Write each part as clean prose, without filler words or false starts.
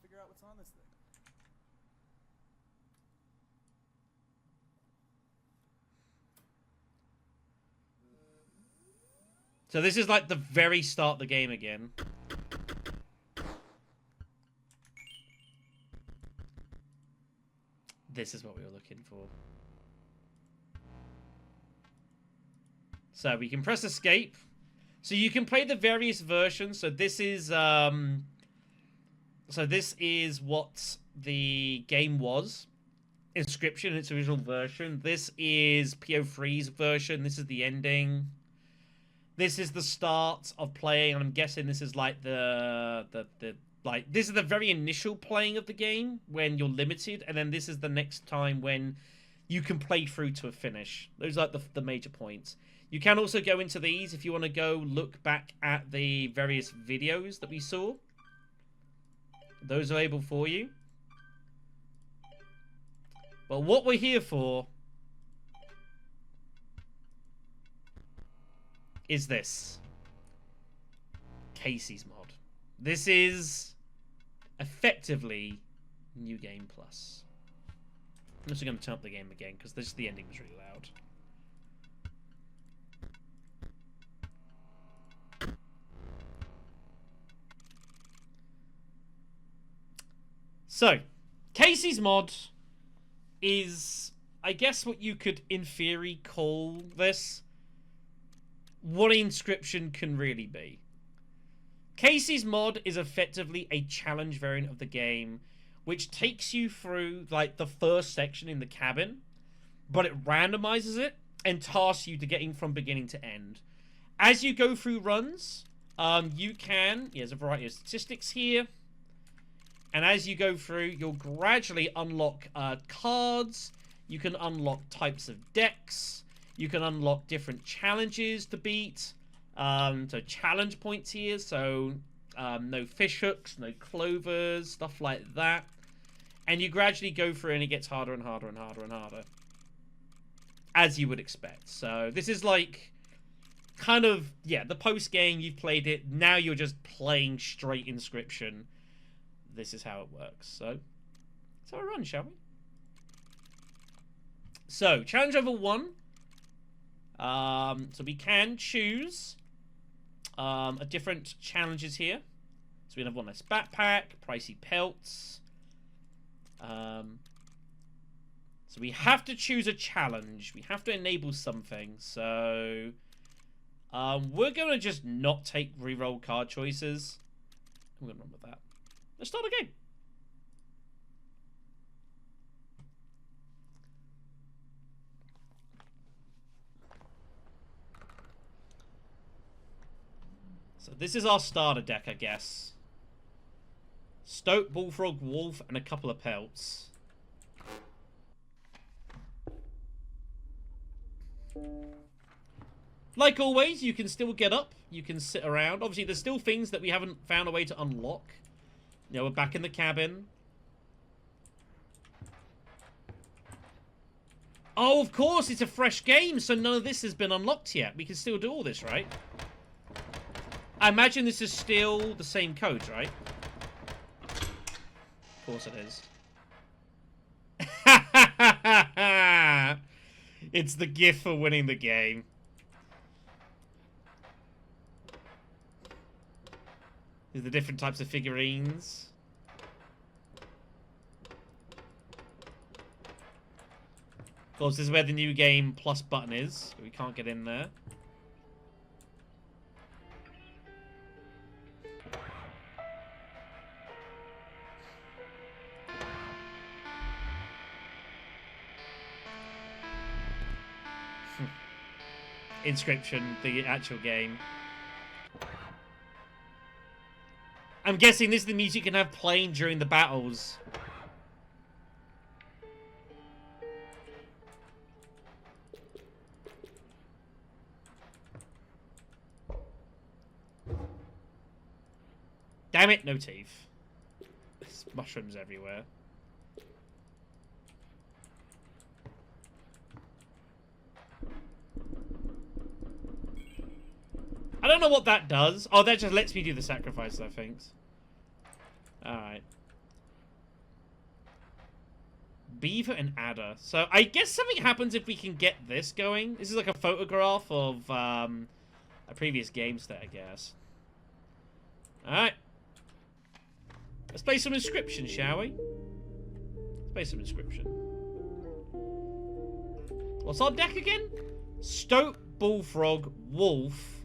figure out what's on this thing. So this is like the very start of the game again. This is what we were looking for. So we can press escape. So you can play the various versions. So this is what the game was. Inscryption in its original version. This is PO3's version. This is the ending. This is the start of playing, and I'm guessing this is like this is the very initial playing of the game when you're limited, and then this is the next time when you can play through to a finish. Those are like the major points. You can also go into these if you want to go look back at the various videos that we saw. Those are able for you. But what we're here for is this. Kaycee's mod. This is effectively New Game Plus. I'm also going to turn up the game again because the ending was really loud. So, Kaycee's mod is, I guess, what you could, in theory, call this what Inscryption can really be. Kaycee's mod is effectively a challenge variant of the game, which takes you through, like, the first section in the cabin, but it randomizes it and tasks you to getting from beginning to end. As you go through runs, you can, there's a variety of statistics here, and as you go through, you'll gradually unlock cards. You can unlock types of decks. You can unlock different challenges to beat. So challenge points here. So no fish hooks, no clovers, stuff like that. And you gradually go through and it gets harder and harder and harder and harder. As you would expect. So this is like kind of, yeah, the post game, you've played it. Now you're just playing straight Inscryption. This is how it works. So let's have a run, shall we? So, challenge over 1. So we can choose a different challenges here. So we have one nice backpack, pricey pelts. So we have to choose a challenge. We have to enable something. So we're going to just not take reroll card choices. I'm going to run with that. Let's start the game. So this is our starter deck, I guess. Stoat, Bullfrog, Wolf, and a couple of pelts. Like always, you can still get up. You can sit around. Obviously, there's still things that we haven't found a way to unlock. You know, we're back in the cabin. Oh, of course, it's a fresh game, so none of this has been unlocked yet. We can still do all this, right? I imagine this is still the same code, right? Of course it is. It's the gift for winning the game. There's the different types of figurines. Of course, this is where the new game plus button is. We can't get in there. Inscryption, the actual game. I'm guessing this is the music you can have playing during the battles. Damn it, no teeth. There's mushrooms everywhere. I don't know what that does. Oh, that just lets me do the sacrifice, I think. Alright. Beaver and adder. So I guess something happens if we can get this going. This is like a photograph of a previous game state, I guess. Alright. Let's play some Inscryption, shall we? Let's play some Inscryption. What's our deck again? Stoat, Bullfrog, Wolf,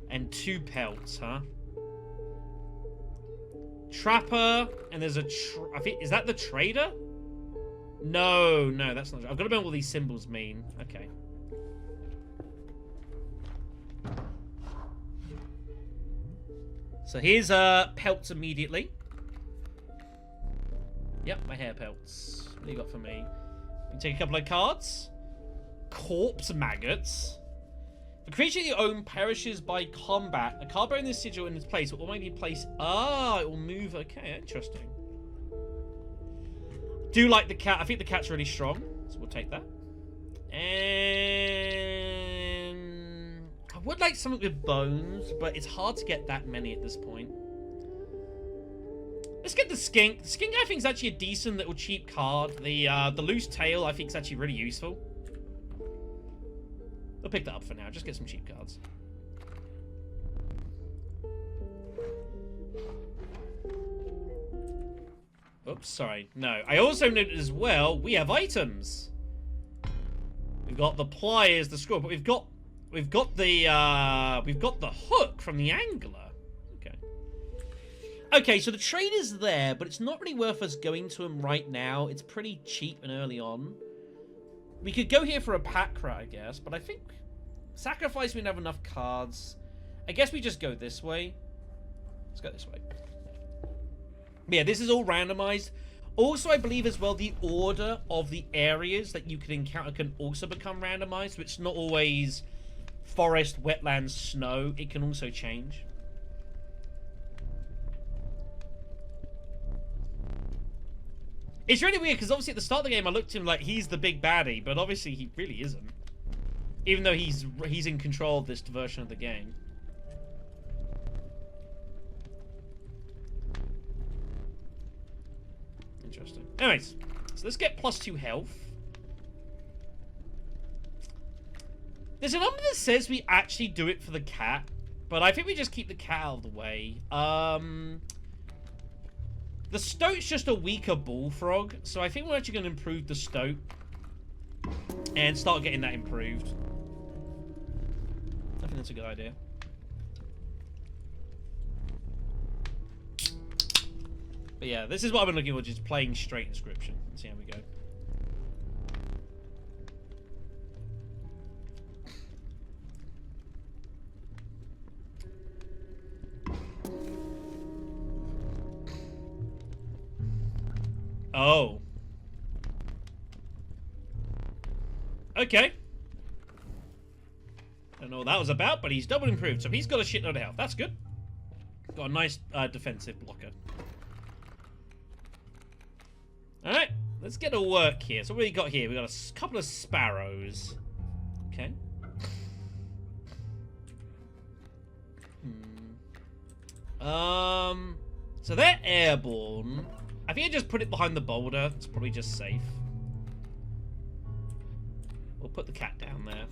and 2 pelts, huh? Trapper, and there's a I think, is that the trader? No, that's not. I've got to remember what these symbols mean. Okay. So here's pelts immediately. Yep, my hair pelts. What do you got for me? We can take a couple of cards. Corpse maggots. The creature you own perishes by combat. A card bearing this sigil in its place will automatically place. Ah, it will move. Okay, interesting. Do like the cat. I think the cat's really strong, so we'll take that. And I would like something with bones, but it's hard to get that many at this point. Let's get the skink. The skink I think is actually a decent little cheap card. The loose tail I think is actually really useful. I'll pick that up for now. Just get some cheap cards. Oops, sorry. No. I also noted as well, we have items. We've got the pliers, the screw, but we've got the hook from the angler. Okay. Okay, so the trade is there, but it's not really worth us going to him right now. It's pretty cheap and early on. We could go here for a pack rat, I guess, but I think sacrifice we don't have enough cards. I guess we just go this way. Let's go this way. Yeah, this is all randomized. Also, I believe as well the order of the areas that you can encounter can also become randomized, so it's not always forest, wetlands, snow. It can also change. It's really weird because obviously at the start of the game I looked at him like he's the big baddie, but obviously he really isn't. Even though he's in control of this version of the game. Interesting. Anyways, so let's get +2 health. There's a number that says we actually do it for the cat, but I think we just keep the cat out of the way. The stoat's just a weaker bullfrog, so I think we're actually going to improve the stoat and start getting that improved. I think that's a good idea. But yeah, this is what I've been looking for, just playing straight Inscryption. Let's see how we go. Oh. Okay. I don't know what that was about, but he's double improved, so he's got a shitload of health. That's good. Got a nice defensive blocker. Alright, let's get to work here. So what do we got here? We got a couple of sparrows. Okay. So they're airborne. I think I just put it behind the boulder. It's probably just safe. We'll put the cat down there.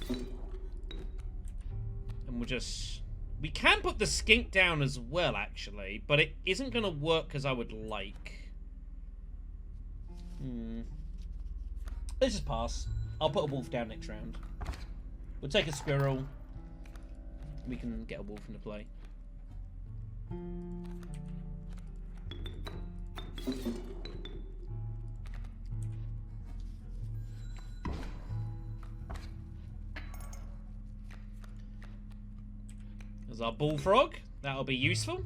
And we'll just... We can put the skink down as well, actually. But it isn't going to work as I would like. Let's just pass. I'll put a wolf down next round. We'll take a squirrel. We can get a wolf into play. There's our bullfrog. That'll be useful.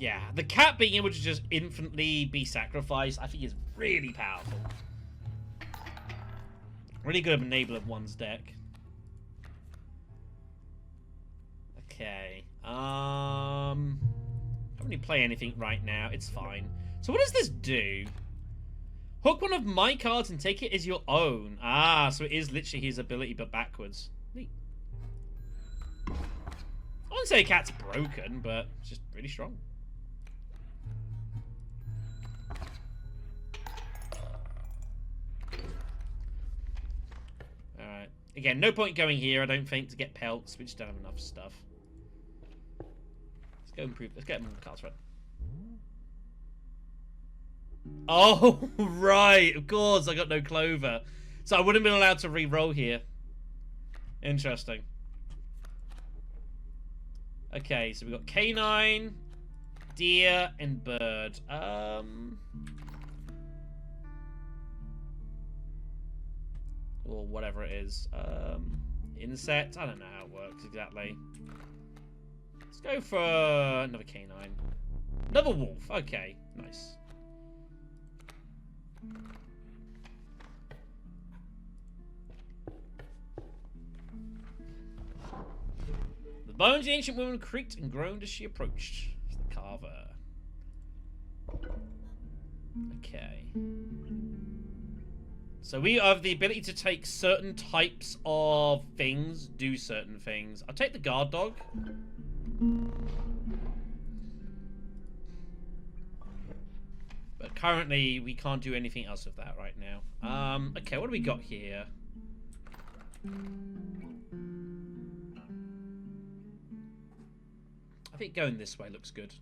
Yeah, the cat being able to just infinitely be sacrificed, I think is really powerful. Really good enabler of one's deck. Okay. I don't really play anything right now. It's fine. So what does this do? Hook one of my cards and take it as your own. Ah, so it is literally his ability, but backwards. Neat. I wouldn't say a cat's broken, but it's just really strong. Alright. Again, no point going here, I don't think, to get pelts. We just don't have enough stuff. Let's go improve. Let's get more cards right. Oh, right. Of course, I got no clover. So I wouldn't have been allowed to re-roll here. Interesting. Okay, so we've got canine, deer, and bird. Or whatever it is. Insect. I don't know how it works exactly. Let's go for another canine. Another wolf. Okay, nice. The bones of the ancient woman creaked and groaned as she approached. It's the carver. Okay. So we have the ability to take certain types of things, do certain things. I'll take the guard dog. But currently, we can't do anything else with that right now. Okay, what do we got here? I think going this way looks good.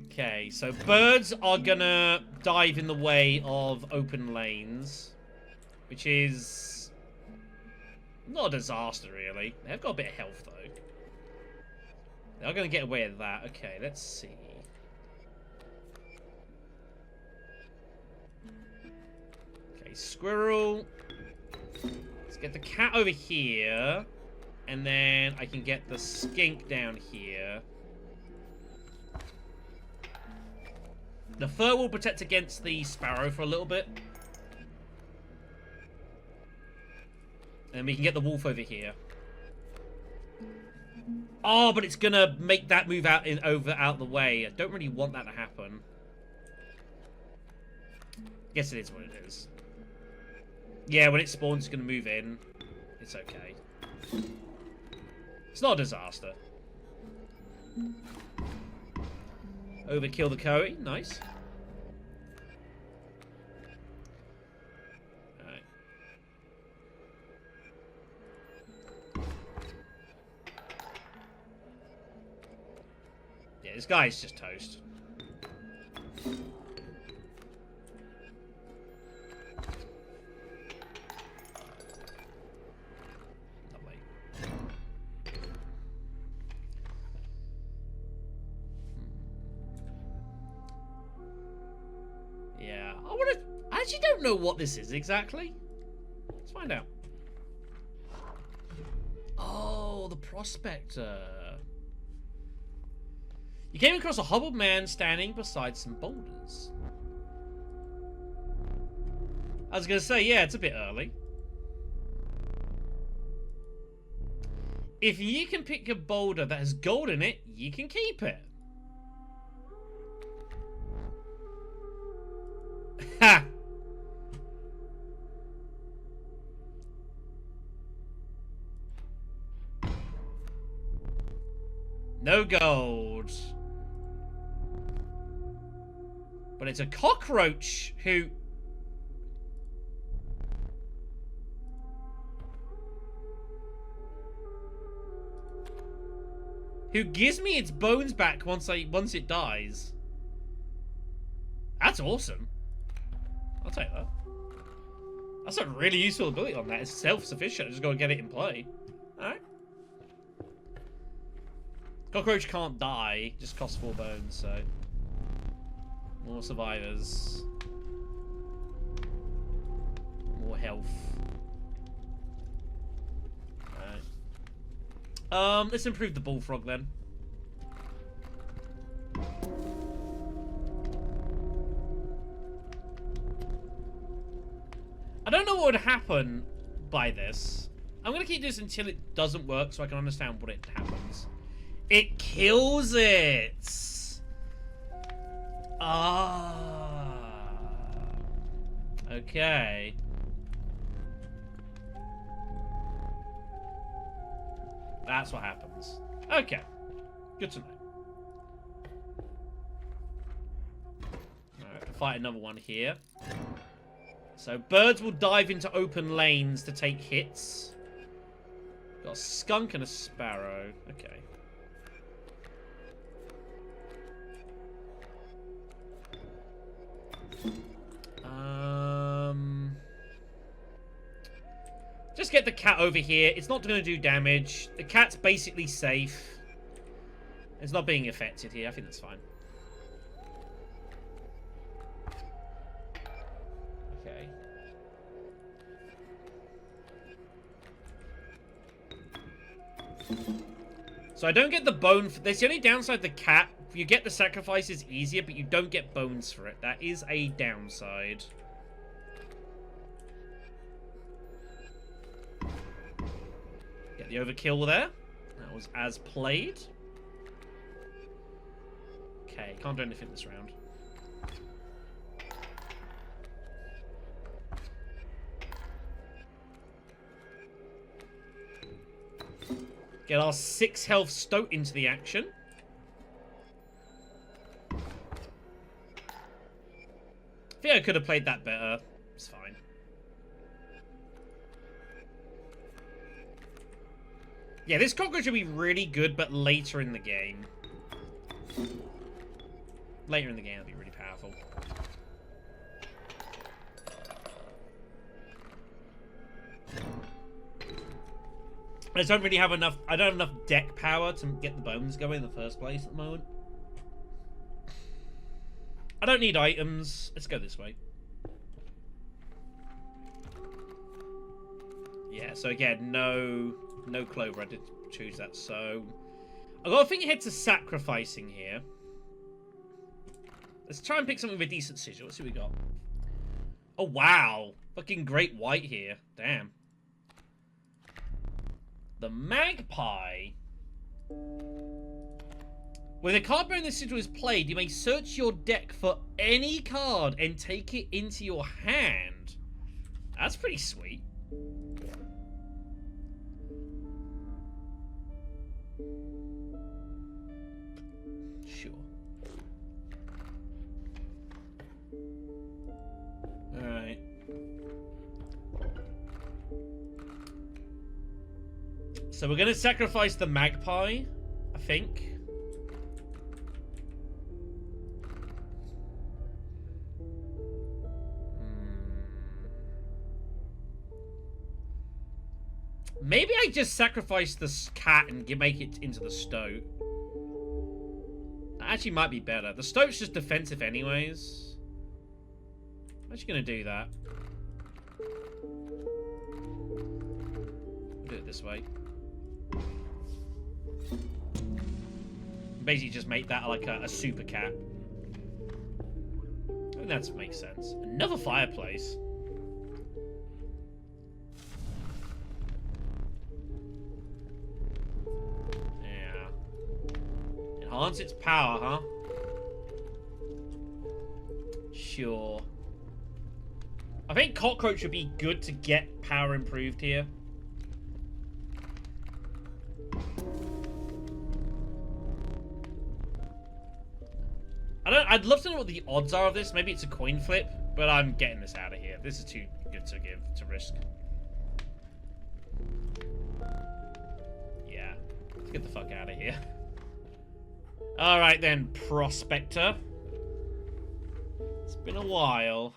Okay, so birds are gonna dive in the way of open lanes, which is not a disaster, really. They've got a bit of health, though. They're gonna get away with that. Okay, let's see. Okay, squirrel. Let's get the cat over here, and then I can get the skink down here. The fur will protect against the sparrow for a little bit. And we can get the wolf over here. Oh, but it's gonna make that move out out the way. I don't really want that to happen. Guess it is what it is. Yeah, when it spawns, it's gonna move in. It's okay. It's not a disaster. Overkill the curry. Nice. Alright. Yeah, this guy's just toast. Lovely. Yeah, I actually don't know what this is exactly. Let's find out. Oh, the prospector. You came across a hobbled man standing beside some boulders. I was going to say, yeah, it's a bit early. If you can pick a boulder that has gold in it, you can keep it. Ha! No gold. But it's a cockroach who gives me its bones back once it dies. That's awesome. I'll take that. That's a really useful ability on that. It's self-sufficient. I just gotta get it in play. Alright. Cockroach can't die. Just costs 4 bones, so. More survivors. More health. Alright. Let's improve the bullfrog then. I don't know what would happen by this. I'm going to keep this until it doesn't work so I can understand what it happens. It kills it! Ah. Okay. That's what happens. Okay. Good to know. Alright, fight another one here. So birds will dive into open lanes to take hits. Got a skunk and a sparrow. Okay. Just get the cat over here. It's not going to do damage. The cat's basically safe. It's not being affected here. I think that's fine. Okay. So I don't get the bone. That's the only downside of the cat. You get the sacrifices easier, but you don't get bones for it. That is a downside. Get the overkill there. That was as played. Okay, can't do anything this round. Get our 6 health Stoat into the action. I think I could have played that better. It's fine. Yeah, this cockroach will be really good, but later in the game. Later in the game, it'll be really powerful. I just don't really have enough. I don't have enough deck power to get the bones going in the first place at the moment. I don't need items. Let's go this way. Yeah, so again, no clover. I did choose that, so I got to think ahead to sacrificing here. Let's try and pick something with a decent sigil. Let's see what we got. Oh, wow. Fucking great white here. Damn. The magpie. When a card bearing this sigil is played, you may search your deck for any card and take it into your hand. That's pretty sweet. Sure. Alright. So we're going to sacrifice the magpie, I think. Maybe I just sacrifice this cat and make it into the Stoat. That actually might be better. The Stoat's just defensive anyways. I'm actually going to do that. Do it this way. Basically just make that like a super cat. I think that makes sense. Another fireplace. Yeah. Enhance its power, huh? Sure. I think cockroach would be good to get power improved here. I'd love to know what the odds are of this. Maybe it's a coin flip, but I'm getting this out of here. This is too good to risk. Yeah, let's get the fuck out of here. All right then, Prospector. It's been a while,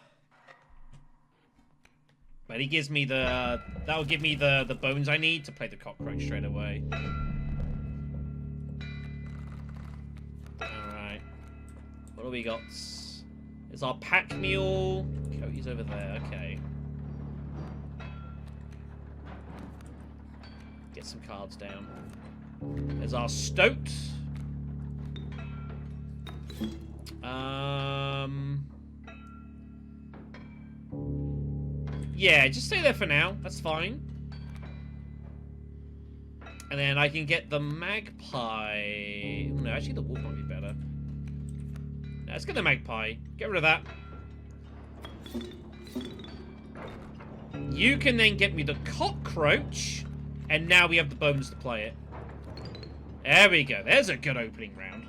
but he gives me the. That'll give me the bones I need to play the cockroach straight away. What do we got? There's our pack mule. Cody's over there. Okay. Get some cards down. There's our Stoat. Yeah, just stay there for now. That's fine. And then I can get the magpie. No, actually the wolf might be better. Let's get the magpie. Get rid of that. You can then get me the cockroach. And now we have the bones to play it. There we go. There's a good opening round.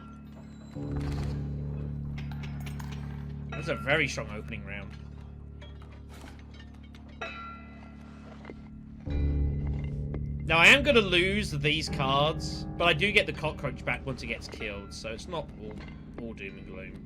That's a very strong opening round. Now, I am going to lose these cards, but I do get the cockroach back once it gets killed, so it's not all doom and gloom.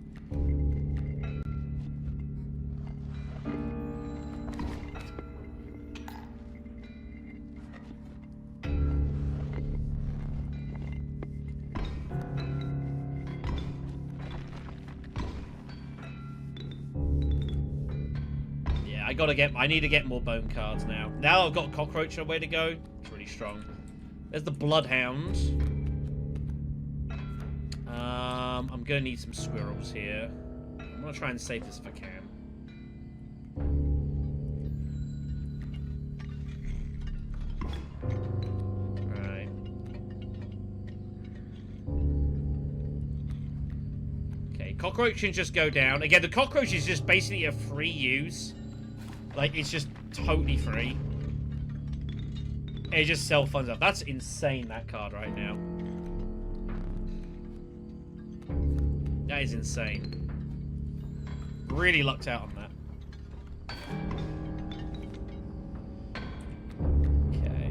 I need to get more bone cards now. Now I've got a cockroach a way to go. It's really strong. There's the bloodhound. I'm gonna need some squirrels here. I'm gonna try and save this if I can. Alright. Okay, cockroach can just go down. Again, the cockroach is just basically a free use. Like, it's just totally free. It just self-funds up. That's insane, that card right now. That is insane. Really lucked out on that. Okay.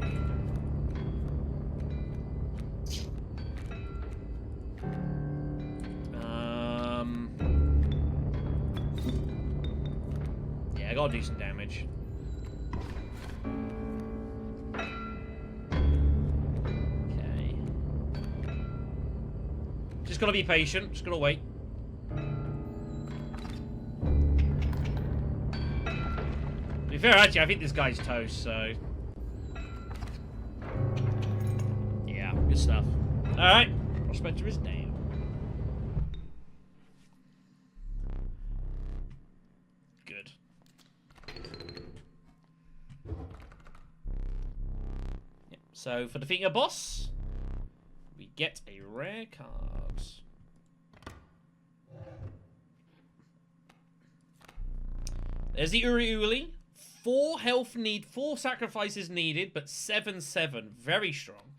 Yeah, I gotta do some damage. Okay. Just gotta be patient. Just gotta wait. To be fair, actually, I think this guy's toast, so... Yeah, good stuff. Alright. Prospector is down. Good. Yep. So, for defeating a boss, we get a rare card. There's the Uri Uli. 4 health need, 4 sacrifices needed, but 7/7. Very strong.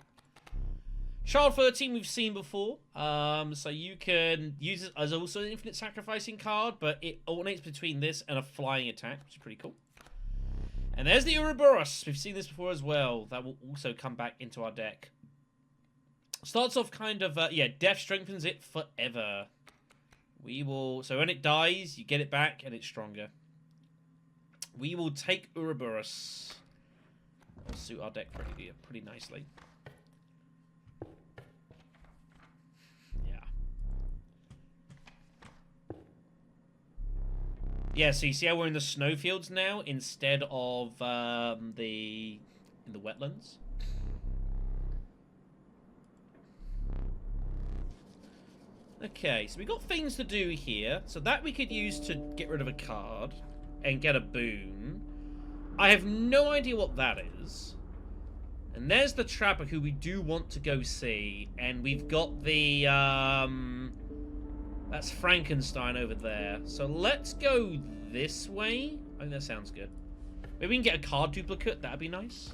Child 13 we've seen before. So you can use it as also an infinite sacrificing card, but it alternates between this and a flying attack, which is pretty cool. And there's the Ouroboros. We've seen this before as well. That will also come back into our deck. Starts off kind of, yeah, death strengthens it forever. We will, so when it dies, you get it back and it's stronger. We will take Ouroboros. That'll suit our deck pretty nicely. Yeah. Yeah, so you see how we're in the snowfields now instead of in the wetlands? Okay, so we've got things to do here. So that we could use to get rid of a card and get a boon. I have no idea what that is. And there's the Trapper, who we do want to go see. And we've got the, that's Frankenstein over there. So let's go this way. I think that sounds good. Maybe we can get a card duplicate. That'd be nice.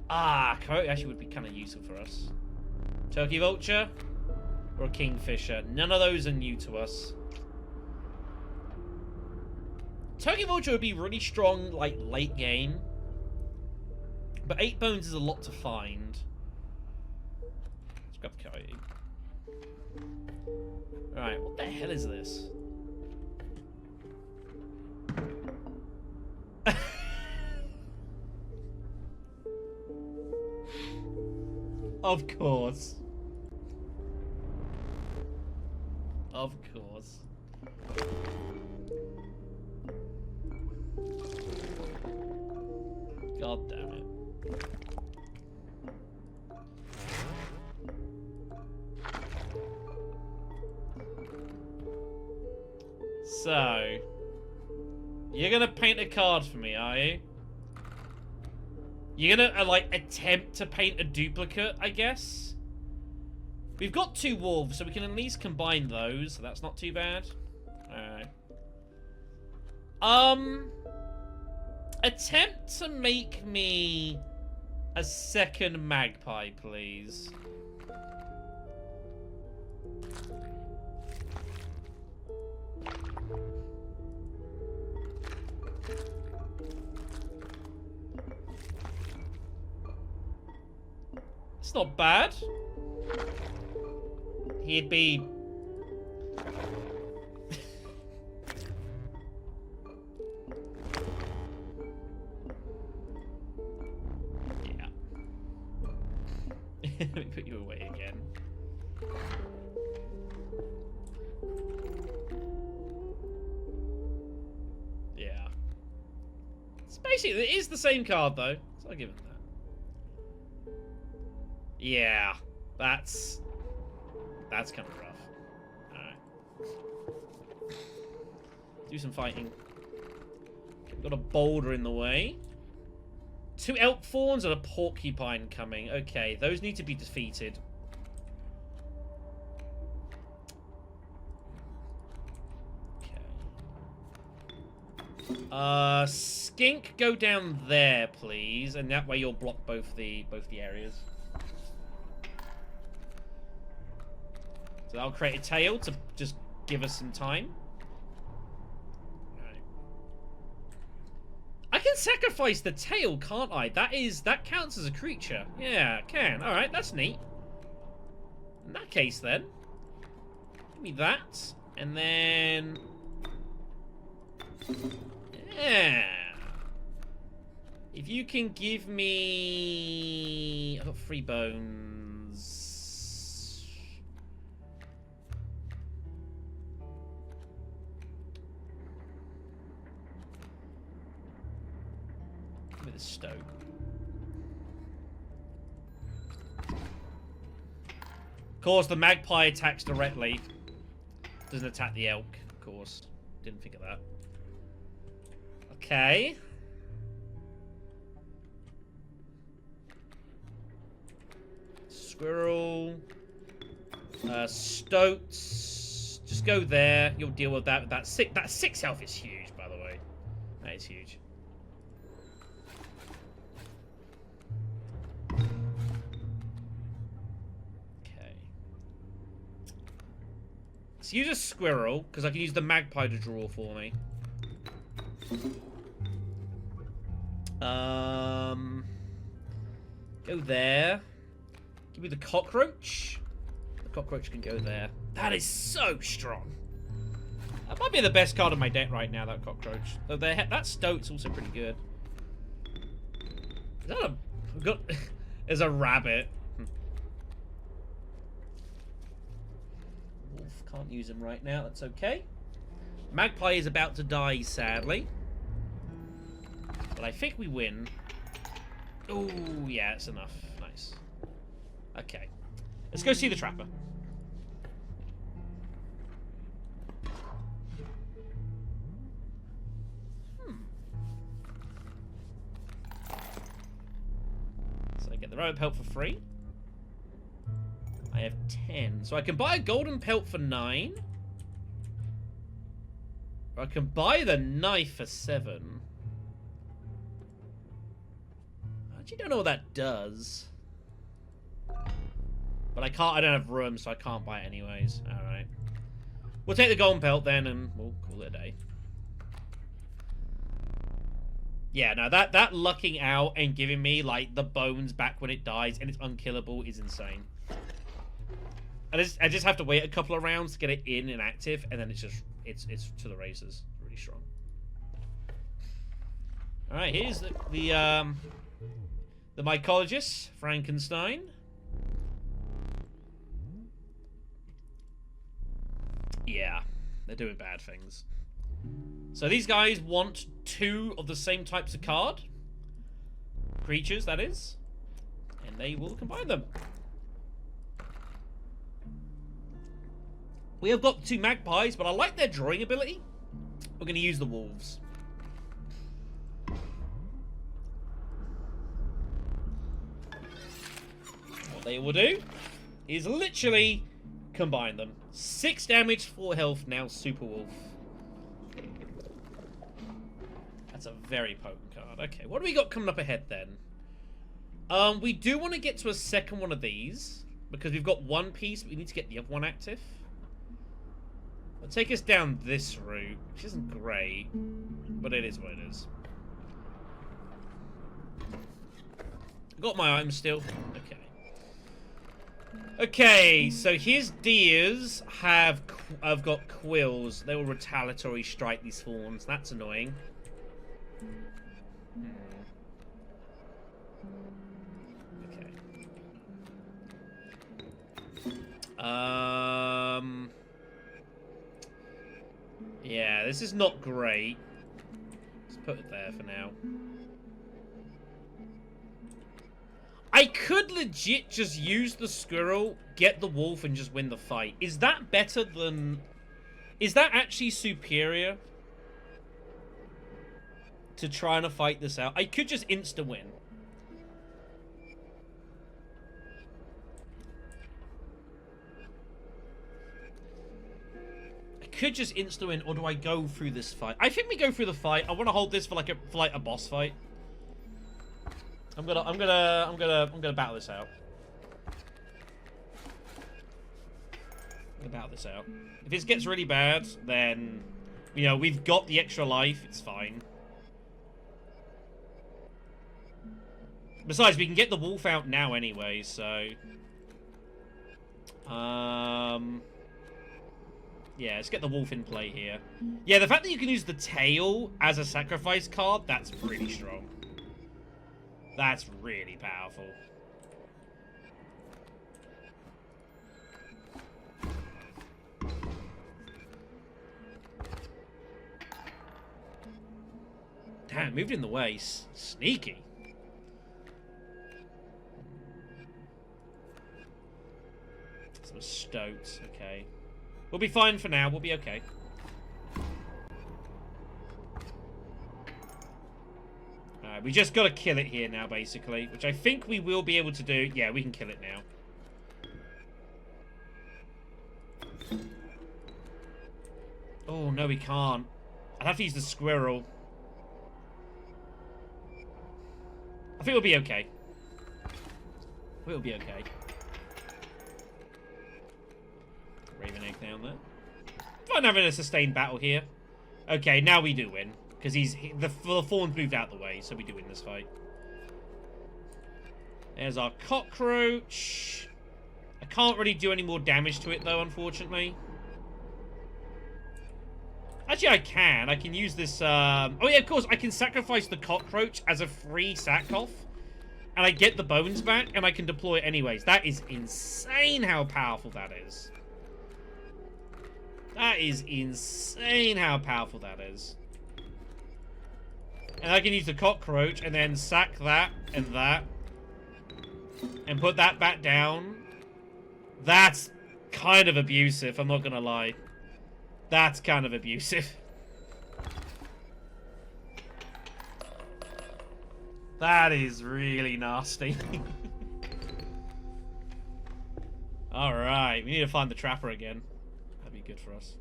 Ah, coyote actually would be kind of useful for us. Turkey Vulture or a Kingfisher. None of those are new to us. Turkey Vulture would be really strong, like, late game. But 8 bones is a lot to find. Let's grab the coyote. Alright, what the hell is this? Of course. Of course. God damn it. So, you're gonna paint a card for me, are you? You're gonna, like, attempt to paint a duplicate, I guess? We've got 2 wolves, so we can at least combine those, so that's not too bad. Alright. Attempt to make me a second magpie, please. It's not bad. He'd be... yeah. Let me put you away again. Yeah. It's basically, it is the same card though, so I'll give it that. Yeah, that's kind of rough. Alright. Do some fighting. We've got a boulder in the way. 2 elk fawns and a porcupine coming. Okay, those need to be defeated. Okay. Skink, go down there, please, and that way you'll block both the areas. So that'll create a tail to just give us some time. Right. I can sacrifice the tail, can't I? That counts as a creature. Yeah, I can. Alright, that's neat. In that case then. Give me that. And then... yeah. If you can give me... I've got 3 bones. With a stoke. Of course, the magpie attacks directly. Doesn't attack the elk, of course. Didn't think of that. Okay. Squirrel. Stoats. Just go there. You'll deal with that. That 6 health is huge, by the way. That is huge. Let's use a squirrel, because I can use the magpie to draw for me. Go there. Give me the cockroach. The cockroach can go there. That is so strong. That might be the best card in my deck right now, that cockroach. Though that stoat's also pretty good. Is that a... I've got... There's a rabbit. Wolf, can't use him right now, that's okay. Magpie is about to die, sadly. But I think we win. Oh, yeah, it's enough. Nice. Okay. Let's go see the trapper. So I get the rope pelt for free. I have 10. So I can buy a golden pelt for 9. Or I can buy the knife for 7. I actually don't know what that does. But I can't, I don't have room, so I can't buy it anyways. Alright. We'll take the golden pelt then, and we'll call it a day. Yeah, no, that lucking out and giving me, like, the bones back when it dies and it's unkillable is insane. I just have to wait a couple of rounds to get it in and active, and then it's just, it's to the races. It's really strong. Alright, here's the mycologist, Frankenstein. Yeah, they're doing bad things. So these guys want 2 of the same types of card. Creatures, that is. And they will combine them. We have got 2 magpies, but I like their drawing ability. We're going to use the wolves. What they will do is literally combine them. 6 damage, 4 health, now Super Wolf. That's a very potent card. Okay, what do we got coming up ahead then? We do want to get to a second one of these, because we've got 1 piece, but we need to get the other one active. It'll take us down this route, which isn't great, but it is what it is. Got my items still. Okay. Okay, so his deers have got quills. They will retaliatory strike these fawns. That's annoying. Okay. Yeah, this is not great. Let's put it there for now. I could legit just use the squirrel, get the wolf, and just win the fight. Is that better than... Is that actually superior to trying to fight this out? I could just insta-win. I could just insta-win, or do I go through this fight? I think we go through the fight. I want to hold this for like a boss fight. I'm gonna battle this out. Battle this out. If this gets really bad, then, you know, we've got the extra life. It's fine. Besides, we can get the wolf out now anyway, so... Yeah, let's get the wolf in play here. Yeah, the fact that you can use the tail as a sacrifice card, that's pretty strong. That's really powerful. Damn, moved in the way. Sneaky. Some stoked. Okay. We'll be fine for now. We'll be okay. We just got to kill it here now, basically. Which I think we will be able to do. Yeah, we can kill it now. Oh, no, we can't. I'd have to use the squirrel. I think we'll be okay. We'll be okay. Raven egg down there. Fun having a sustained battle here. Okay, now we do win. Because the fawn's moved out the way, so we do win this fight. There's our cockroach. I can't really do any more damage to it, though, unfortunately. Actually, I can. I can use this... Oh, yeah, of course. I can sacrifice the cockroach as a free sack-off. And I get the bones back, and I can deploy it anyways. That is insane how powerful that is. That is insane how powerful that is. And I can use the cockroach and then sack that and that. And put that back down. That's kind of abusive, I'm not gonna lie. That's kind of abusive. That is really nasty. Alright, we need to find the trapper again. That'd be good for us.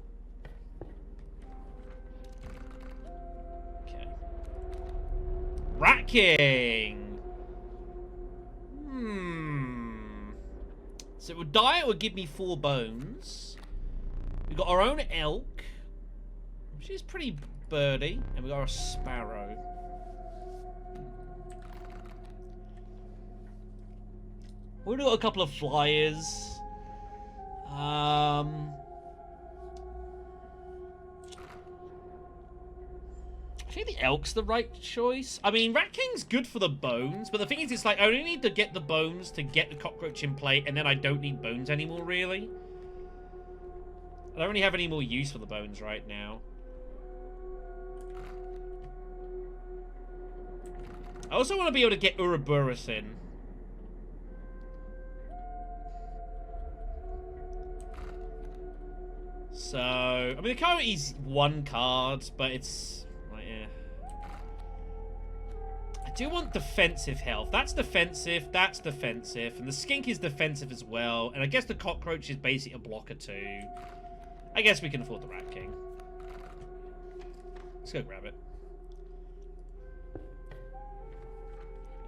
Rat King! So it would die, it would give me 4 bones. We've got our own elk. She's pretty birdy. And we got a sparrow. We've got a couple of flyers. I think the elk's the right choice. I mean, Rat King's good for the bones, but the thing is, it's like, I only need to get the bones to get the cockroach in play, and then I don't need bones anymore, really. I don't really have any more use for the bones right now. I also want to be able to get Ouroboros in. So, I mean, the Coyote's 1 card, but it's... yeah. I do want defensive health. That's defensive, and the skink is defensive as well, and I guess the cockroach is basically a blocker too. I guess we can afford the Rat King. Let's go grab it.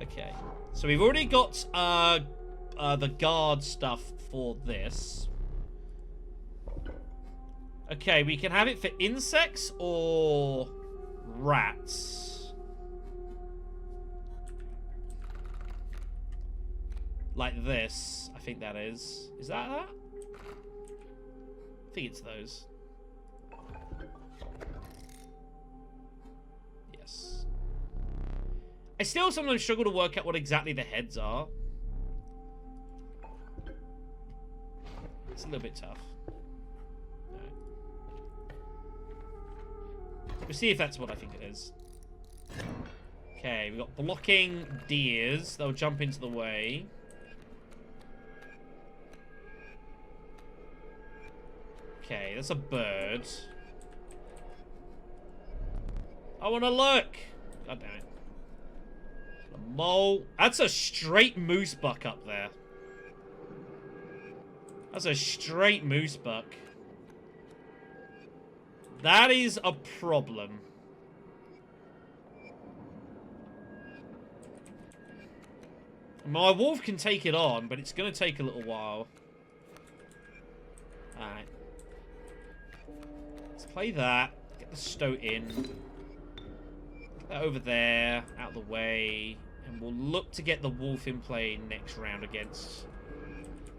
Okay, so we've already got the guard stuff for this. Okay, we can have it for insects or rats. like this. I think that is. Is that that? I think it's those. Yes. I still sometimes struggle to work out what exactly the heads are. It's a little bit tough. Right. We'll see if that's what I think it is. Okay, we've got blocking deers. They'll jump into the way. Okay, that's a bird. I want to look! God damn it. A mole. That's a straight moose buck up there. That's a straight moose buck. That is a problem. My wolf can take it on, but it's going to take a little while. Alright. Let's play that. Get the stoat in. Get that over there, out of the way. And we'll look to get the wolf in play next round against...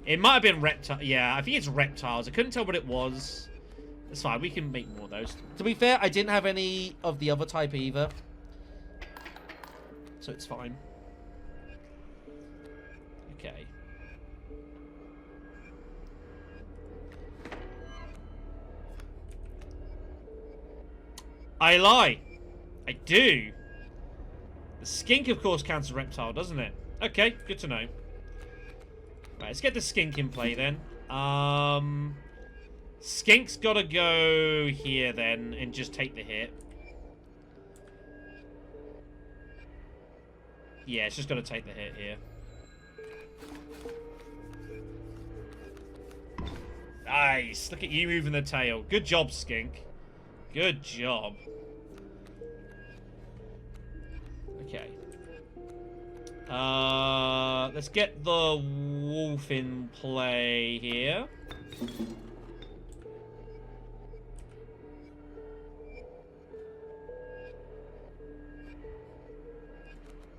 It might have been reptile. Yeah, I think it's reptiles. I couldn't tell what it was. It's fine. We can make more of those. To be fair, I didn't have any of the other type either. So it's fine. Okay. I lie. I do. The skink, of course, counts as reptile, doesn't it? Okay, good to know. Right, let's get the skink in play then. Skink's gotta go here then and just take the hit. Yeah, it's just gotta take the hit here. Nice. Look at you moving the tail. Good job, skink. Good job. Okay. Let's get the wolf in play here.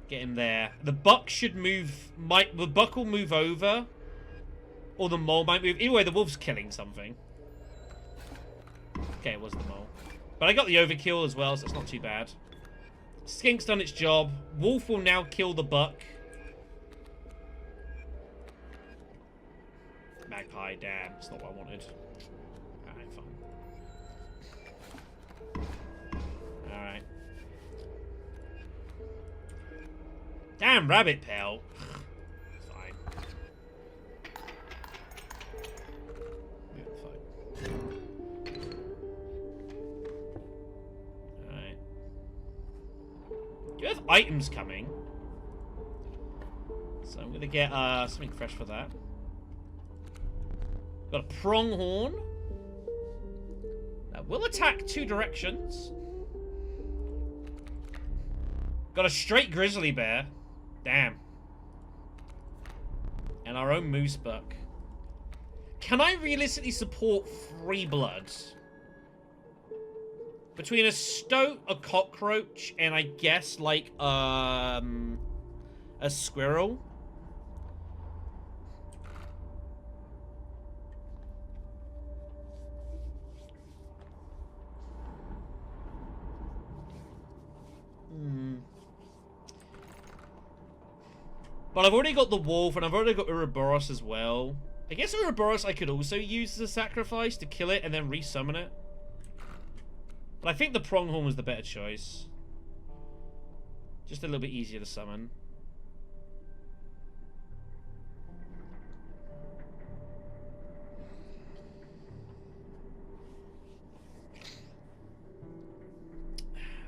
Get him there. The buck should move. The buck will move over. Or the mole might move. Either way, the wolf's killing something. Okay, it was the mole. But I got the overkill as well, so it's not too bad. Skink's done its job. Wolf will now kill the buck. Magpie, damn. It's not what I wanted. Alright, fine. Alright. Damn, rabbit pal. Fine. Yeah, fine. Alright. You have items coming. So I'm gonna get something fresh for that. Got a pronghorn. That will attack 2 directions. Got a straight grizzly bear. Damn. And our own moose buck. Can I realistically support 3 blood? Between a stoat, a cockroach, and I guess like a squirrel. But I've already got the wolf, and I've already got Ouroboros as well. I guess Ouroboros I could also use as a sacrifice to kill it and then resummon it. But I think the pronghorn was the better choice. Just a little bit easier to summon.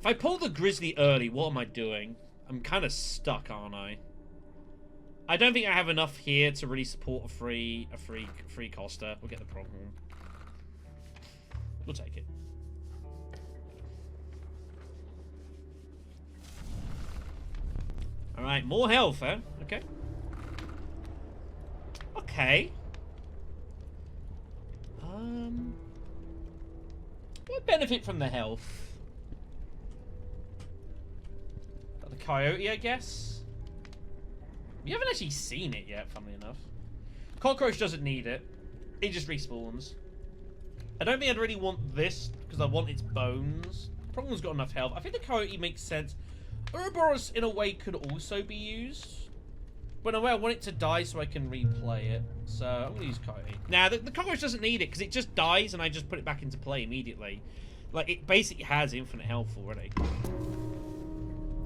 If I pull the grizzly early, what am I doing? I'm kind of stuck, aren't I? I don't think I have enough here to really support a free coster. We'll get the pronghorn. We'll take it. Alright, more health, huh? Okay. Okay. What benefit from the health? Got the coyote, I guess? You haven't actually seen it yet, funnily enough. Cockroach doesn't need it. It just respawns. I don't think I'd really want this, because I want its bones. Problem's got enough health. I think the coyote makes sense. Ouroboros, in a way, could also be used. But in a way, I want it to die so I can replay it. So, I'm going to use coyote. Now, the cockroach doesn't need it, because it just dies, and I just put it back into play immediately. Like, it basically has infinite health already.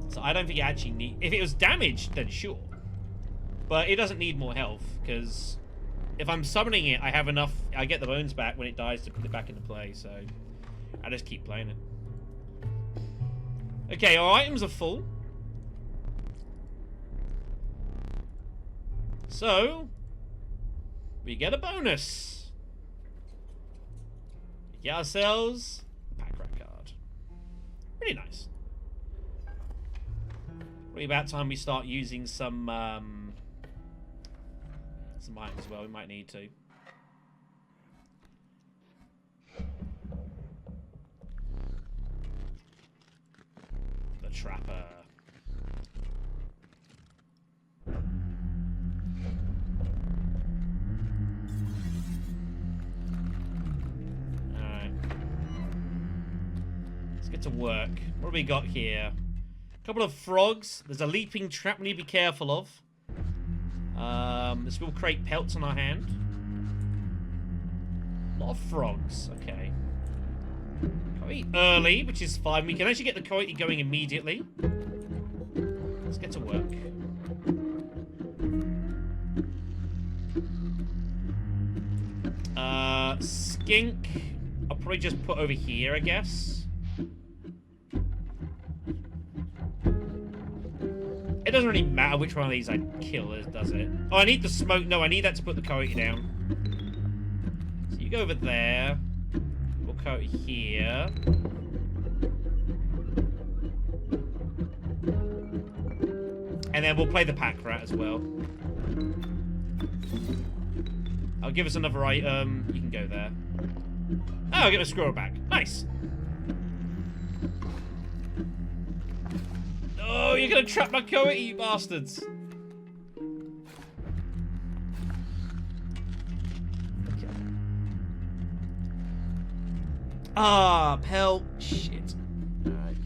So, I don't think it actually needs... If it was damaged, then sure. But it doesn't need more health, because if I'm summoning it, I have enough... I get the bones back when it dies to put it back into play, so... I just keep playing it. Okay, our items are full. So... we get a bonus. We get ourselves a pack rat card. Pretty nice. Probably about time we start using some items as well. We might need to. The trapper. Alright. Let's get to work. What do we got here? A couple of frogs. There's a leaping trap we need to be careful of. This will create pelts on our hand. A lot of frogs. Okay. Coyote early, which is fine. We can actually get the coyote going immediately. Let's get to work. Skink. I'll probably just put over here, I guess. It doesn't really matter which one of these I kill, does it? Oh, I need the smoke. No, I need that to put the coyote down. So you go over there. We'll coyote here. And then we'll play the pack rat as well. I'll give us another item. You can go there. Oh, I'll get a squirrel back. Nice. Oh, you're gonna trap my coyote, you bastards! Okay. Ah, pelt. Shit. Alright.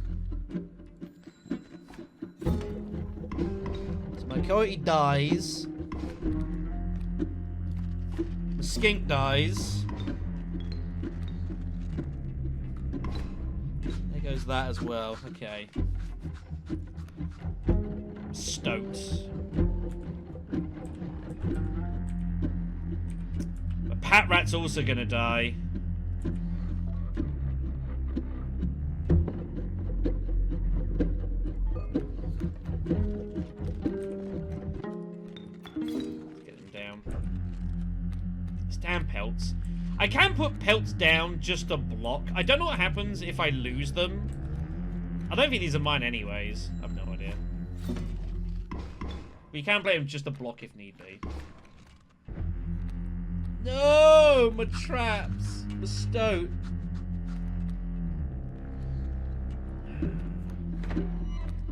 So my coyote dies. The skink dies. There goes that as well. Okay. Stoked. The pat rat's also gonna die. Let's get him down. These damn pelts. I can put pelts down just to block. I don't know what happens if I lose them. I don't think these are mine anyways. I have no idea. But you can play them just to block if need be. No! My traps! The stoat.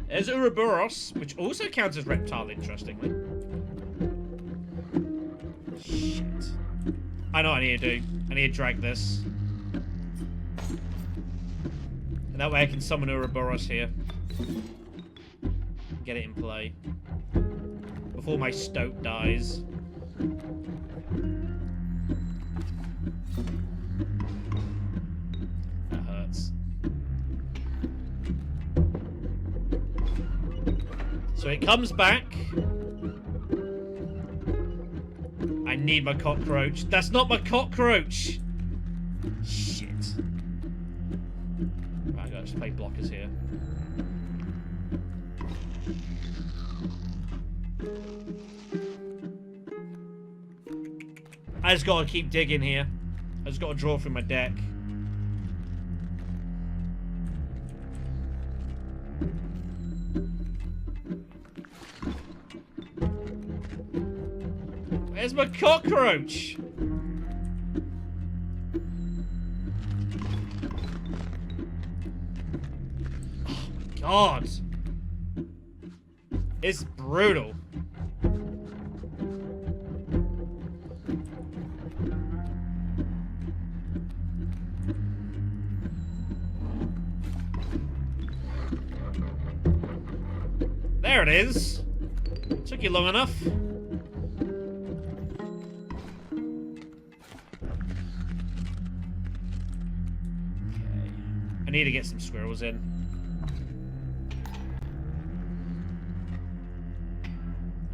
There's Ouroboros, which also counts as reptile, interestingly. Shit. I know what I need to do. I need to drag this. And that way I can summon Ouroboros here. Get it in play. Before my stoat dies. That hurts. So it comes back. I need my cockroach. That's not my cockroach! Shit. Right, I gotta just play blockers here. I just gotta keep digging here. I just gotta draw through my deck. Where's my cockroach? Oh my god. It's brutal. There it is. Took you long enough. Okay. I need to get some squirrels in.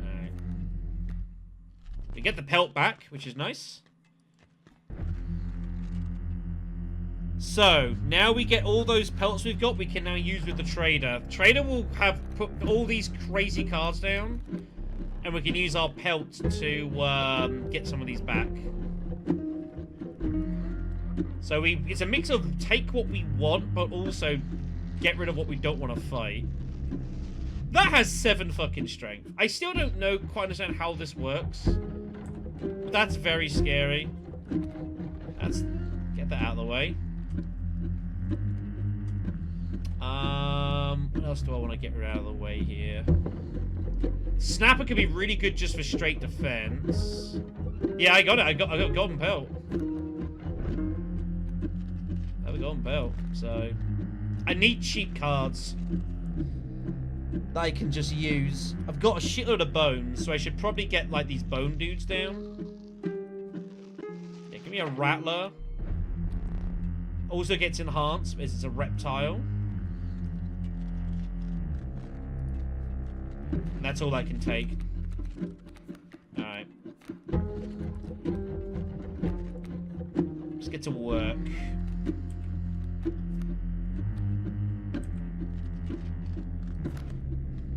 Alright. We get the pelt back, which is nice. So, now we get all those pelts we've got, we can now use with the trader. Trader will have put all these crazy cards down, and we can use our pelt to get some of these back. So it's a mix of take what we want, but also get rid of what we don't want to fight. That has 7 fucking strength. I still don't know quite understand how this works. That's very scary. Get that out of the way. What else do I want to get out of the way here? Snapper could be really good just for straight defense. Yeah, I got it. I got a golden pelt. I have a golden pelt, so I need cheap cards that I can just use. I've got a shitload of bones, so I should probably get like these bone dudes down. Yeah, give me a rattler. Also gets enhanced because it's a reptile. And that's all I can take. Alright. Let's get to work.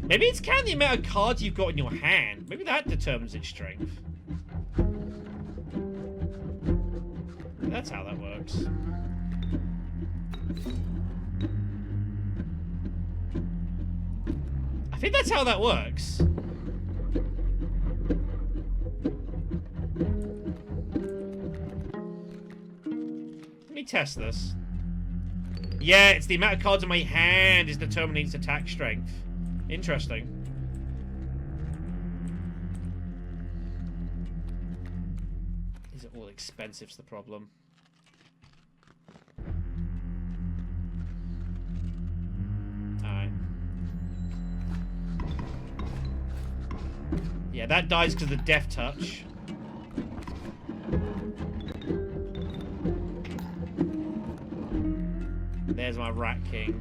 Maybe it's counting the amount of cards you've got in your hand. Maybe that determines its strength. That's how that works. I think that's how that works. Let me test this. Yeah, it's the amount of cards in my hand is determining its attack strength. Interesting. Is it all expensive's the problem? Alright. Yeah, that dies because of the death touch. There's my Rat King.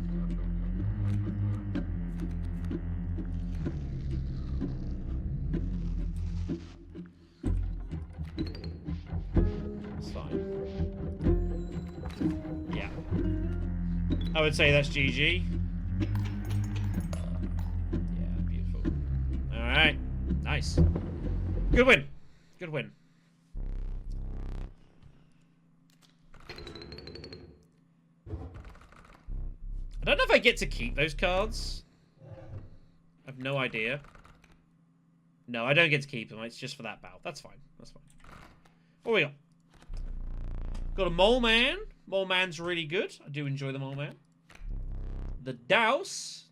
It's fine. Yeah. I would say that's GG. Yeah, beautiful. Alright. Nice. Good win. Good win. I don't know if I get to keep those cards. I have no idea. No, I don't get to keep them. It's just for that battle. That's fine. That's fine. What we got? Got a Mole Man. Mole Man's really good. I do enjoy the Mole Man. The Douse.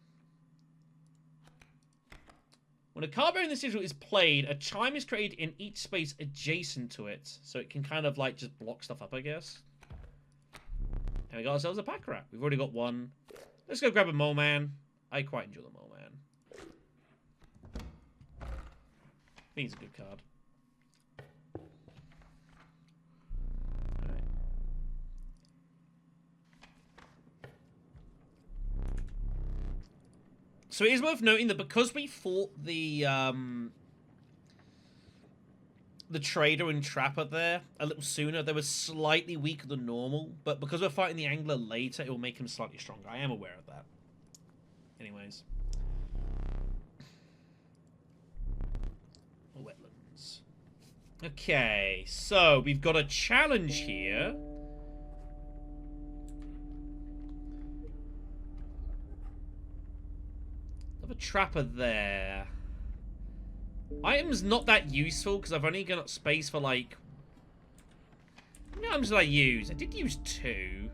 When a card bearing this sigil is played, a chime is created in each space adjacent to it. So it can kind of like just block stuff up, I guess. And we got ourselves a pack rat. We've already got one. Let's go grab a Mole Man. I quite enjoy the Mole Man. I think it's a good card. Alright. So it is worth noting that because we fought the trader and trapper there a little sooner, they were slightly weaker than normal, but because we're fighting the angler later, it will make him slightly stronger. I am aware of that. Anyways. Wetlands. Okay, so we've got a challenge here. Have a trapper there. Items not that useful because I've only got space for like. How many items did I use? I did use 2.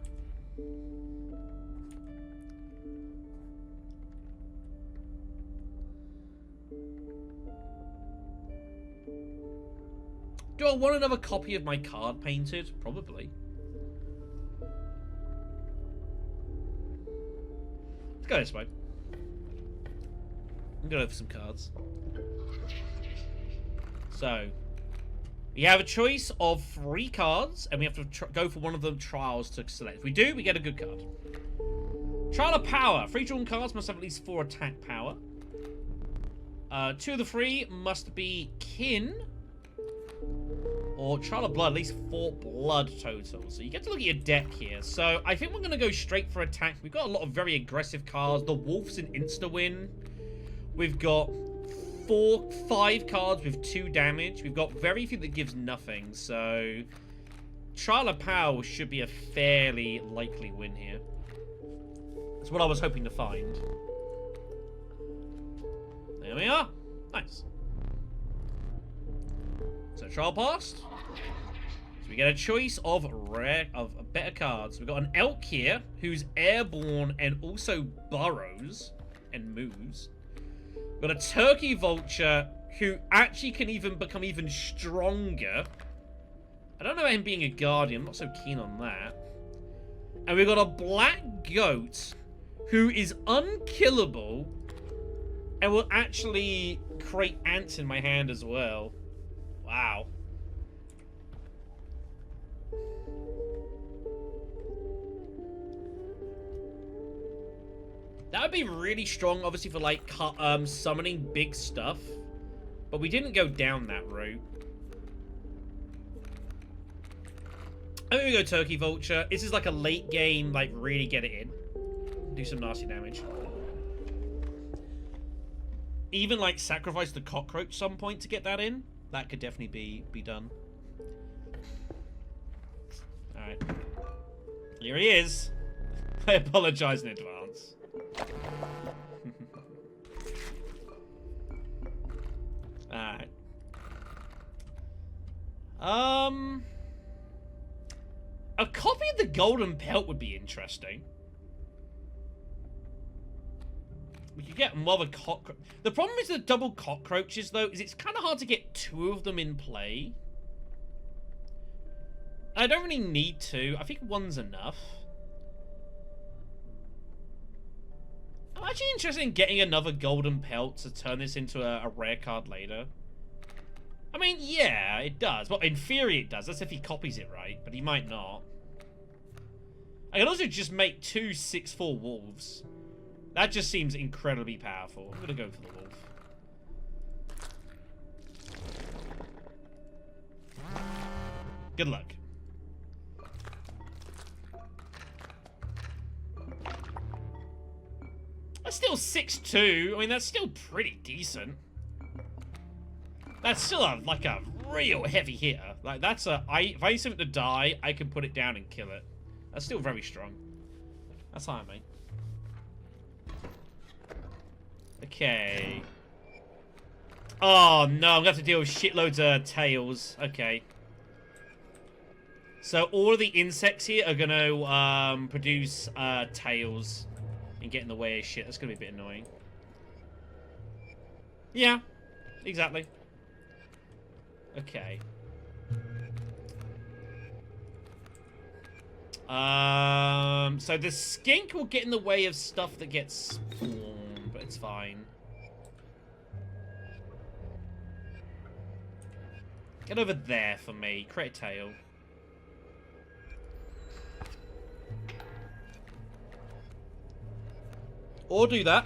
Do I want another copy of my card painted? Probably. Let's go this way. I'm going to go for some cards. So, we have a choice of 3 cards, and we have to go for one of the trials to select. If we do, we get a good card. Trial of Power. 3 drawn cards must have at least 4 attack power. 2 of the 3 must be kin. Or Trial of Blood, at least 4 blood total. So you get to look at your deck here. So I think we're going to go straight for attack. We've got a lot of very aggressive cards. The Wolf's an insta-win. We've got 5 cards with 2 damage. We've got very few that gives nothing. So Trial of Power should be a fairly likely win here. That's what I was hoping to find. There we are. Nice. So trial passed. So we get a choice of better cards. We've got an elk here who's airborne and also burrows and moves. We've got a turkey vulture who actually can even become even stronger. I don't know about him being a guardian. I'm not so keen on that. And we've got a black goat who is unkillable and will actually create ants in my hand as well. Wow. That would be really strong, obviously, for, like, summoning big stuff. But we didn't go down that route. I'm gonna go Turkey Vulture. This is like a late game, like, really get it in. Do some nasty damage. Even, like, sacrifice the cockroach some point to get that in. That could definitely be done. Alright. Here he is. I apologize in advance. Alright. A copy of the Golden Pelt would be interesting. We could get more of a cockroach. The problem is the double cockroaches, though, is it's kind of hard to get 2 of them in play. I don't really need 2. I think 1's enough. I'm actually interested in getting another Golden Pelt to turn this into a rare card later. I mean, yeah, it does. Well, in theory it does. That's if he copies it right, but he might not. I can also just make 2 6/4 wolves. That just seems incredibly powerful. I'm gonna go for the wolf. Good luck. That's still 6/2. I mean, that's still pretty decent. That's still like a real heavy hitter. Like, that's a... if I need something to die, I can put it down and kill it. That's still very strong. That's high, mate. Okay. Oh, no. I'm going to have to deal with shitloads of tails. Okay. So, all of the insects here are going to produce tails and get in the way of shit. That's going to be a bit annoying. Yeah. Exactly. Okay. So the skink will get in the way of stuff that gets spawned, but it's fine. Get over there for me. Create a tail. Or do that.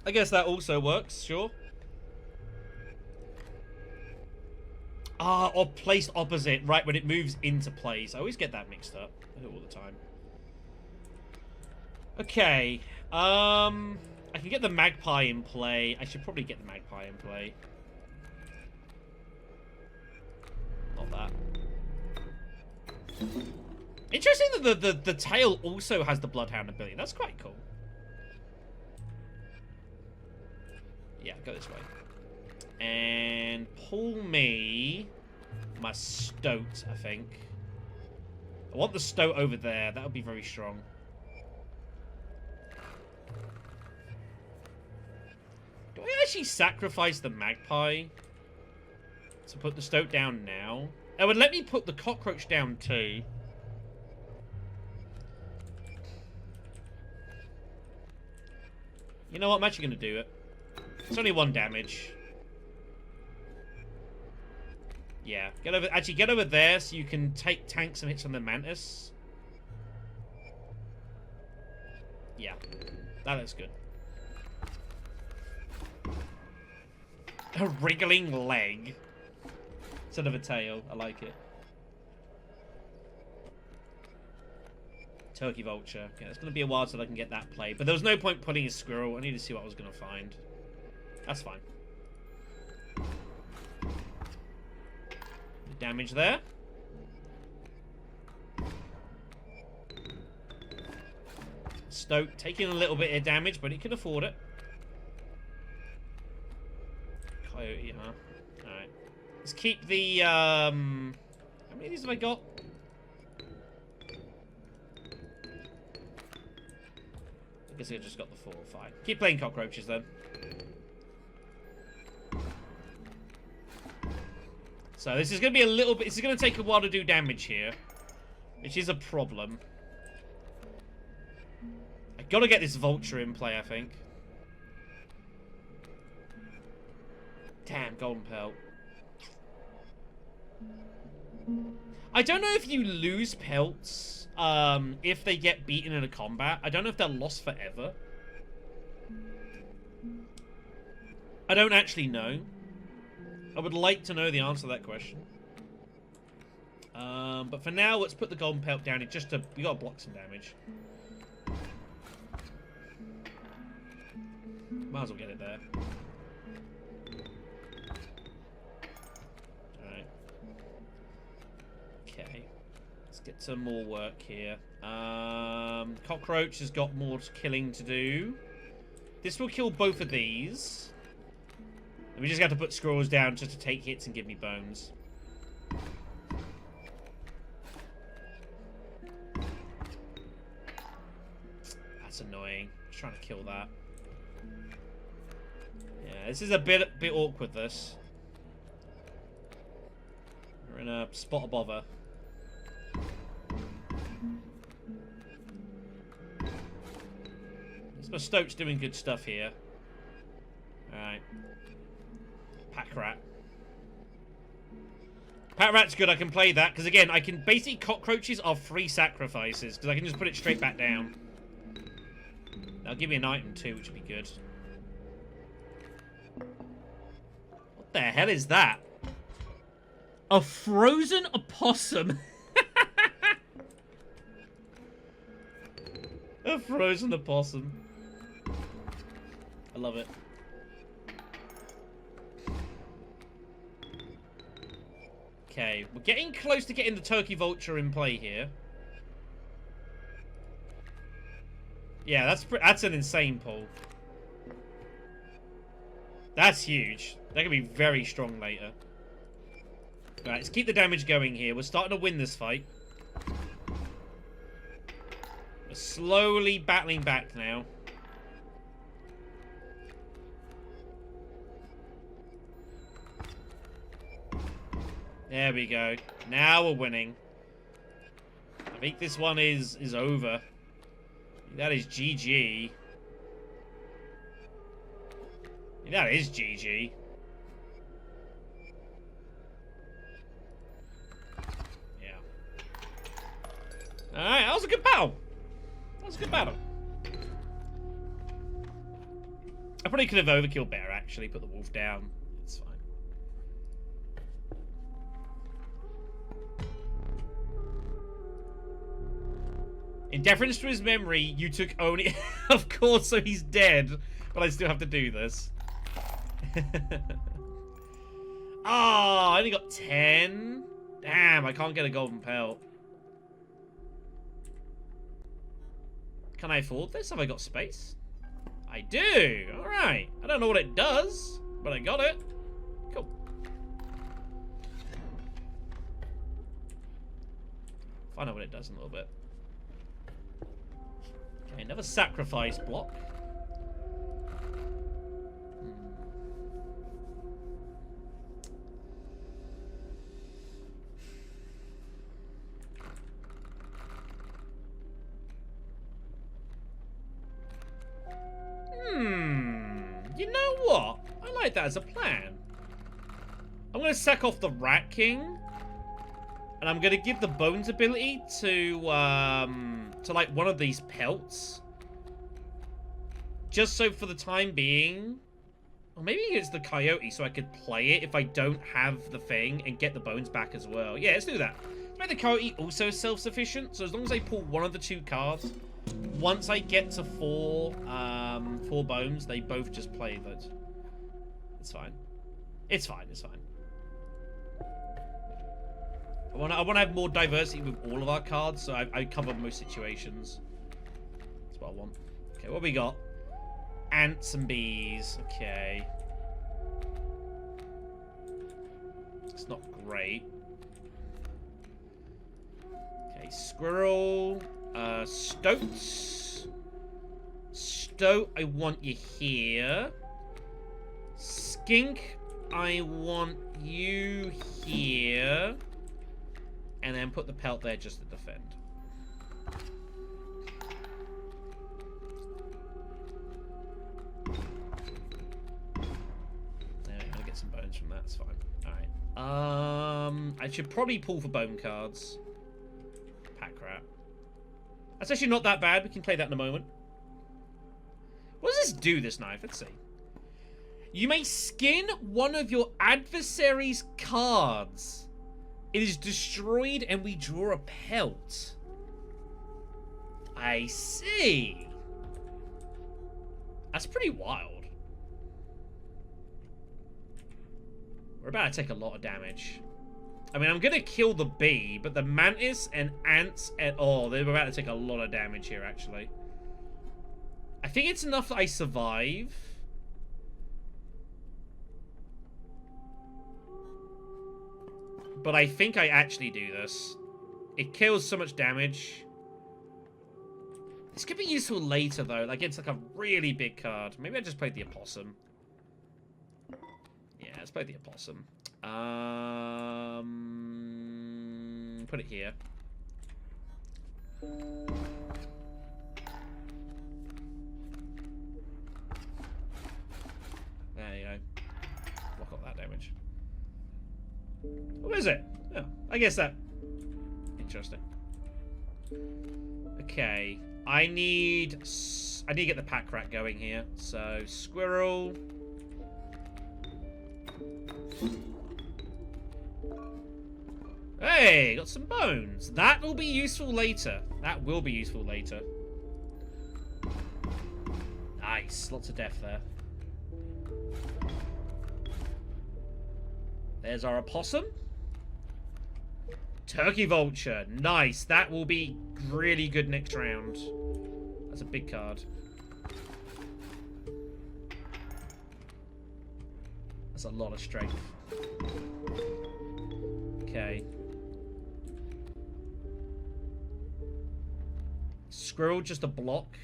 I guess that also works, sure. Ah, or placed opposite, right, when it moves into place. I always get that mixed up. I do it all the time. Okay. I can get the magpie in play. I should probably get the magpie in play. Not that. Interesting that the tail also has the bloodhound ability. That's quite cool. Yeah, go this way. And pull me my stoat, I think. I want the stoat over there. That would be very strong. Do I actually sacrifice the magpie to put the stoat down now? It would let me put the cockroach down too. You know what? I'm actually going to do it. It's only 1 damage. Yeah. Actually, get over there so you can tank some hits on the Mantis. Yeah. That looks good. A wriggling leg. Instead of a tail. I like it. Turkey Vulture. Okay, it's going to be a while till I can get that played. But there was no point putting a squirrel. I need to see what I was going to find. That's fine. Damage there. Stoke taking a little bit of damage, but he can afford it. Coyote, huh? Alright. Let's keep the, how many of these have I got? I guess I just got the 4 or 5. Keep playing cockroaches, then. So this is going to be a little bit... This is going to take a while to do damage here. Which is a problem. I've got to get this Vulture in play, I think. Damn, Golden Pelt. I don't know if you lose pelts if they get beaten in a combat. I don't know if they're lost forever. I don't actually know. I would like to know the answer to that question. But for now, let's put the Golden Pelt down. It just we gotta block some damage. Might as well get it there. Alright. Okay. Let's get some more work here. Cockroach has got more killing to do. This will kill both of these. And we just got to put squirrels down just to take hits and give me bones. That's annoying. Just trying to kill that. Yeah, this is a bit awkward, this. We're in a spot of bother. So Stoke's doing good stuff here. Alright. Pack Rat. Pack Rat's good, I can play that, because again, I can... Basically, cockroaches are free sacrifices, because I can just put it straight back down. That'll give me an item too, which would be good. What the hell is that? A frozen opossum. A frozen opossum. I love it. Okay, we're getting close to getting the Turkey Vulture in play here. Yeah, that's an insane pull. That's huge. That can be very strong later. Alright, let's keep the damage going here. We're starting to win this fight. We're slowly battling back now. There we go. Now we're winning. I think this one is over. That is GG. That is GG. Yeah. Alright, that was a good battle. That was a good battle. I probably could have overkilled better, actually. Put the wolf down. It's fine. In deference to his memory, you took only... Of course, so he's dead. But I still have to do this. Oh, I only got 10? Damn, I can't get a golden pelt. Can I afford this? Have I got space? I do! Alright. I don't know what it does, but I got it. Cool. Find out what it does in a little bit. Okay, another sacrifice block. You know what? I like that as a plan. I'm going to sack off the Rat King. And I'm going to give the Bones ability to like one of these pelts. Just so for the time being... Or maybe it's the Coyote so I could play it if I don't have the thing and get the Bones back as well. Yeah, let's do that. Let's make the Coyote also self-sufficient. So as long as I pull one of the two cards, once I get to four Bones, they both just play that. It's fine. It's fine, it's fine. I want to have more diversity with all of our cards, so I cover most situations. That's what I want. Okay, what we got? Ants and bees. Okay. It's not great. Okay, squirrel. Stoat. Stoat, I want you here. Skink, I want you here. And then put the pelt there just to defend. There, I'm gonna get some bones from that. It's fine. Alright. I should probably pull for bone cards. Pack rat. That's actually not that bad. We can play that in a moment. What does this do, this knife? Let's see. You may skin one of your adversary's cards. It is destroyed and we draw a pelt. I see. That's pretty wild. We're about to take a lot of damage. I mean, I'm going to kill the bee, but the mantis and ants and... Oh, they're about to take a lot of damage here, actually. I think it's enough that I survive. But I think I actually do this. It kills so much damage. This could be useful later, though. Like, it's like a really big card. Maybe I just played the opossum. Yeah, let's play the opossum. Put it here. There you go. Block up that damage. What is it? Oh, I guess that... Interesting. Okay. I need to get the pack rat going here. So, squirrel. Hey, got some bones. That will be useful later. That will be useful later. Nice. Lots of death there. There's our opossum. Turkey vulture. Nice. That will be really good next round. That's a big card. That's a lot of strength. Okay. Squirrel just a block.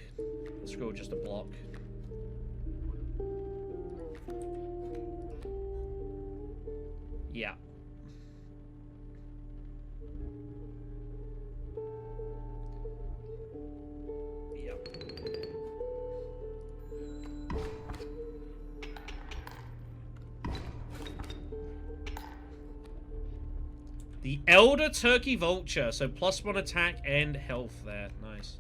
Squirrel just a block. Yeah. Yep. The Elder Turkey Vulture. So +1 attack and health there. Nice.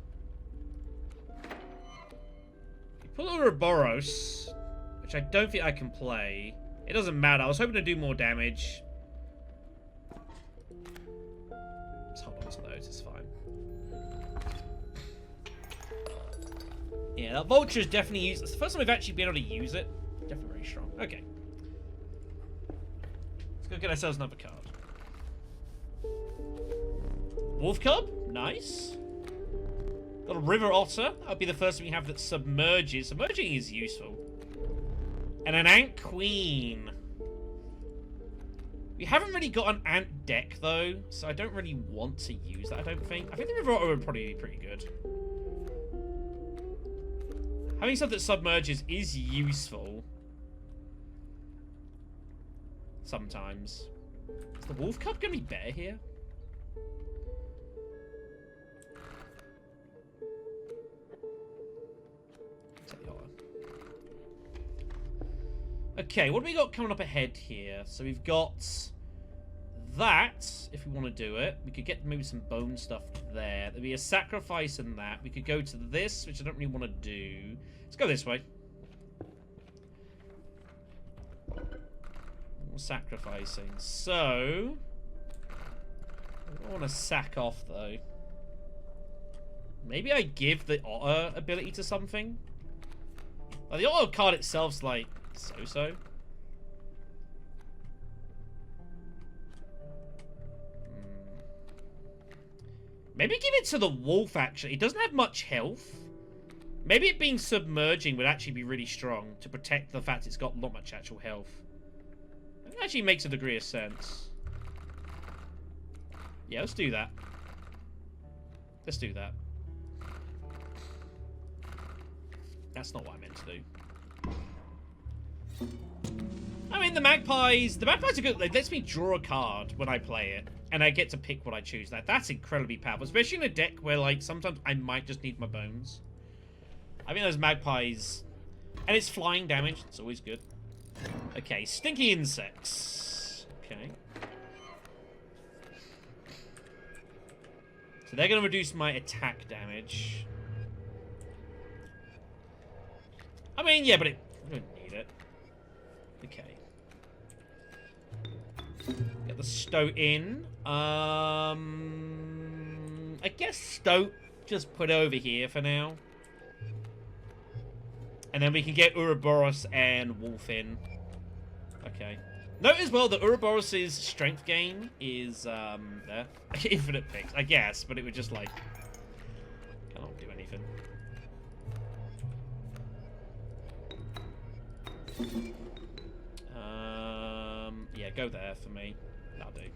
You put a Ouroboros, which I don't think I can play. It doesn't matter. I was hoping to do more damage. Just hold on to those. It's fine. Yeah, that vulture is definitely used. It's the first time we've actually been able to use it. Definitely very strong. Okay. Let's go get ourselves another card. Wolf Cub. Nice. Got a River Otter. That'll be the first one we have that submerges. Submerging is useful. And an Ant Queen. We haven't really got an Ant deck, though, so I don't really want to use that, I don't think. I think the River Otter would probably be pretty good. Having stuff that submerges is useful. Sometimes. Is the Wolf Cub going to be better here? Okay, what have we got coming up ahead here? So we've got that, if we want to do it. We could get maybe some bone stuff there. There'd be a sacrifice in that. We could go to this, which I don't really want to do. Let's go this way. More sacrificing. So, I don't want to sack off, though. Maybe I give the otter ability to something? Like, the otter card itself's like, so-so. Maybe give it to the wolf, actually. It doesn't have much health. Maybe it being submerging would actually be really strong to protect the fact it's got not much actual health. It actually makes a degree of sense. Yeah, let's do that. Let's do that. That's not what I meant to do. I mean, the magpies are good. It lets me draw a card when I play it, and I get to pick what I choose. That's incredibly powerful, especially in a deck where, like, sometimes I might just need my bones. I think those magpies, and it's flying damage. It's always good. Okay, stinky insects. Okay. So they're going to reduce my attack damage. I mean, yeah, but I don't need it. Okay. Get the stoat in. I guess stoat just put over here for now. And then we can get Ouroboros and Wolf in. Okay. Note as well that Ouroboros' strength gain is there. Infinite picks, I guess, but it would just like cannot do anything. Yeah, go there for me. That'll do.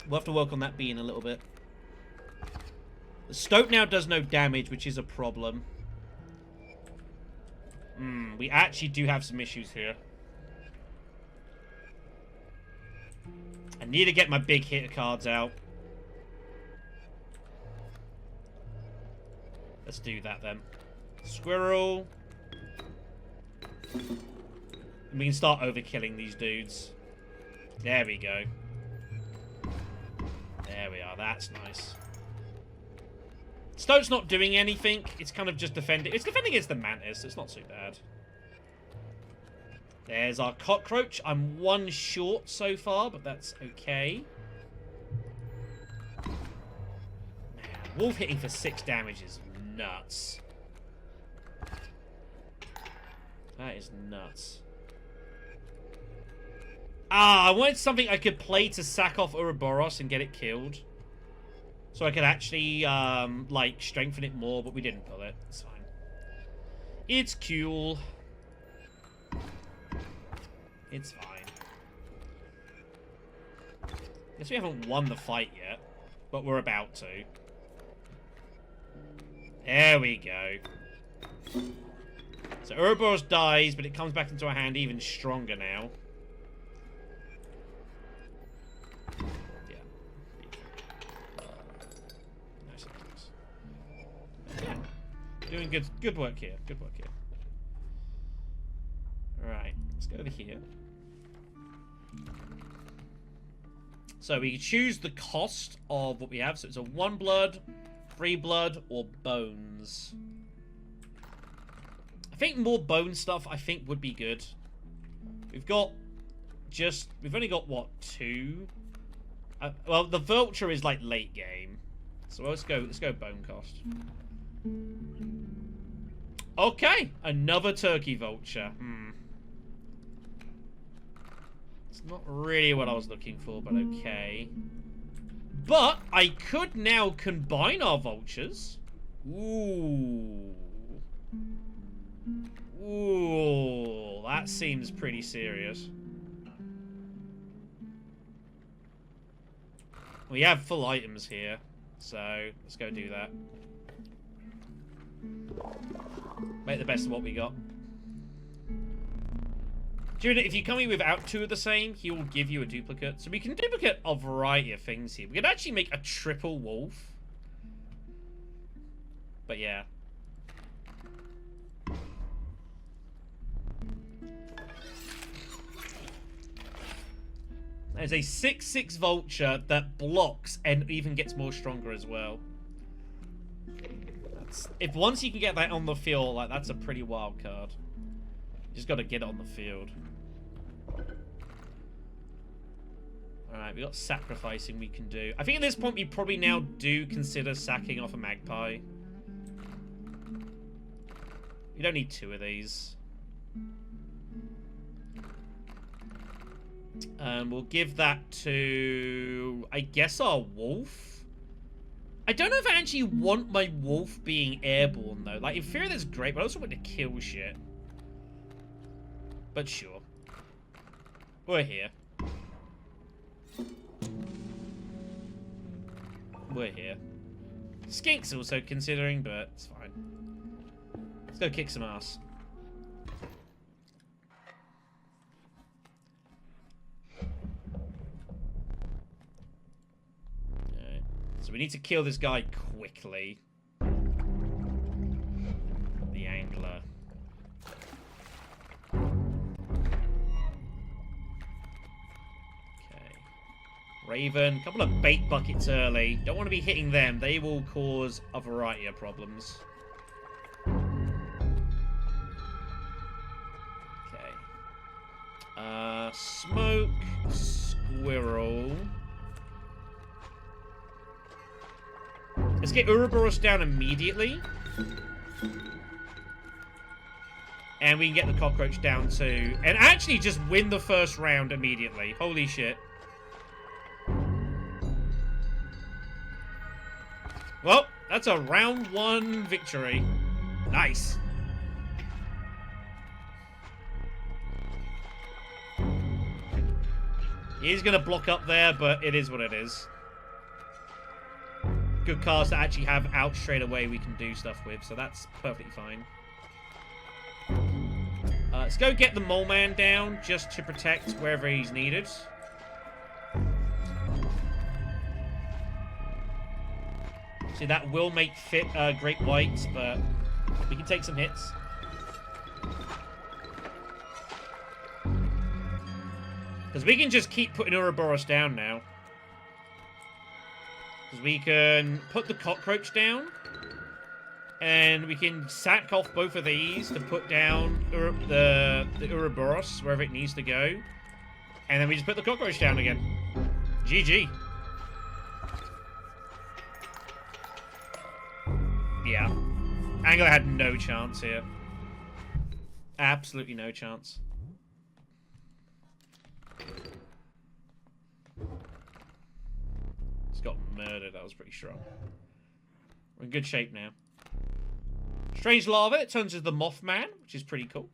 We'll have to work on that being a little bit. The stoat now does no damage, which is a problem. We actually do have some issues here. I need to get my big hitter cards out. Let's do that then. Squirrel. And we can start overkilling these dudes. There we go. There we are. That's nice. Stoat's not doing anything. It's kind of just defending. It's defending against the mantis. It's not too bad. There's our cockroach. I'm one short so far, but that's okay. Man, wolf hitting for 6 damage is nuts. That is nuts. Ah, I wanted something I could play to sack off Ouroboros and get it killed. So I could actually, like, strengthen it more, but we didn't pull it. It's fine. It's cool. It's fine. Guess we haven't won the fight yet, but we're about to. There we go. So Ouroboros dies, but it comes back into our hand even stronger now. Doing good work here. Good work here. Alright, let's go over here. So we can choose the cost of what we have. So it's a 1 blood, 3 blood, or bones. I think more bone stuff, I think, would be good. We've only got, what, 2? Well, the vulture is, like, late game. So let's go bone cost. Okay, another turkey vulture. It's not really what I was looking for, but okay. But I could now combine our vultures. Ooh. Ooh, that seems pretty serious. We have full items here, so let's go do that. Make the best of what we got. If you come in without 2 of the same, he will give you a duplicate. So we can duplicate a variety of things here. We could actually make a triple wolf. But yeah. There's a 6/6 vulture that blocks and even gets more stronger as well. If once you can get that on the field, like, that's a pretty wild card. You just got to get it on the field. Alright, we got sacrificing we can do. I think at this point we probably now do consider sacking off a magpie. We don't need 2 of these. We'll give that to, I guess, our wolf. I don't know if I actually want my wolf being airborne, though. Like, in theory, that's great, but I also want to kill shit. But sure. We're here. We're here. Skink's also considering, but it's fine. Let's go kick some ass. Alright. So we need to kill this guy quickly. The angler. Raven, a couple of bait buckets early. Don't want to be hitting them. They will cause a variety of problems. Okay. Smoke, squirrel. Let's get Ouroboros down immediately. And we can get the cockroach down too. And actually just win the first round immediately. Holy shit. Well, that's a round 1 victory. Nice. He's going to block up there, but it is what it is. Good cards that actually have out straight away we can do stuff with, so that's perfectly fine. Let's go get the mole man down just to protect wherever he's needed. See, that will make fit Great White, but we can take some hits. Because we can just keep putting Ouroboros down now. Because we can put the cockroach down. And we can sack off both of these to put down the Ouroboros wherever it needs to go. And then we just put the cockroach down again. GG. Yeah. Angler had no chance here. Absolutely no chance. Just got murdered. That was pretty strong. We're in good shape now. Strange larva. It turns into the Mothman, which is pretty cool.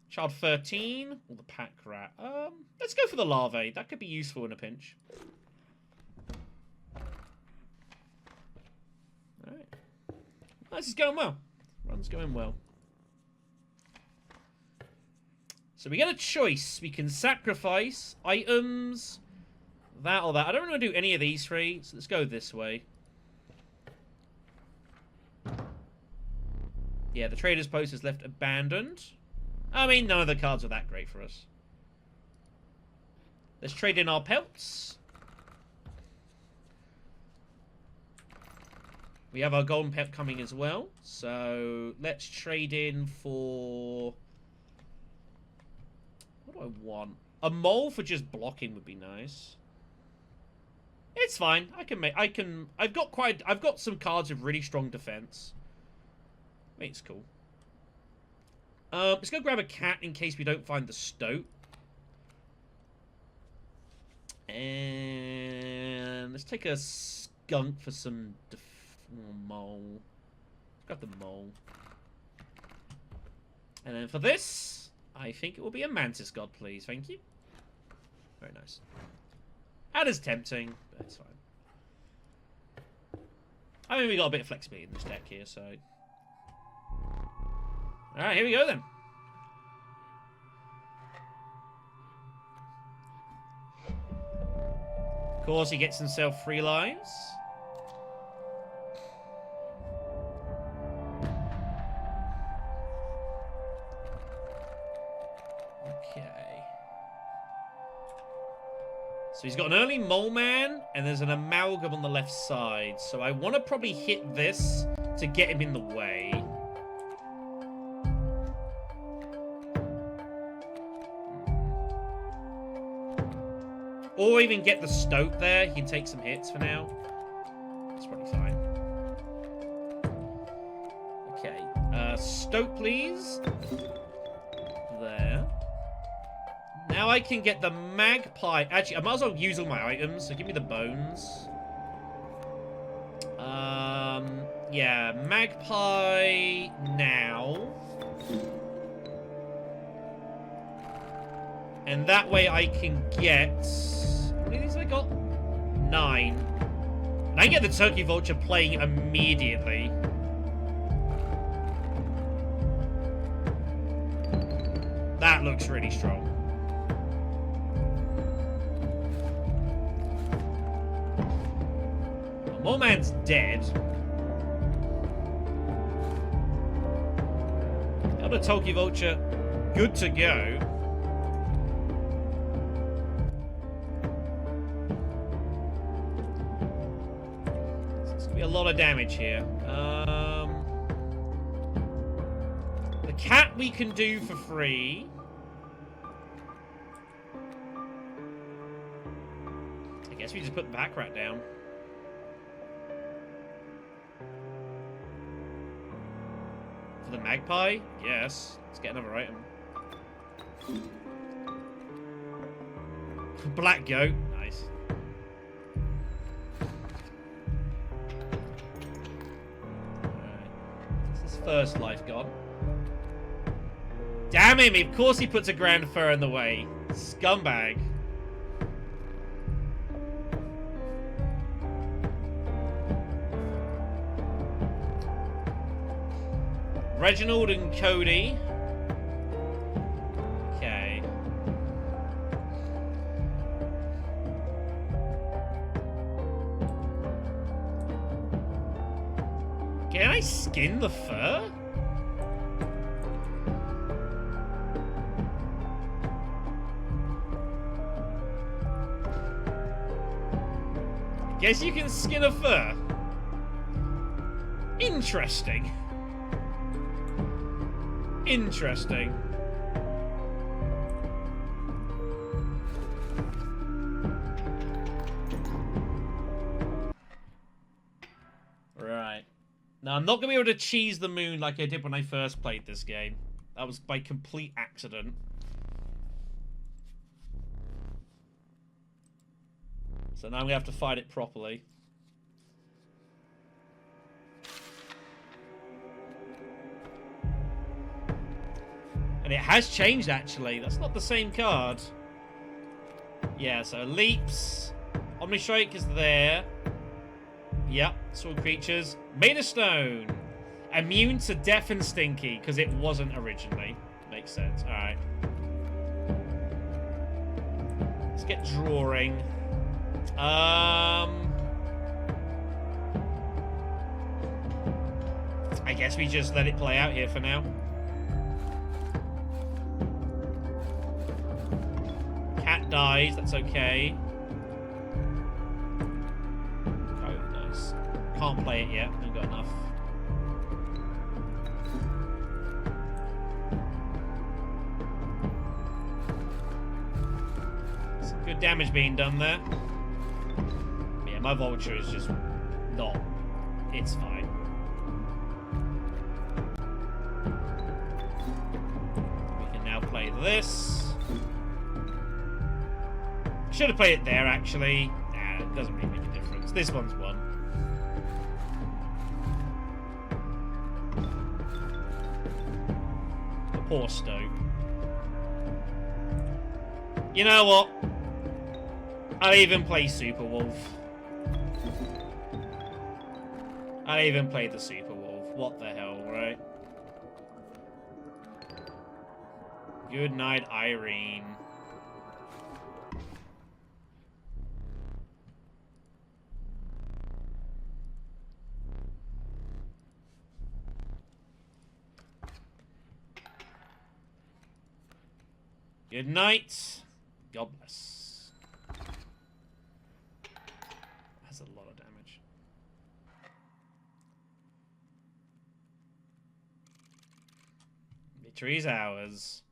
Child 13. Or the pack rat. Let's go for the larvae. That could be useful in a pinch. Alright. This is going well. Run's going well. So we get a choice. We can sacrifice items, that or that. I don't want to do any of these 3, so let's go this way. Yeah, the trader's post is left abandoned. I mean, none of the cards are that great for us. Let's trade in our pelts. We have our golden pet coming as well. So let's trade in for... What do I want? A mole for just blocking would be nice. It's fine. I can make... I've got some cards with really strong defense. I mean, it's cool. Let's go grab a cat in case we don't find the stoat. And let's take a skunk for some mole. Let's grab the mole. And then for this, I think it will be a mantis god, please. Thank you. Very nice. That is tempting, but it's fine. I mean, we got a bit of flexibility in this deck here, so... Alright, here we go then. Of course, he gets himself 3 lives. Okay. So he's got an early Mole Man, and there's an Amalgam on the left side. So I want to probably hit this to get him in the way. Or even get the Stoke there. He can take some hits for now. That's probably fine. Okay. Stoke, please. There. Now I can get the Magpie. Actually, I might as well use all my items. So give me the bones. Yeah. Magpie now. And that way I can get... How many of these have I got? 9. And I get the Turkey Vulture playing immediately. That looks really strong. Well, Mole Man's dead. Got a Turkey Vulture good to go. A lot of damage here. The cat we can do for free. I guess we just put the pack rat down. For the Magpie? Yes. Let's get another item. Black Goat. Nice. First life gone. Damn him! Of course he puts a Grand Fur in the way. Scumbag. Reginald and Cody. Okay. Can I skin the fur? Guess you can skin a fur. Interesting. Interesting. Right. Now, I'm not going to be able to cheese the moon like I did when I first played this game. That was by complete accident. So now we have to fight it properly. And it has changed, actually. That's not the same card. Yeah, so leaps. Omnistrike is there. Yep, sword creatures. Made of stone. Immune to death and stinky, because it wasn't originally. Makes sense. Alright. Let's get drawing. I guess we just let it play out here for now. Cat dies, that's okay. Oh, nice. Can't play it yet, I've got enough. Some good damage being done there. Yeah, my vulture is just not. It's fine. We can now play this. Should have played it there, actually. Nah, it doesn't really make a difference. This one's won. The poor Stoke. You know what? I'll even play Super Wolf. I'll even play the Super Wolf. What the hell, right? Good night, Irene. Good night. God bless. Victory is ours.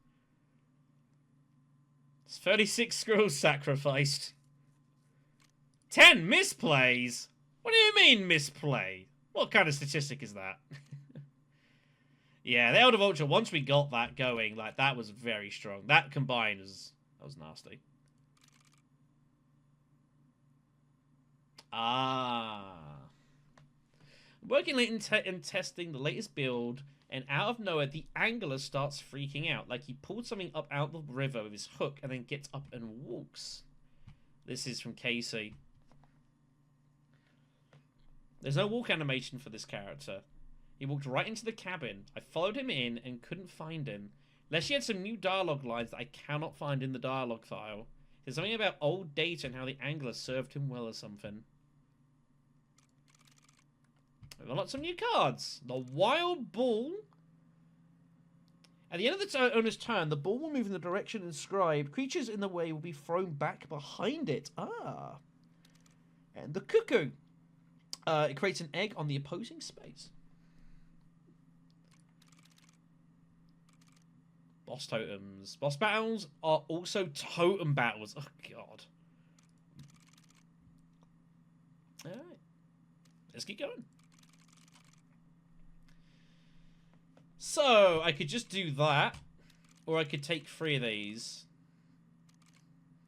It's 36 squirrels sacrificed. 10 misplays? What do you mean misplay? What kind of statistic is that? Yeah, the Elder Vulture, once we got that going, like, that was very strong. That combined was... that was nasty. Ah. Working late in testing the latest build, and out of nowhere, the angler starts freaking out. Like he pulled something up out the river with his hook and then gets up and walks. This is from Kaycee. There's no walk animation for this character. He walked right into the cabin. I followed him in and couldn't find him. Unless she had some new dialogue lines that I cannot find in the dialogue file. There's something about old data and how the angler served him well or something. We've got some new cards. The Wild Bull. At the end of the owner's turn, the ball will move in the direction inscribed. Creatures in the way will be thrown back behind it. Ah. And the Cuckoo. It creates an egg on the opposing space. Boss totems. Boss battles are also totem battles. Oh, God. Alright. Let's keep going. So, I could just do that. Or I could take 3 of these.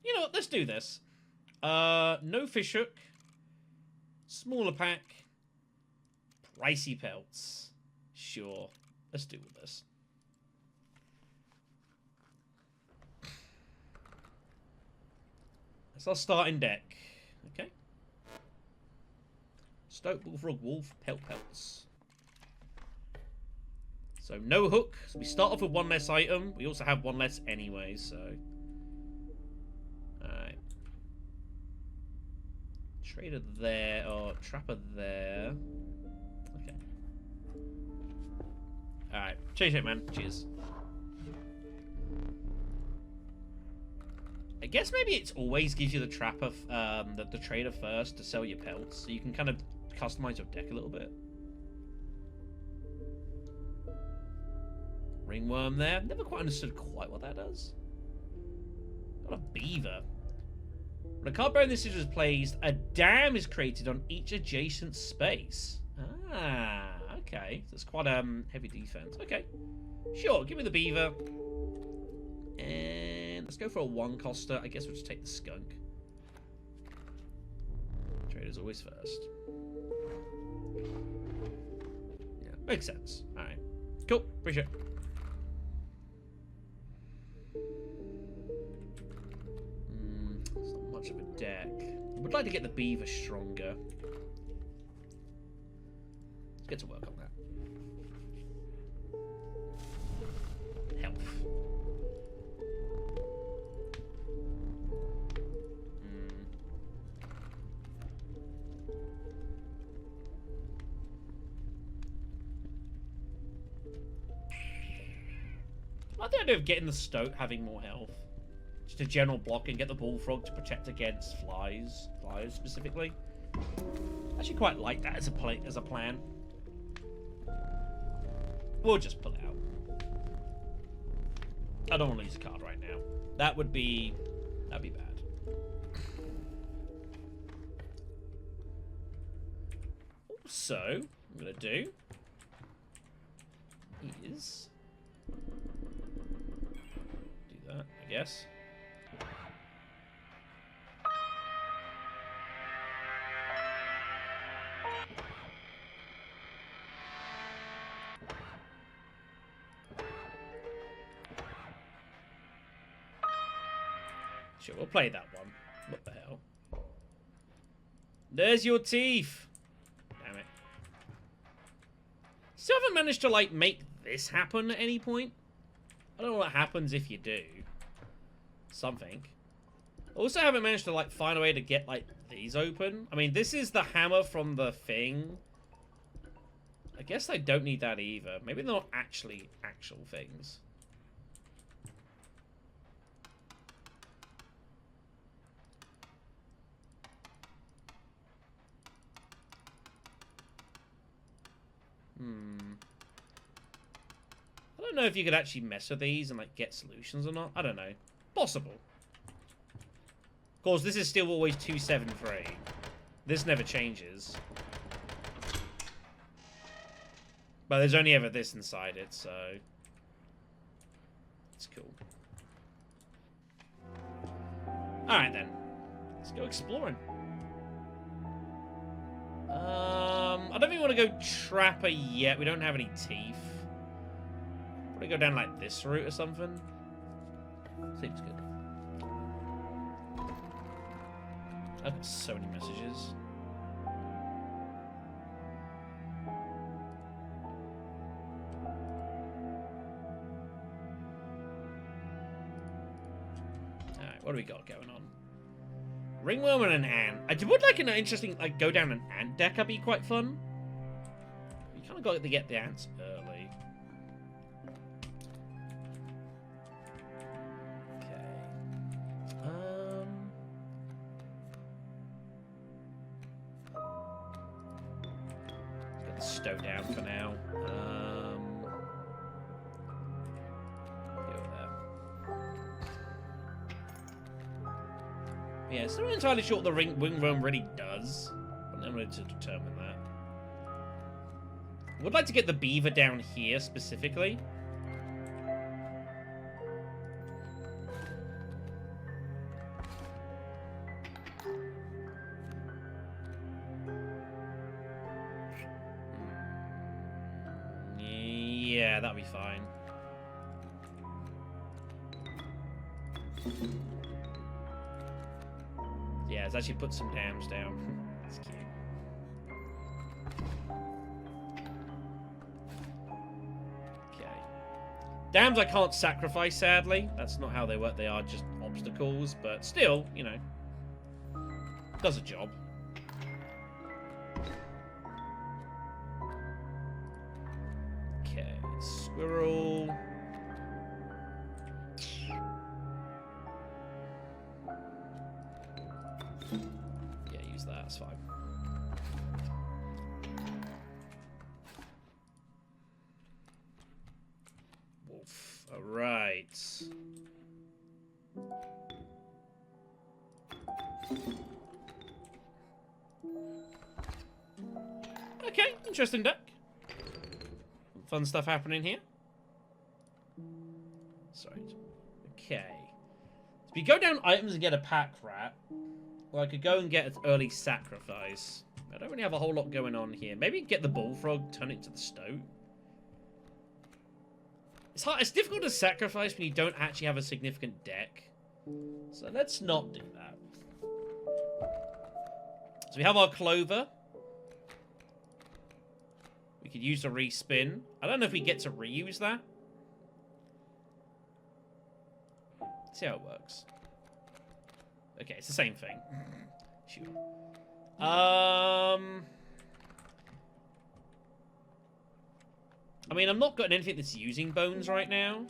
You know what? Let's do this. No fishhook. Smaller pack. Pricey pelts. Sure. Let's do with this. That's our starting deck. Okay. Stoke, Bullfrog, Wolf, Pelts. So no hook. So we start off with 1 less item. We also have 1 less anyway, so... Alright. Trader there, or Trapper there. Okay. Alright. Cheers, man. Cheers. I guess maybe it always gives you the Trapper, the Trader first to sell your pelts, so you can kind of customize your deck a little bit. Ringworm there. Never quite understood quite what that does. Got a beaver. When a card bearing this is placed, a dam is created on each adjacent space. Ah, okay. So it's quite heavy defense. Okay. Sure, give me the beaver. And let's go for a 1-coster. I guess we'll just take the skunk. Trader's always first. Yeah, makes sense. Alright. Cool. Appreciate it. It's not much of a deck. I would like to get the beaver stronger. Let's get to work on that. Health. I like the idea of getting the Stoat having more health. Just a general block and get the Bullfrog to protect against flies. Flies specifically. I actually quite like that as a plan. We'll just pull it out. I don't want to use a card right now. That'd be bad. Also, I'm gonna do is do that, I guess. Sure, we'll play that one. What the hell? There's your teeth! Damn it. Still haven't managed to, like, make this happen at any point. I don't know what happens if you do. Something. Also haven't managed to, like, find a way to get, like, these open. I mean, this is the hammer from the thing. I guess I don't need that either. Maybe they're not actually actual things. I don't know if you could actually mess with these and like get solutions or not. I don't know. Possible. Of course, this is still always 273. This never changes. But there's only ever this inside it, so it's cool. Alright then. Let's go exploring. I don't think we want to go trapper yet. We don't have any teeth. Probably go down like this route or something. Seems good. I've got so many messages. Alright, what do we got going on? Ringworm and an ant. I would like an interesting, like, go down an ant deck. That'd be quite fun. You kind of got to get the ants early. Okay. Let's get the stove down for now. Yeah, still not entirely sure what the ringworm really does. But I'm going to determine that. I would like to get the beaver down here specifically. Yeah, that'll be fine. Yeah, let's actually put some dams down. That's cute. Okay. Dams I can't sacrifice, sadly. That's not how they work. They are just obstacles. But still, you know, does a job. Okay. Squirrel. That's fine. Wolf. Alright. Okay, interesting deck. Fun stuff happening here. Sorry. Okay. If you go down items and get a pack rat, well, I could go and get an early sacrifice. I don't really have a whole lot going on here. Maybe get the bullfrog, turn it to the stoat. It's hard. It's difficult to sacrifice when you don't actually have a significant deck. So let's not do that. So we have our clover. We could use a respin. I don't know if we get to reuse that. Let's see how it works. Okay, it's the same thing. Sure. I mean, I'm not getting anything that's using bones right now.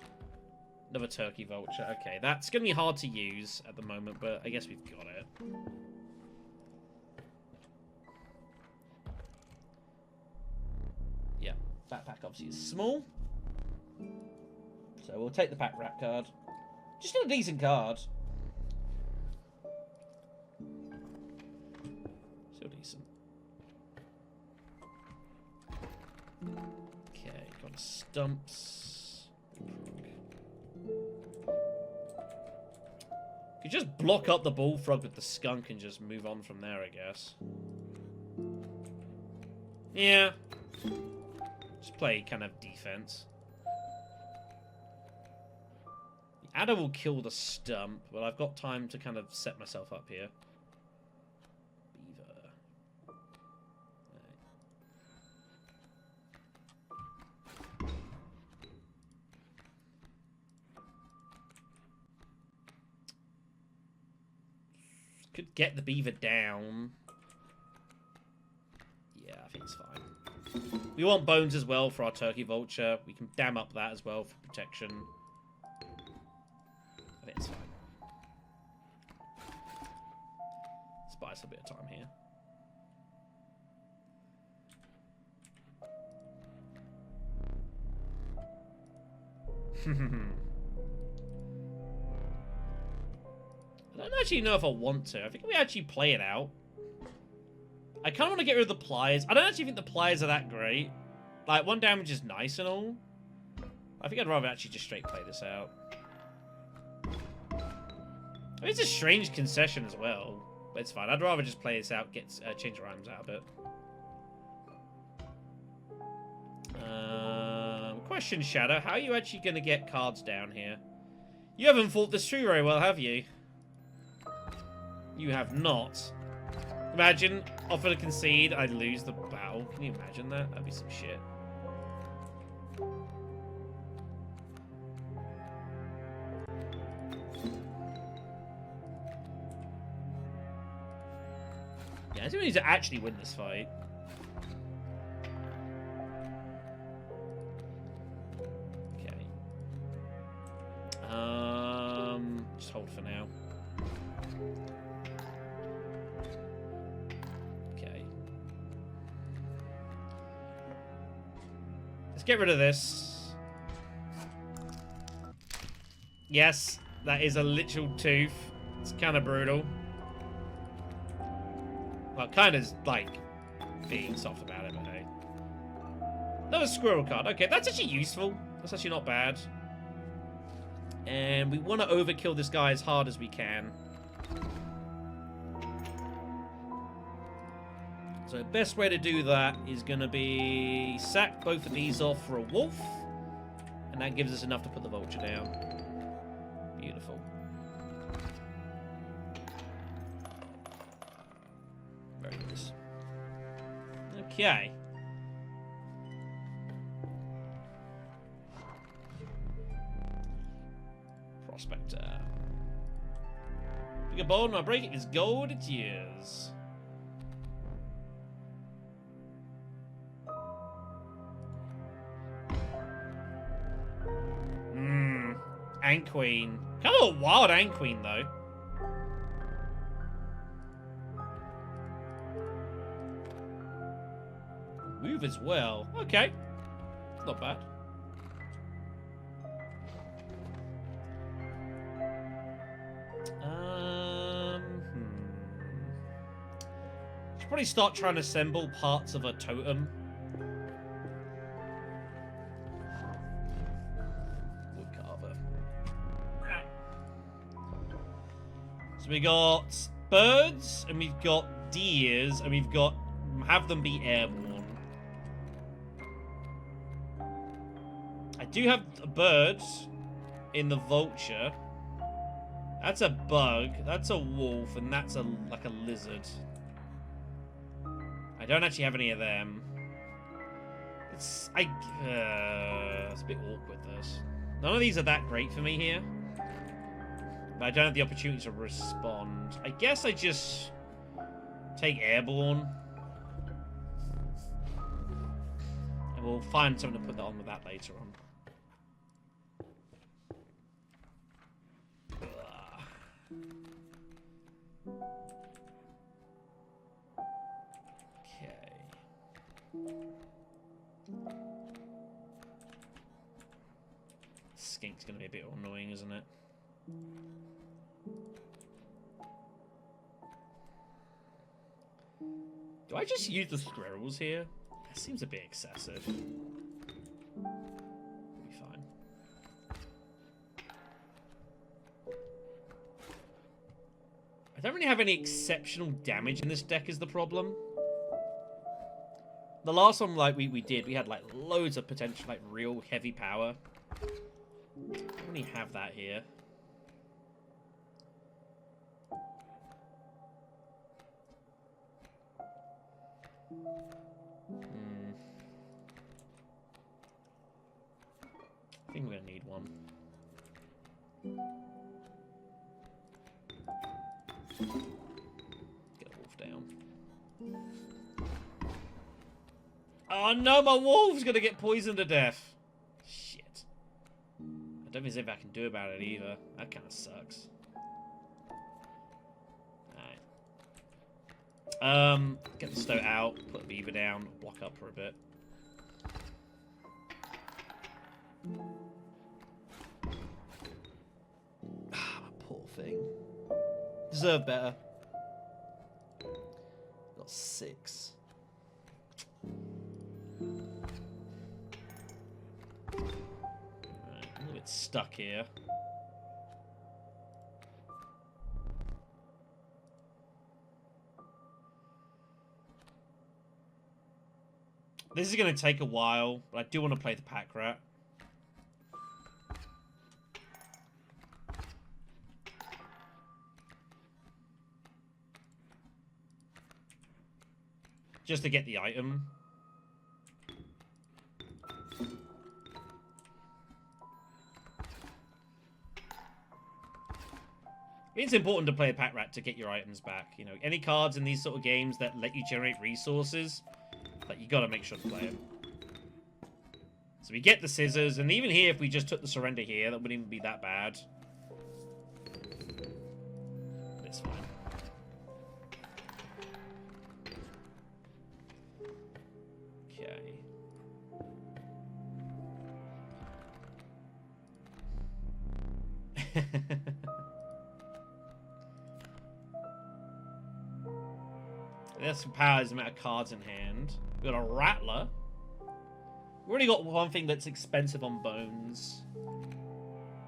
Another turkey vulture. Okay, that's going to be hard to use at the moment, but I guess we've got it. Yeah, that pack obviously is small. So we'll take the pack rat card. Just got a decent card. Still decent. Okay, got stumps. Could just block up the bullfrog with the skunk and just move on from there, I guess. Yeah. Just play kind of defense. The adder will kill the stump, but I've got time to kind of set myself up here. Beaver. Right. Could get the beaver down. Yeah, I think it's fine. We want bones as well for our turkey vulture. We can dam up that as well for protection. I think it's fine. Let's buy us a bit of time here. I don't actually know if I want to. I think we actually play it out. I kind of want to get rid of the pliers. I don't actually think the pliers are that great. Like, 1 damage is nice and all. I think I'd rather actually just straight play this out. I mean, it's a strange concession as well. But it's fine. I'd rather just play this out, get change the items out a bit. Question, Shadow. How are you actually going to get cards down here? You haven't thought this through very well, have you? You have not. Imagine, offer to concede, I lose the battle. Can you imagine that? That'd be some shit. Yeah, I think we need to actually win this fight. Okay. Just hold for now. Okay. Let's get rid of this. Yes, that is a literal tooth. It's kind of brutal. Well, kind of like being soft about it, but hey. Another squirrel card. Okay, that's actually useful. That's actually not bad. And we want to overkill this guy as hard as we can. So the best way to do that is going to be sack both of these off for a wolf. And that gives us enough to put the vulture down. Beautiful. Very nice. Okay. Prospector. Pick a bone, I break it, it's gold, it's yours. Ant Queen. Kind of a wild Ant Queen, though. Move as well. Okay. Not bad. Should probably start trying to assemble parts of a totem. Woodcarver. So we got birds, and we've got deers, and we've got have them be airborne. I do have a bird in the vulture. That's a bug. That's a wolf, and that's a like a lizard. I don't actually have any of them. It's a bit awkward. This. None of these are that great for me here. But I don't have the opportunity to respond. I guess I just take airborne. And we'll find something to put that on with that later on. Skink's gonna be a bit annoying, isn't it? Do I just use the squirrels here? That seems a bit excessive. We'll be fine. I don't really have any exceptional damage in this deck is the problem. The last one, like, we did, we had, like, loads of potential, like, real heavy power. I don't really have that here. I think we're gonna need one. Get a wolf down. Oh no, my wolf's gonna get poisoned to death. Shit. I don't think there's anything I can do about it either. That kind of sucks. Alright. Get the stoat out, put the beaver down, block up for a bit. thing. Deserve better. Got 6. Right, a little bit stuck here. This is going to take a while, but I do want to play the pack rat. Just to get the item. It's important to play a pack rat to get your items back. You know, any cards in these sort of games that let you generate resources, like, you gotta make sure to play it. So we get the scissors, and even here, if we just took the surrender here, that wouldn't even be that bad. It's fine. Okay. There's some powers, amount of cards in hand. We've got a Rattler. We've already got one thing that's expensive on bones.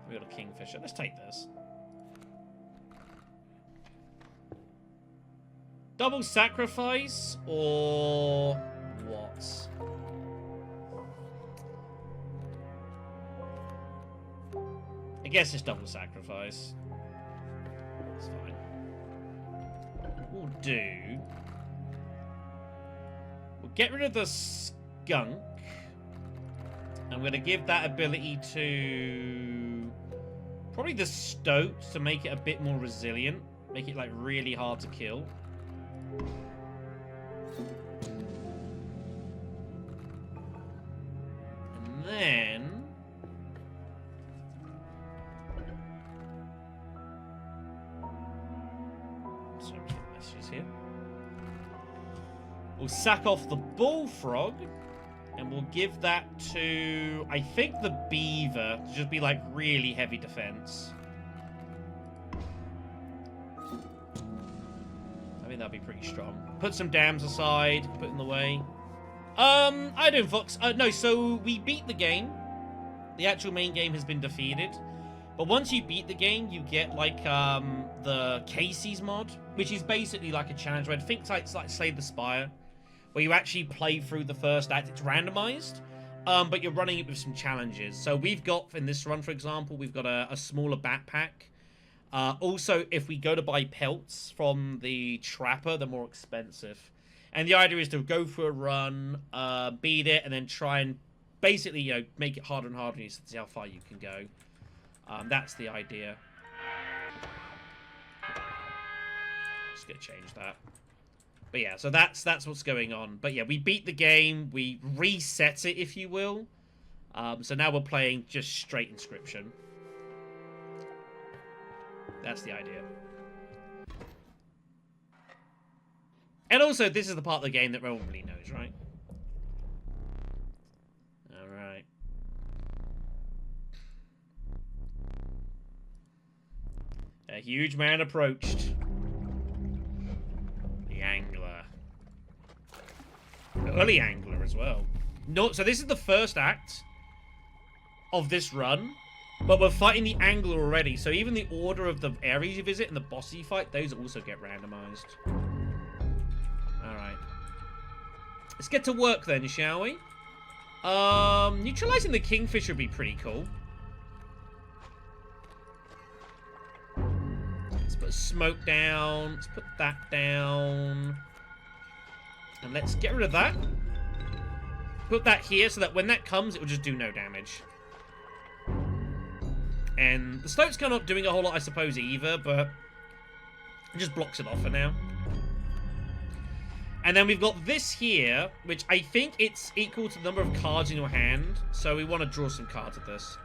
We've got a Kingfisher. Let's take this. Double sacrifice or what? I guess it's double sacrifice. It's fine. What we'll do... We'll get rid of the skunk. I'm going to give that ability to... probably the stoat to make it a bit more resilient. Make it, like, really hard to kill. And then... sorry, messages here. We'll sack off the bullfrog. And we'll give that to, I think, the beaver to just be, like, really heavy defense. I think that'd be pretty strong. Put some dams aside, put in the way. I don't, Fox. No, so we beat the game. The actual main game has been defeated. But once you beat the game, you get, like, the Kaycee's mod, which is basically like a challenge where I think it's like Slay the Spire, where you actually play through the first act. It's randomized, but you're running it with some challenges. So we've got, in this run, for example, we've got a smaller backpack. Also, if we go to buy pelts from the trapper, they're more expensive. And the idea is to go for a run, beat it, and then try and basically, you know, make it harder and harder to see how far you can go. That's the idea. Just gonna change that. But yeah, so that's what's going on. But yeah, we beat the game. We reset it, if you will. So now we're playing just straight Inscryption. That's the idea. And also, this is the part of the game that no one really knows, right? Alright. A huge man approached. The angler. Early angler as well. No, so this is the first act of this run, but we're fighting the angler already. So even the order of the areas you visit and the bosses you fight, those also get randomized. Alright. Let's get to work then, shall we? Neutralizing the Kingfisher would be pretty cool. Let's put smoke down. Let's put that down. And let's get rid of that. Put that here so that when that comes, it will just do no damage. And the stoat's kind of not doing a whole lot, I suppose, either, but it just blocks it off for now. And then we've got this here, which I think it's equal to the number of cards in your hand. So we want to draw some cards with this.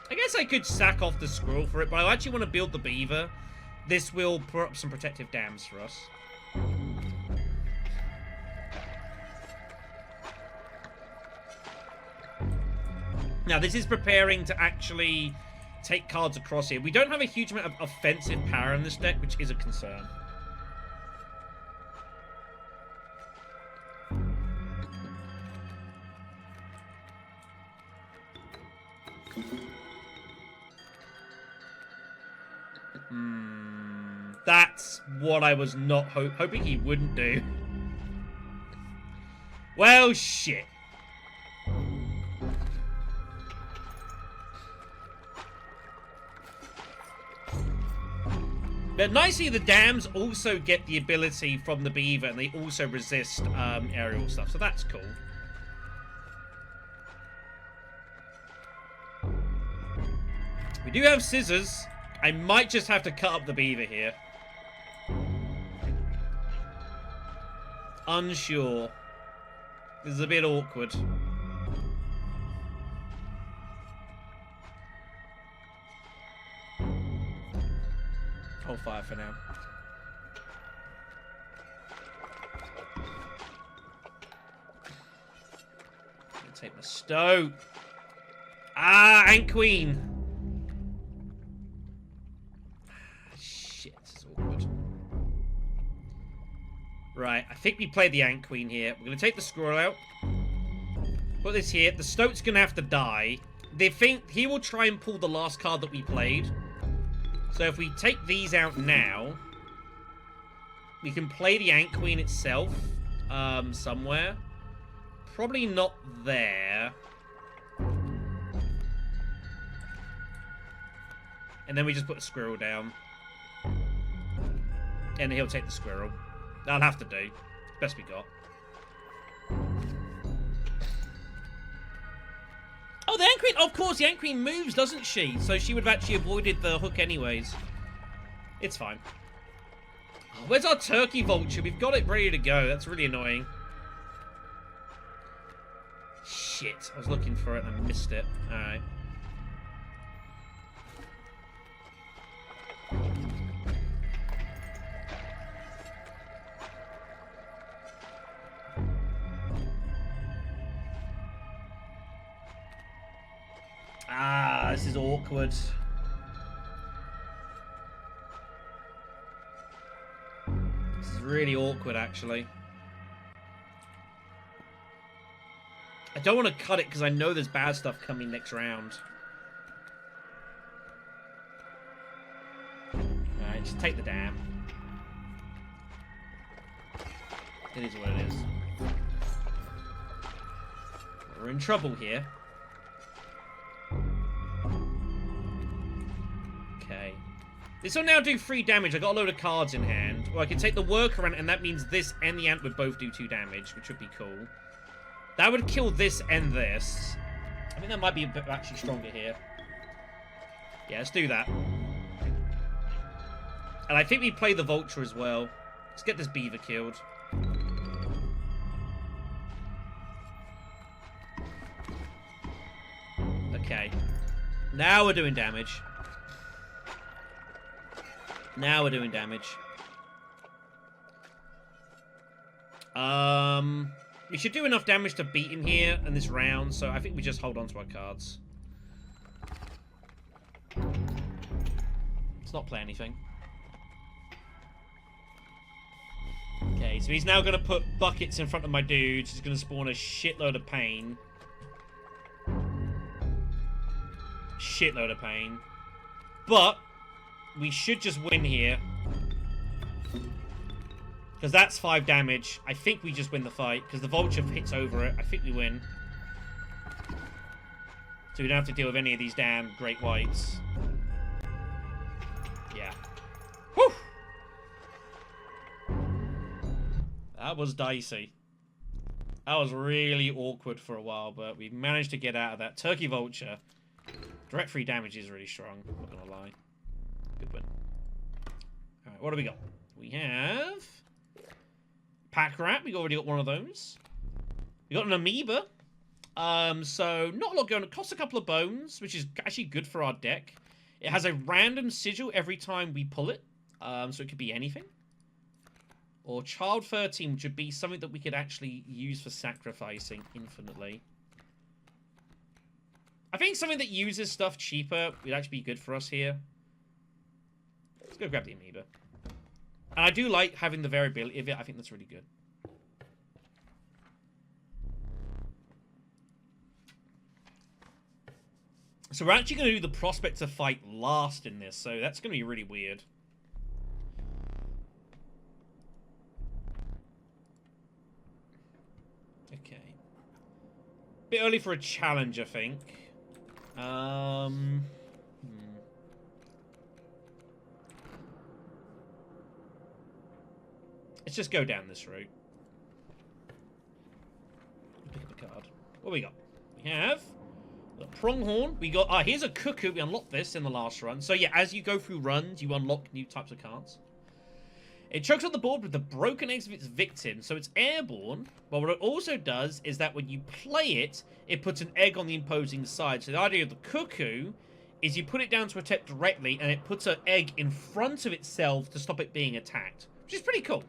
I guess I could sack off the squirrel for it, but I actually want to build the beaver. This will put up some protective dams for us. Now, this is preparing to actually take cards across here. We don't have a huge amount of offensive power in this deck, which is a concern. That's what I was not hoping he wouldn't do. Well, shit. But nicely, the dams also get the ability from the beaver, and they also resist aerial stuff, so that's cool. We do have scissors. I might just have to cut up the beaver here. Unsure. This is a bit awkward. Hold fire for now. I'm gonna take my stoat. Ah, Ant Queen. Shit, this is awkward. Right, I think we play the Ant Queen here. We're gonna take the squirrel out. Put this here. The stoat's gonna have to die. They think he will try and pull the last card that we played. So if we take these out now, we can play the Ant Queen itself somewhere. Probably not there. And then we just put a squirrel down. And he'll take the squirrel. That'll have to do. Best we got. Oh, the Ant Queen! Of course, the Ant Queen moves, doesn't she? So she would have actually avoided the hook anyways. It's fine. Oh, where's our turkey vulture? We've got it ready to go. That's really annoying. Shit. I was looking for it and I missed it. Alright. Ah, this is awkward. This is really awkward, actually. I don't want to cut it because I know there's bad stuff coming next round. Alright, just take the dam. It is what it is. We're in trouble here. Okay. This will now do 3 damage. I got a load of cards in hand. Well, I can take the workaround, and that means this and the ant would both do 2 damage, which would be cool. That would kill this and this. I think that might be a bit actually stronger here. Yeah, let's do that. And I think we play the vulture as well. Let's get this beaver killed. Okay. Now we're doing damage. Now we're doing damage. We should do enough damage to beat him here in this round, so I think we just hold on to our cards. Let's not play anything. Okay, so he's now going to put buckets in front of my dudes. He's going to spawn a shitload of pain. Shitload of pain. But we should just win here. Because that's 5 damage. I think we just win the fight. Because the vulture hits over it. I think we win. So we don't have to deal with any of these damn great whites. Yeah. Whew! That was dicey. That was really awkward for a while, but we managed to get out of that. Turkey vulture. Direct 3 damage is really strong. I'm not gonna lie. Good win. Alright, what do we got? We have pack rat. We already got one of those. We got an amoeba. So not a lot going on. It costs a couple of bones, which is actually good for our deck. It has a random sigil every time we pull it. So it could be anything. Or Child 13, which would be something that we could actually use for sacrificing infinitely. I think something that uses stuff cheaper would actually be good for us here. Let's go grab the amoeba. And I do like having the variability of it. I think that's really good. So we're actually going to do the Prospector fight last in this, so that's going to be really weird. Okay. Bit early for a challenge, I think. Let's just go down this route. Pick up a card. What we got? We have the pronghorn. We got... here's a cuckoo. We unlocked this in the last run. So yeah, as you go through runs, you unlock new types of cards. It chokes on the board with the broken eggs of its victim, so it's airborne. But what it also does is that when you play it, it puts an egg on the imposing side. So the idea of the cuckoo is you put it down to attack directly, and it puts an egg in front of itself to stop it being attacked. Which is pretty cool.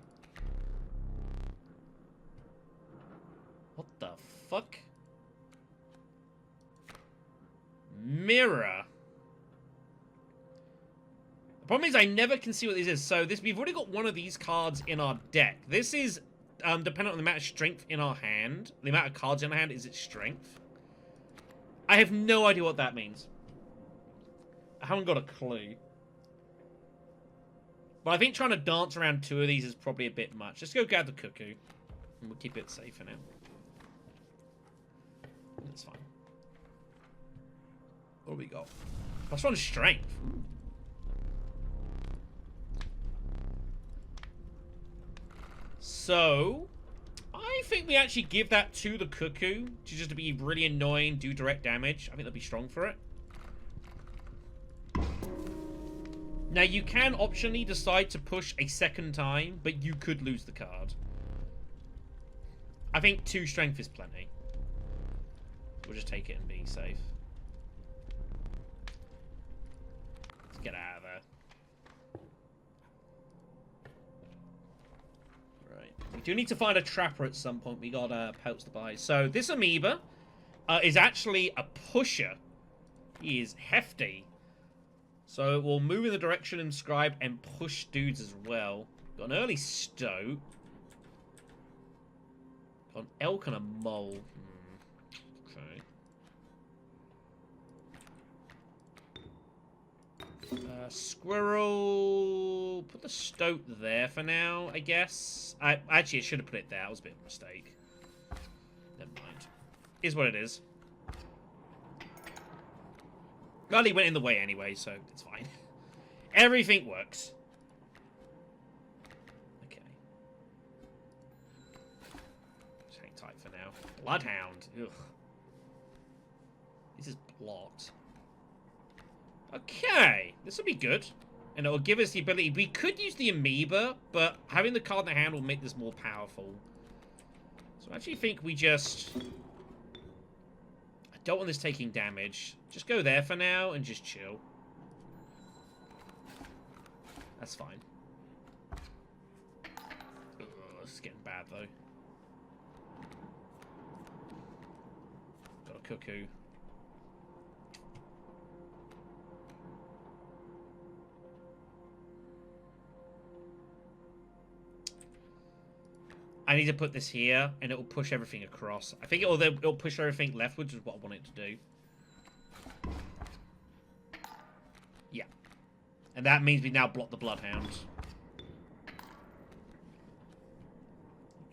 What the fuck? Mirror. The problem is I never can see what this is. So we've already got one of these cards in our deck. This is dependent on the amount of strength in our hand. The amount of cards in our hand is its strength. I have no idea what that means. I haven't got a clue. But I think trying to dance around two of these is probably a bit much. Let's go grab the cuckoo. And we'll keep it safe for now. That's fine. What do we got? +1 strength. Ooh. So, I think we actually give that to the cuckoo to just to be really annoying, do direct damage. I think they'll be strong for it. Now, you can optionally decide to push a second time, but you could lose the card. I think 2 strength is plenty. We'll just take it and be safe. Let's get out of there. Right. We do need to find a trapper at some point. We got pelts to buy. So this amoeba is actually a pusher. He is hefty. So we'll move in the direction inscribed and push dudes as well. Got an early stoat. Got an elk and a mole. Okay. Squirrel. Put the stoat there for now, I guess. Actually, I should have put it there. That was a bit of a mistake. Never mind. Is what it is. Well, he went in the way anyway, so it's fine. Everything works. Okay. Just hang tight for now. Bloodhound. Ugh. This is blocked. Okay. This will be good. And it will give us the ability... We could use the amoeba, but having the card in the hand will make this more powerful. So I actually think we just... I don't want this taking damage. Just go there for now and just chill. That's fine. Ugh, this is getting bad, though. Got a cuckoo. I need to put this here, and it will push everything across. I think it'll push everything leftwards, is what I want it to do. Yeah. And that means we now block the Bloodhound.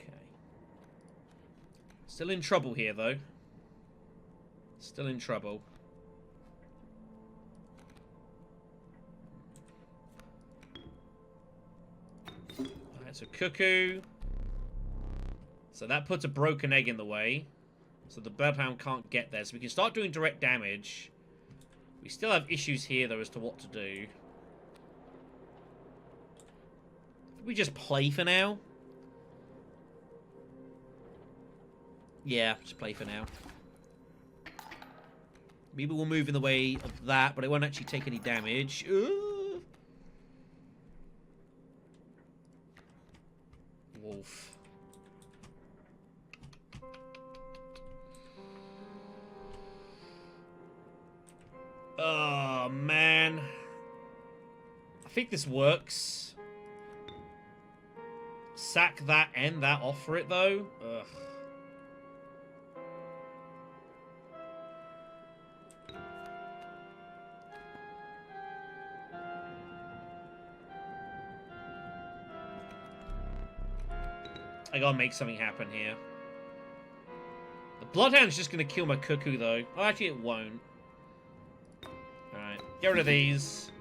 Okay. Still in trouble here, though. Still in trouble. Alright, so Cuckoo. So that puts a broken egg in the way. So the Bloodhound can't get there. So we can start doing direct damage. We still have issues here, though, as to what to do. We just play for now. Yeah, just play for now. Maybe we'll move in the way of that, but it won't actually take any damage. Ooh. Wolf. Oh, man. I think this works. Sack that and that off for it, though. Ugh. I gotta make something happen here. The Bloodhound's just gonna kill my Cuckoo, though. Oh, actually, it won't. Alright, get rid of these.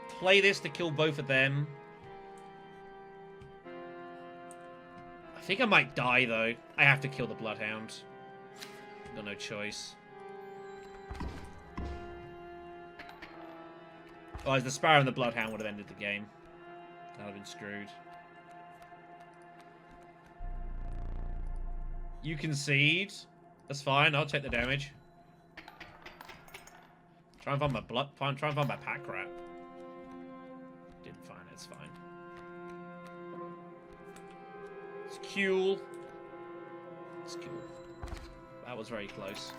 Play this to kill both of them. I think I might die, though. I have to kill the Bloodhound. Got no choice. Otherwise, the Sparrow and the Bloodhound would have ended the game. I'd have been screwed. You concede. That's fine. I'll take the damage. Try and find my blood. Try and find my pack rat. Didn't find it. It's fine. It's cool. It's cool. That was very close.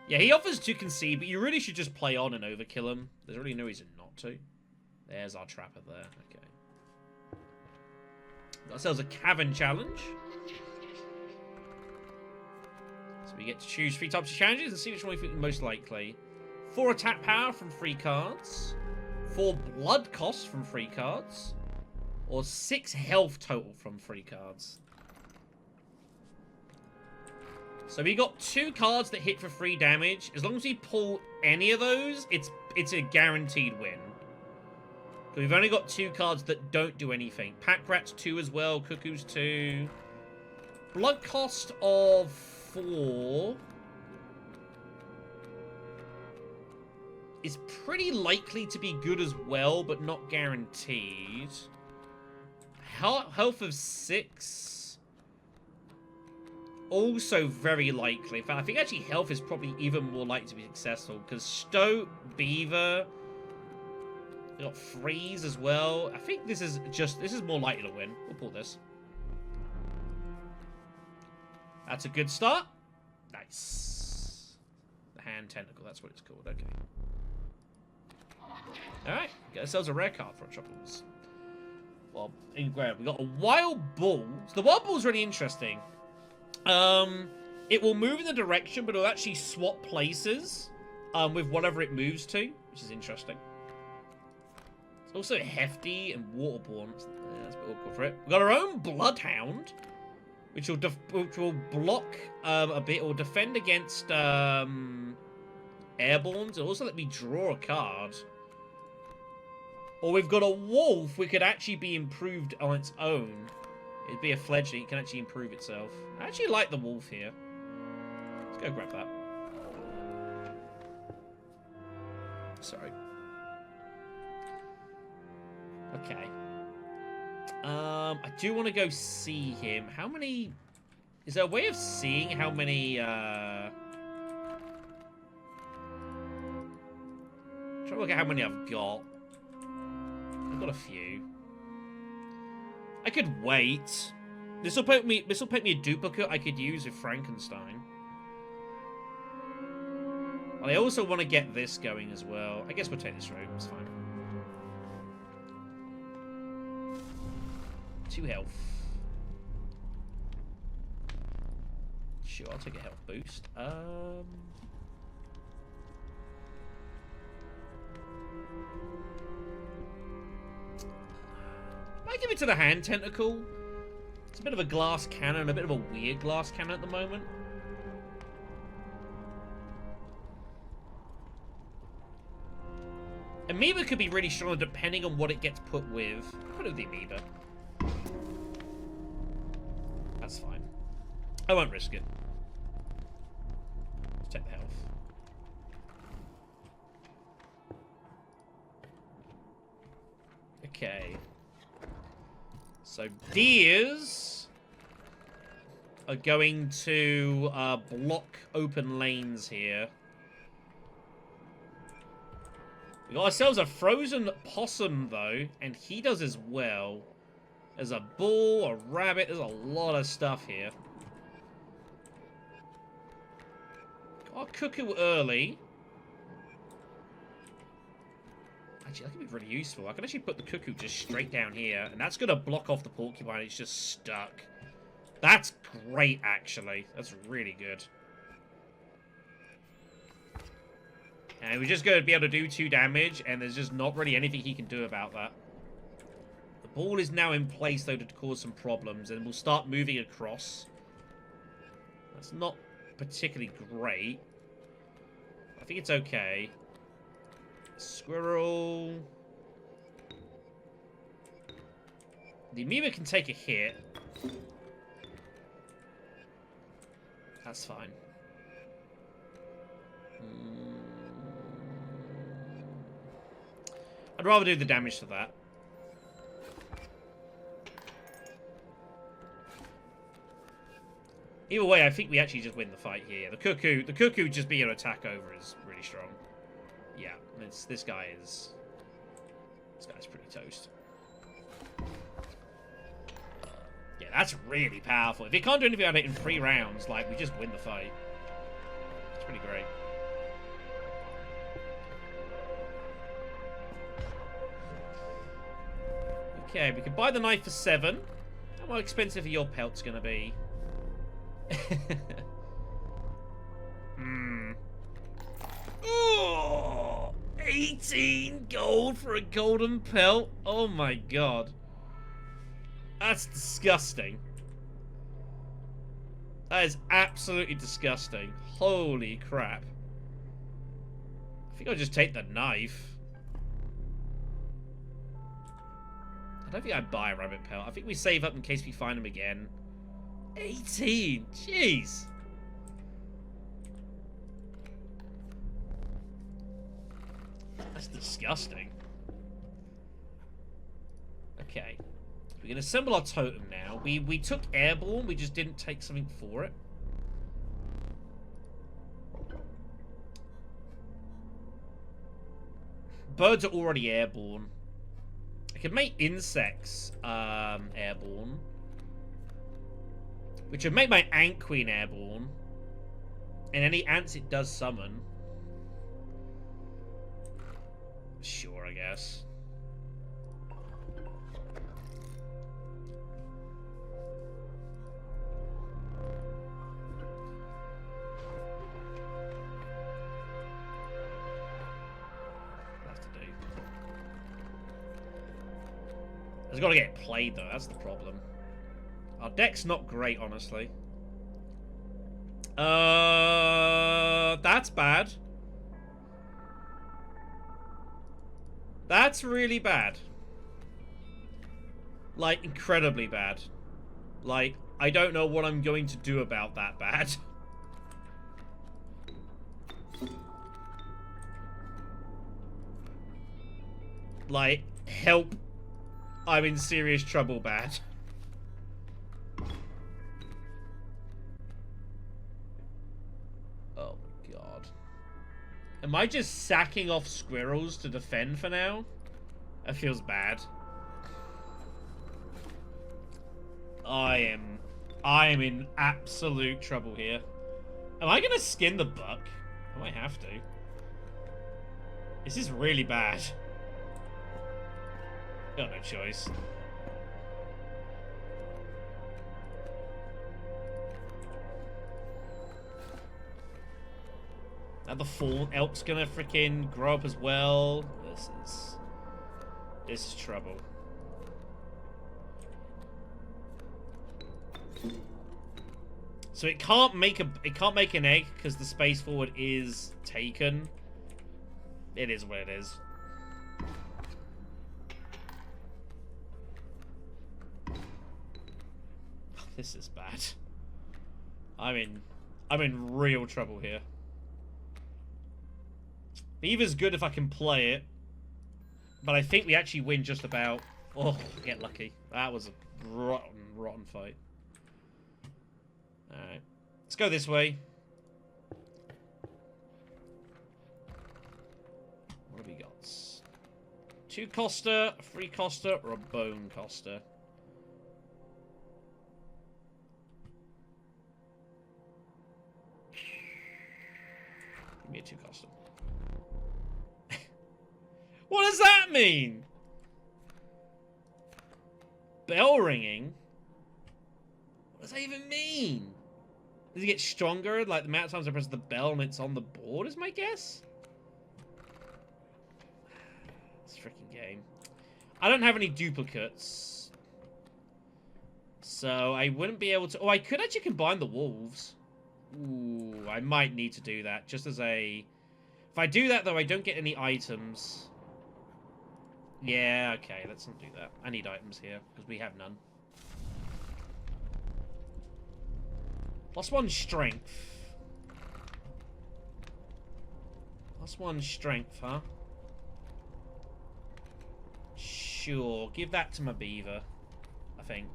Yeah, he offers to concede, but you really should just play on and overkill him. There's really no reason not to. There's our trapper there. Okay. Got ourselves a cavern challenge. So we get to choose 3 types of challenges and see which one we think is most likely. 4 attack power from free cards. 4 blood cost from free cards. Or 6 health total from free cards. So we got 2 cards that hit for 3 damage. As long as we pull any of those, it's a guaranteed win. But we've only got 2 cards that don't do anything. Pack Rat's 2 as well. Cuckoo's 2. Blood cost of 4 is pretty likely to be good as well, but not guaranteed. Health of 6. Also very likely. In fact, I think actually health is probably even more likely to be successful because Stoat, Beaver, we got Freeze as well. I think this is more likely to win. We'll pull this. That's a good start. Nice. The hand tentacle, that's what it's called. Okay. Alright, get ourselves a rare card for our troubles. Well, in grab, we got a Wild Bull. So the Wild Bull's really interesting. It will move in the direction, but it'll actually swap places with whatever it moves to, which is interesting. It's also hefty and waterborne. That's a bit awkward for it. We've got our own Bloodhound, which will block a bit, or defend against airbornes. It'll also let me draw a card. Or we've got a Wolf, which could actually be improved on its own. It'd be a fledgling, it can actually improve itself. I actually like the Wolf here. Let's go grab that. Sorry. Okay. I do want to go see him. How many... Is there a way of seeing how many, trying to look at how many I've got. I've got a few. I could wait. This will put me a duplicate I could use with Frankenstein. Well, I also want to get this going as well. I guess we'll take this route. It's fine. 2 health. Sure, I'll take a health boost. I give it to the hand tentacle. It's a bit of a glass cannon, a bit of a weird glass cannon at the moment. Amoeba could be really strong depending on what it gets put with. Put it with the amoeba. That's fine. I won't risk it. Let's take the health. Okay. So deers are going to block open lanes here. We got ourselves a frozen possum, though, and he does as well. There's a bull, a rabbit, there's a lot of stuff here. Our cuckoo early. Actually, that could be really useful. I can actually put the cuckoo just straight down here, and that's going to block off the porcupine. It's just stuck. That's great, actually. That's really good. And we're just going to be able to do 2 damage, and there's just not really anything he can do about that. The ball is now in place, though, to cause some problems, and we'll start moving across. That's not particularly great. I think it's okay. Squirrel. The amoeba can take a hit. That's fine. I'd rather do the damage to that. Either way, I think we actually just win the fight here. The cuckoo just being able to attack over is really strong. Yeah, this guy's pretty toast. Yeah, that's really powerful. If he can't do anything about it in 3 rounds, like, we just win the fight. It's pretty great. Okay, we can buy the knife for 7. How expensive are your pelts gonna be? Oh, 18 gold for a golden pelt. Oh my god. That's disgusting. That is absolutely disgusting. Holy crap. I think I'll just take the knife. I don't think I'd buy a rabbit pelt. I think we save up in case we find him again. 18! Jeez! That's disgusting. Okay. We can assemble our totem now. We took airborne, we just didn't take something for it. Birds are already airborne. I can make insects airborne. Which would make my ant queen airborne. And any ants it does summon. Sure, I guess. It's got to get played, though. That's the problem. Our deck's not great, honestly. That's bad. That's really bad. Like, incredibly bad. Like, I don't know what I'm going to do about that bad. Like, help. I'm in serious trouble, bad. Oh my god. Am I just sacking off squirrels to defend for now? That feels bad. I am in absolute trouble here. Am I gonna skin the buck? I might have to. This is really bad. Got no choice. Now the fawn elk's gonna freaking grow up as well. This is trouble. So it can't make an egg because the space forward is taken. It is what it is. This is bad. I'm in real trouble here. Beaver's good if I can play it, but I think we actually win just about. Oh, get lucky. That was a rotten fight. Alright. Let's go this way. What have we got? 2 Costa, a 3 Costa, or a bone Costa? too custom. What does that mean? Bell ringing? What does that even mean? Does it get stronger? Like the amount of times I press the bell and it's on the board is my guess? This freaking game. I don't have any duplicates. So I wouldn't be able to... Oh, I could actually combine the wolves. Ooh, I might need to do that. Just as a... If I do that, though, I don't get any items. Yeah, okay, let's not do that. I need items here, because we have none. +1 strength. +1 strength, huh? Sure, give that to my beaver, I think.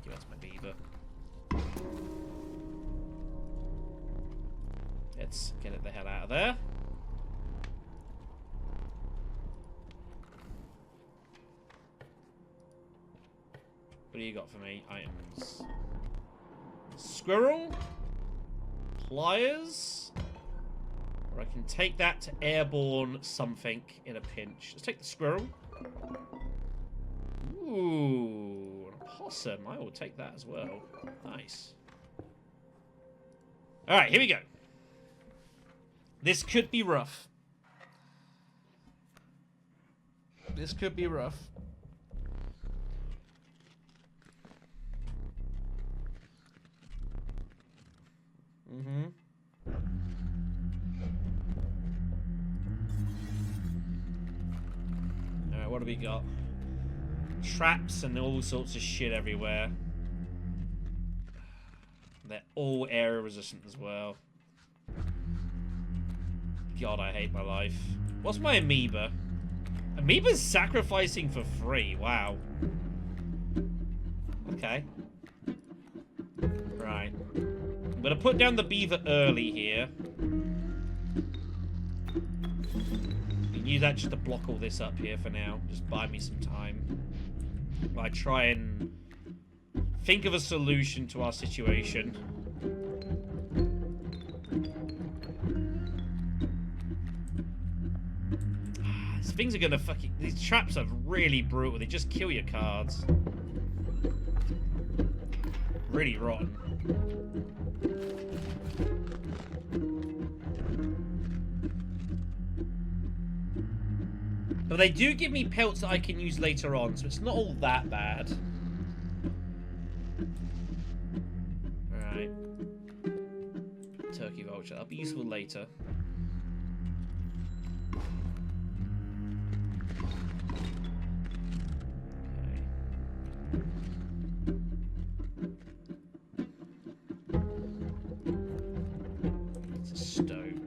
Give that to my beaver. Let's get it the hell out of there. What do you got for me? Items. Squirrel. Pliers. Or I can take that to airborne something in a pinch. Let's take the squirrel. Ooh, an opossum. I will take that as well. Nice. Alright, here we go. This could be rough. This could be rough. Alright, what do we got? Traps and all sorts of shit everywhere. They're all area resistant as well. God, I hate my life. What's my amoeba? Amoeba's sacrificing for free. Wow. Okay. Right. I'm gonna put down the beaver early here. You can use that just to block all this up here for now. Just buy me some time. While I try and think of a solution to our situation. These things are gonna fucking... These traps are really brutal. They just kill your cards. Really rotten. But they do give me pelts that I can use later on, so it's not all that bad. Alright. Turkey vulture. That'll be useful later. Okay. It's a stone.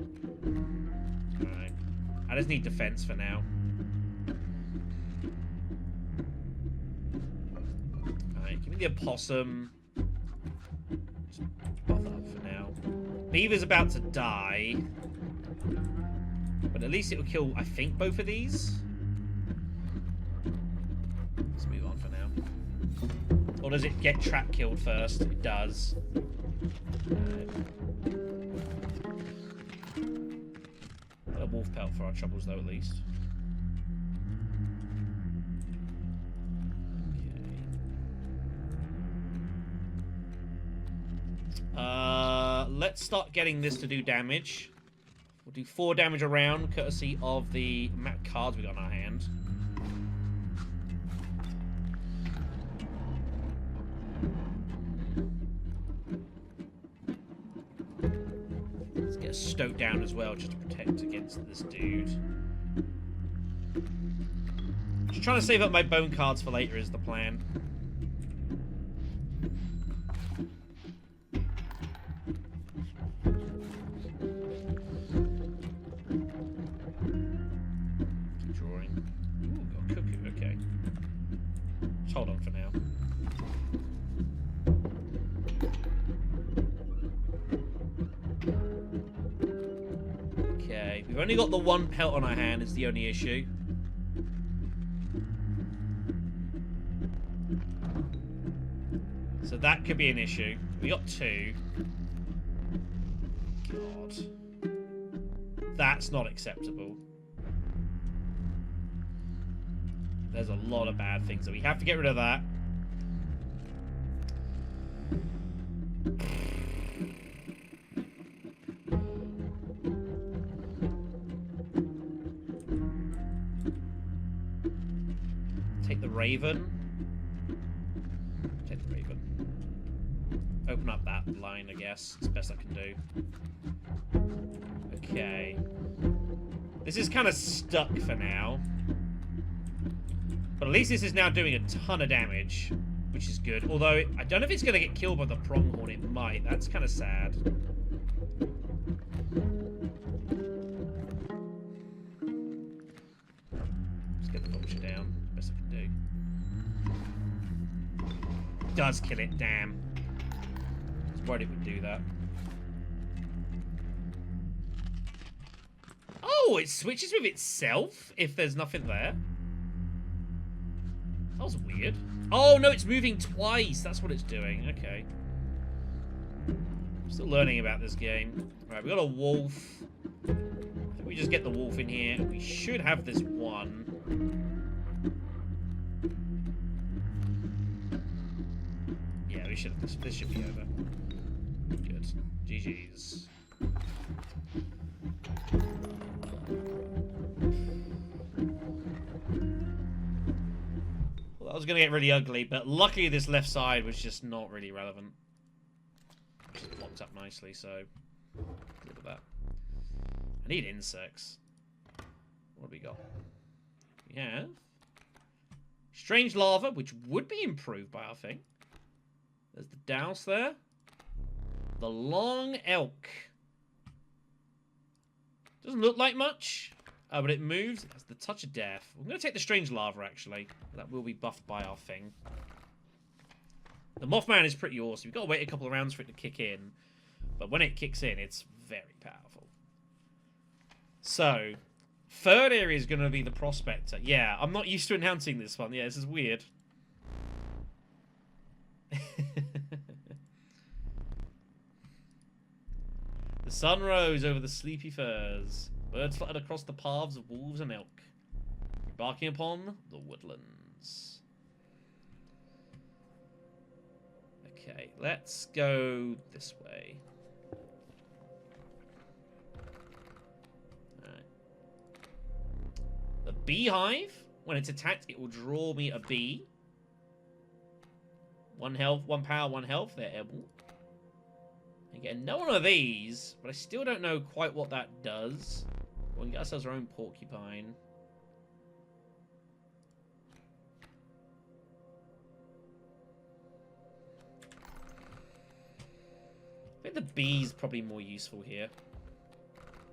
Alright. I just need defense for now. The opossum. Just buff that up for now. Beaver's about to die. But at least it'll kill, I think, both of these. Let's move on for now. Or does it get trap killed first? It does. A wolf pelt for our troubles, though, at least. Let's start getting this to do damage. We'll do 4 damage a round, courtesy of the amount of cards we got in our hand. Let's get a stoat down as well, just to protect against this dude. Just trying to save up my bone cards for later is the plan. Hold on for now. Okay, we've only got the 1 pelt on our hand, is the only issue. So that could be an issue. We got 2. God. That's not acceptable. There's a lot of bad things, so we have to get rid of that. Take the Raven. Take the Raven. Open up that line, I guess. It's the best I can do. Okay. This is kind of stuck for now. But at least this is now doing a ton of damage, which is good. Although, I don't know if it's going to get killed by the pronghorn. It might. That's kind of sad. Let's get the vulture down. Best I can do. Does kill it, damn. I was worried it would do that. Oh, it switches with itself if there's nothing there. That was weird. Oh, no, it's moving twice. That's what it's doing. Okay. I'm still learning about this game. Alright, we got a wolf. I think we just get the wolf in here. We should have this one. Yeah, we should have this. This should be over. Good. GG's. Well, that was going to get really ugly, but luckily this left side was just not really relevant. Just blocked up nicely, so look at that. I need insects. What do we got? We have strange lava, which would be improved by our thing. There's the douse there. The long elk. Doesn't look like much, but it moves. It has the touch of death. I'm going to take the strange lava, actually. That will be buffed by our thing. The Mothman is pretty awesome. You've got to wait a couple of rounds for it to kick in. But when it kicks in, it's very powerful. So, third area is going to be the Prospector. Yeah, I'm not used to announcing this one. Yeah, this is weird. The sun rose over the sleepy firs. Birds fluttered across the paths of wolves and elk, barking upon the woodlands. Okay, let's go this way. Alright. The beehive, when it's attacked, it will draw me a bee. 1 health, 1 power, 1 health. They're able. Again, no one of these, but I still don't know quite what that does. We can get ourselves our own porcupine. I think the bee's probably more useful here.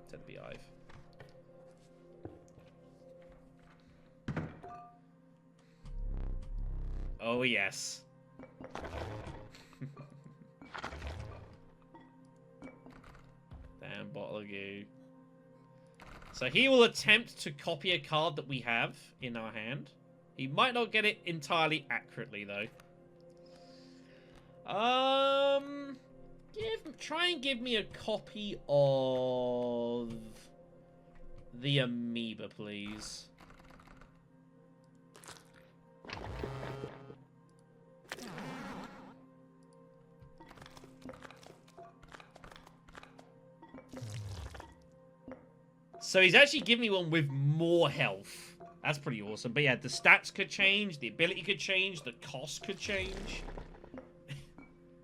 To the beehive. Oh, yes. Damn bottle of goo. So he will attempt to copy a card that we have in our hand. He might not get it entirely accurately, though. Try and give me a copy of the amoeba, please. So he's actually giving me one with more health. That's pretty awesome. But yeah, the stats could change, the ability could change, the cost could change.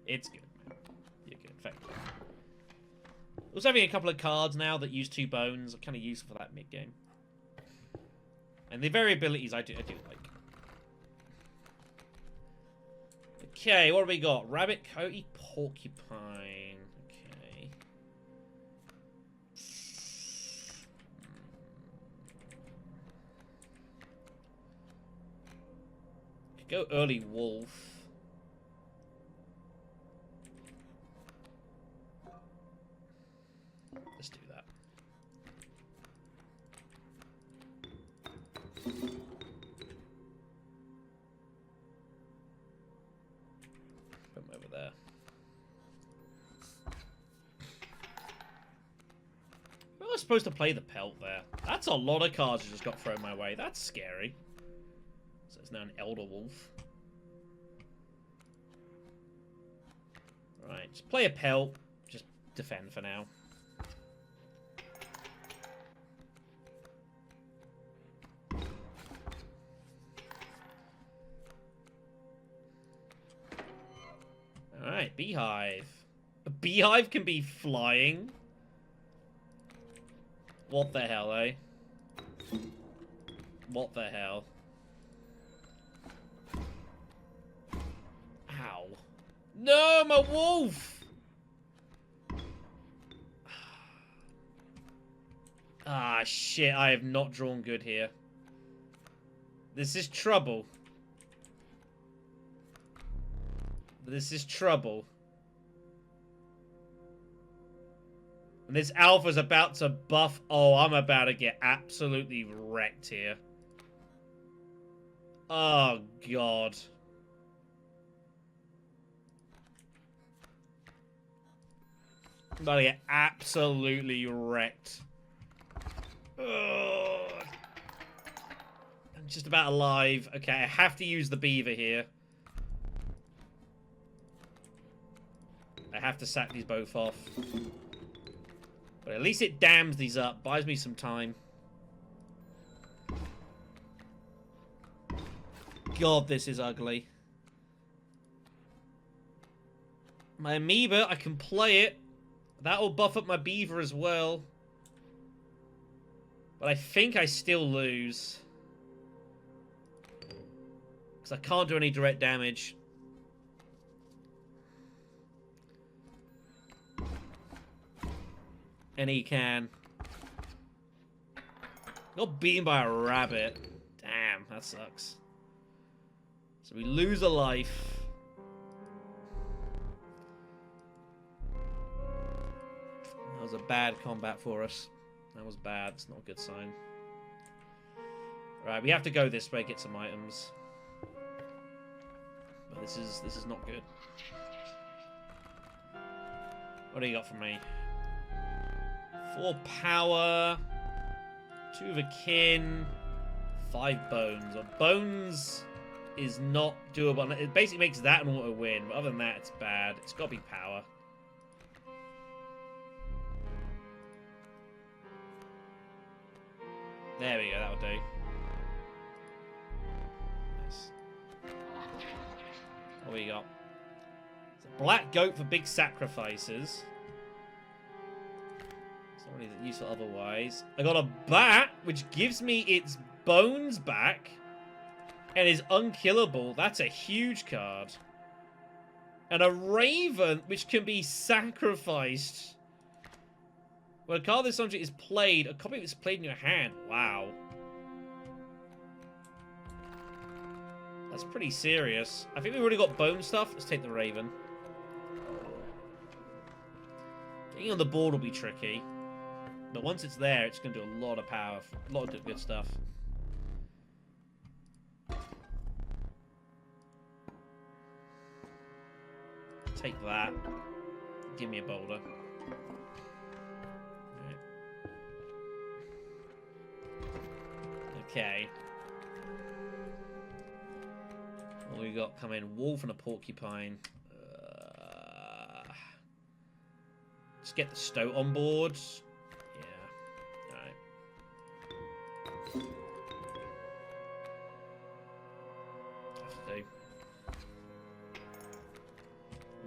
It's good, man. You're good. Thank you. Also having a couple of cards now that use 2 bones are kind of useful for that mid-game. And the variabilities I do like. Okay, what have we got? Rabbit, coyote, porcupine. Okay. Could go early wolf. Let's do that. Put them over there. I was supposed to play the pelt there. That's a lot of cards that just got thrown my way. That's scary. So it's now an Elder Wolf. Right, just play a pelt. Just defend for now. Alright, Beehive. A Beehive can be flying. What the hell, eh? What the hell? Ow. No, my wolf! Ah, shit, I have not drawn good here. This is trouble. This is trouble. And this alpha's about to buff. Oh, I'm about to get absolutely wrecked here. Oh, God. I'm about to get absolutely wrecked. Ugh. I'm just about alive. Okay, I have to use the beaver here. I have to sack these both off. But at least it dams these up. Buys me some time. God, this is ugly. My amoeba, I can play it. That will buff up my beaver as well. But I think I still lose. Because I can't do any direct damage. And he can. Got beaten by a rabbit. Damn, that sucks. So we lose a life. That was a bad combat for us. That was bad. It's not a good sign. Right, we have to go this way, get some items. But this is not good. What do you got for me? 4 power, 2 of a kin, 5 bones. Well, bones is not doable. It basically makes that an auto win, but other than that, it's bad. It's got to be power. There we go, that'll do. Nice. What we got? It's a black goat for big sacrifices. Really useful otherwise. I got a bat, which gives me its bones back and is unkillable. That's a huge card. And a raven, which can be sacrificed. When a card of this subject is played, a copy of it is played in your hand. Wow. That's pretty serious. I think we've already got bone stuff. Let's take the raven. Getting on the board will be tricky. But once it's there, it's going to do a lot of power, a lot of good stuff. Take that. Give me a boulder. Right. Okay. What do we got coming? Wolf and a porcupine. Just get the stoat on board.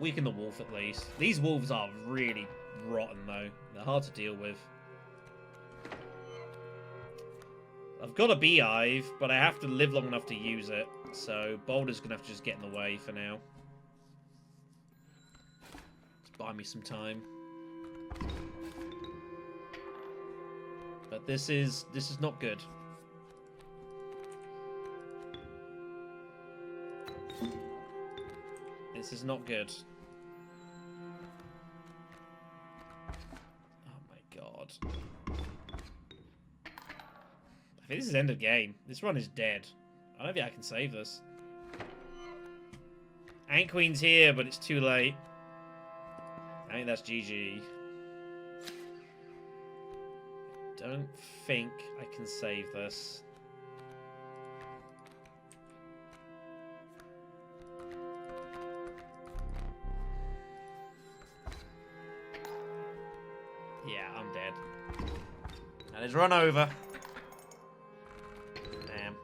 Weaken the wolf at least. These wolves are really rotten though. They're hard to deal with. I've got a beehive, but I have to live long enough to use it. So Boulder's gonna have to just get in the way for now. Just buy me some time. But this is not good. This is not good. Oh my god. I think this is end of game. This run is dead. I don't think I can save this. Ant Queen's here, but it's too late. I think that's GG. Don't think I can save this. Yeah, I'm dead. That is run over. Damn.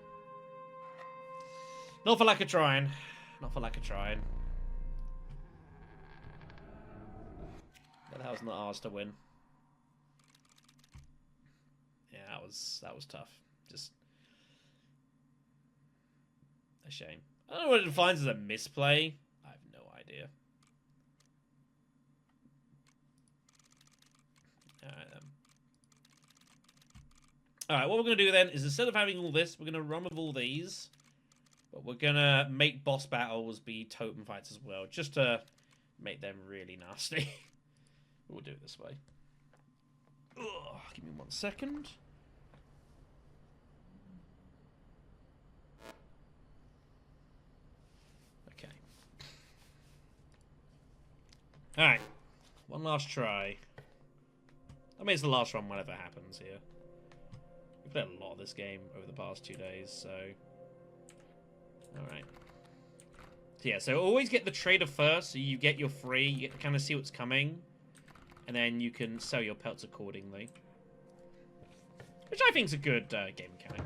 Not for lack of trying. Not for lack of trying. But that was not ours to win. Yeah, that was tough. Just a shame. I don't know what it defines as a misplay. I have no idea. Alright then. Alright, what we're going to do then is instead of having all this, we're going to run with all these. But we're going to make boss battles be totem fights as well. Just to make them really nasty. We'll do it this way. Ugh, give me 1 second. Okay. Alright. One last try. I mean, it's the last run whatever happens here. We've played a lot of this game over the past 2 days, so... Alright. So yeah, so always get the trader first, so you get your free, you get to kind of see what's coming, and then you can sell your pelts accordingly. Which I think is a good game mechanic.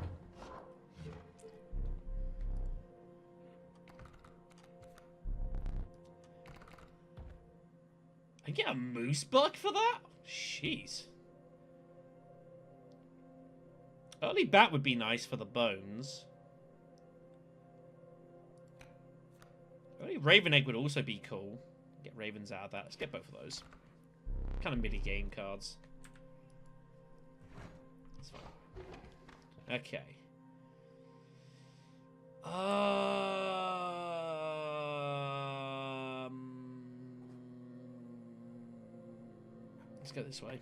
I get a moose bug for that? Jeez. Early bat would be nice for the bones. Early raven egg would also be cool. Get ravens out of that. Let's get both of those. Kind of mini game cards. That's fine. Okay. Let's go this way.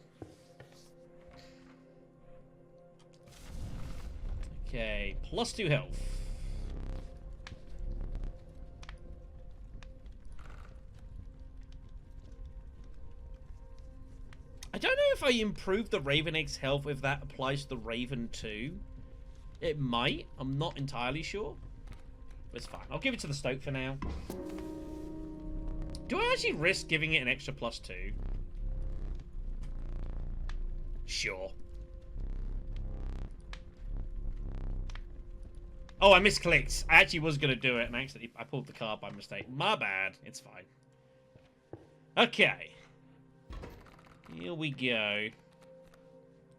Okay, +2 health. I don't know if I improved the Raven Egg's health if that applies to the Raven too. It might. I'm not entirely sure. But it's fine. I'll give it to the Stoke for now. Do I actually risk giving it an extra +2? Sure. Oh, I misclicked. I actually was going to do it, and I pulled the card by mistake. My bad. It's fine. Okay. Here we go.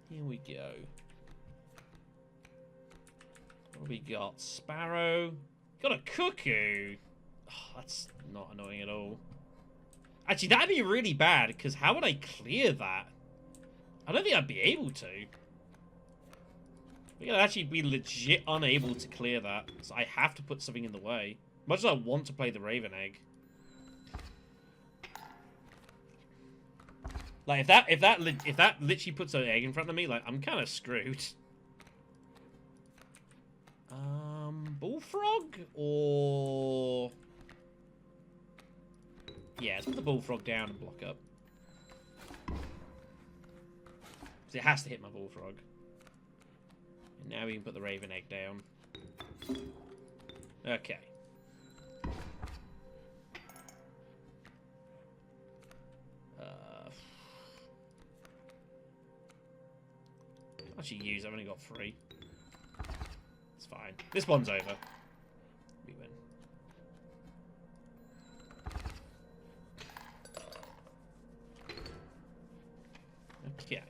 Here we go. What have we got? Sparrow. Got a cuckoo. Oh, that's not annoying at all. Actually, that'd be really bad, because how would I clear that? I don't think I'd be able to. We're going to actually be legit unable to clear that. So I have to put something in the way. Much as I want to play the Raven Egg. Like, if that literally puts an egg in front of me, like, I'm kind of screwed. Bullfrog? Or... Yeah, let's put the Bullfrog down and block up. Because it has to hit my Bullfrog. And now we can put the Raven Egg down. Okay. Actually use, I've only got 3. It's fine. This one's over. We win. Okay.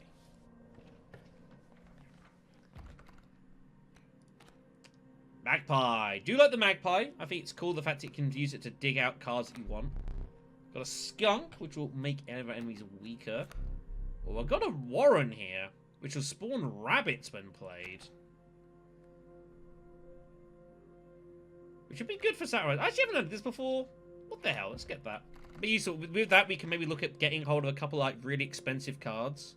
Magpie. Do you like the magpie? I think it's cool the fact it can use it to dig out cards that you want. Got a skunk, which will make enemies weaker. Oh, I've got a warren here, which will spawn rabbits when played. Which would be good for Saturday. I actually haven't heard this before. What the hell? Let's get that. But with that, we can maybe look at getting hold of a couple like really expensive cards.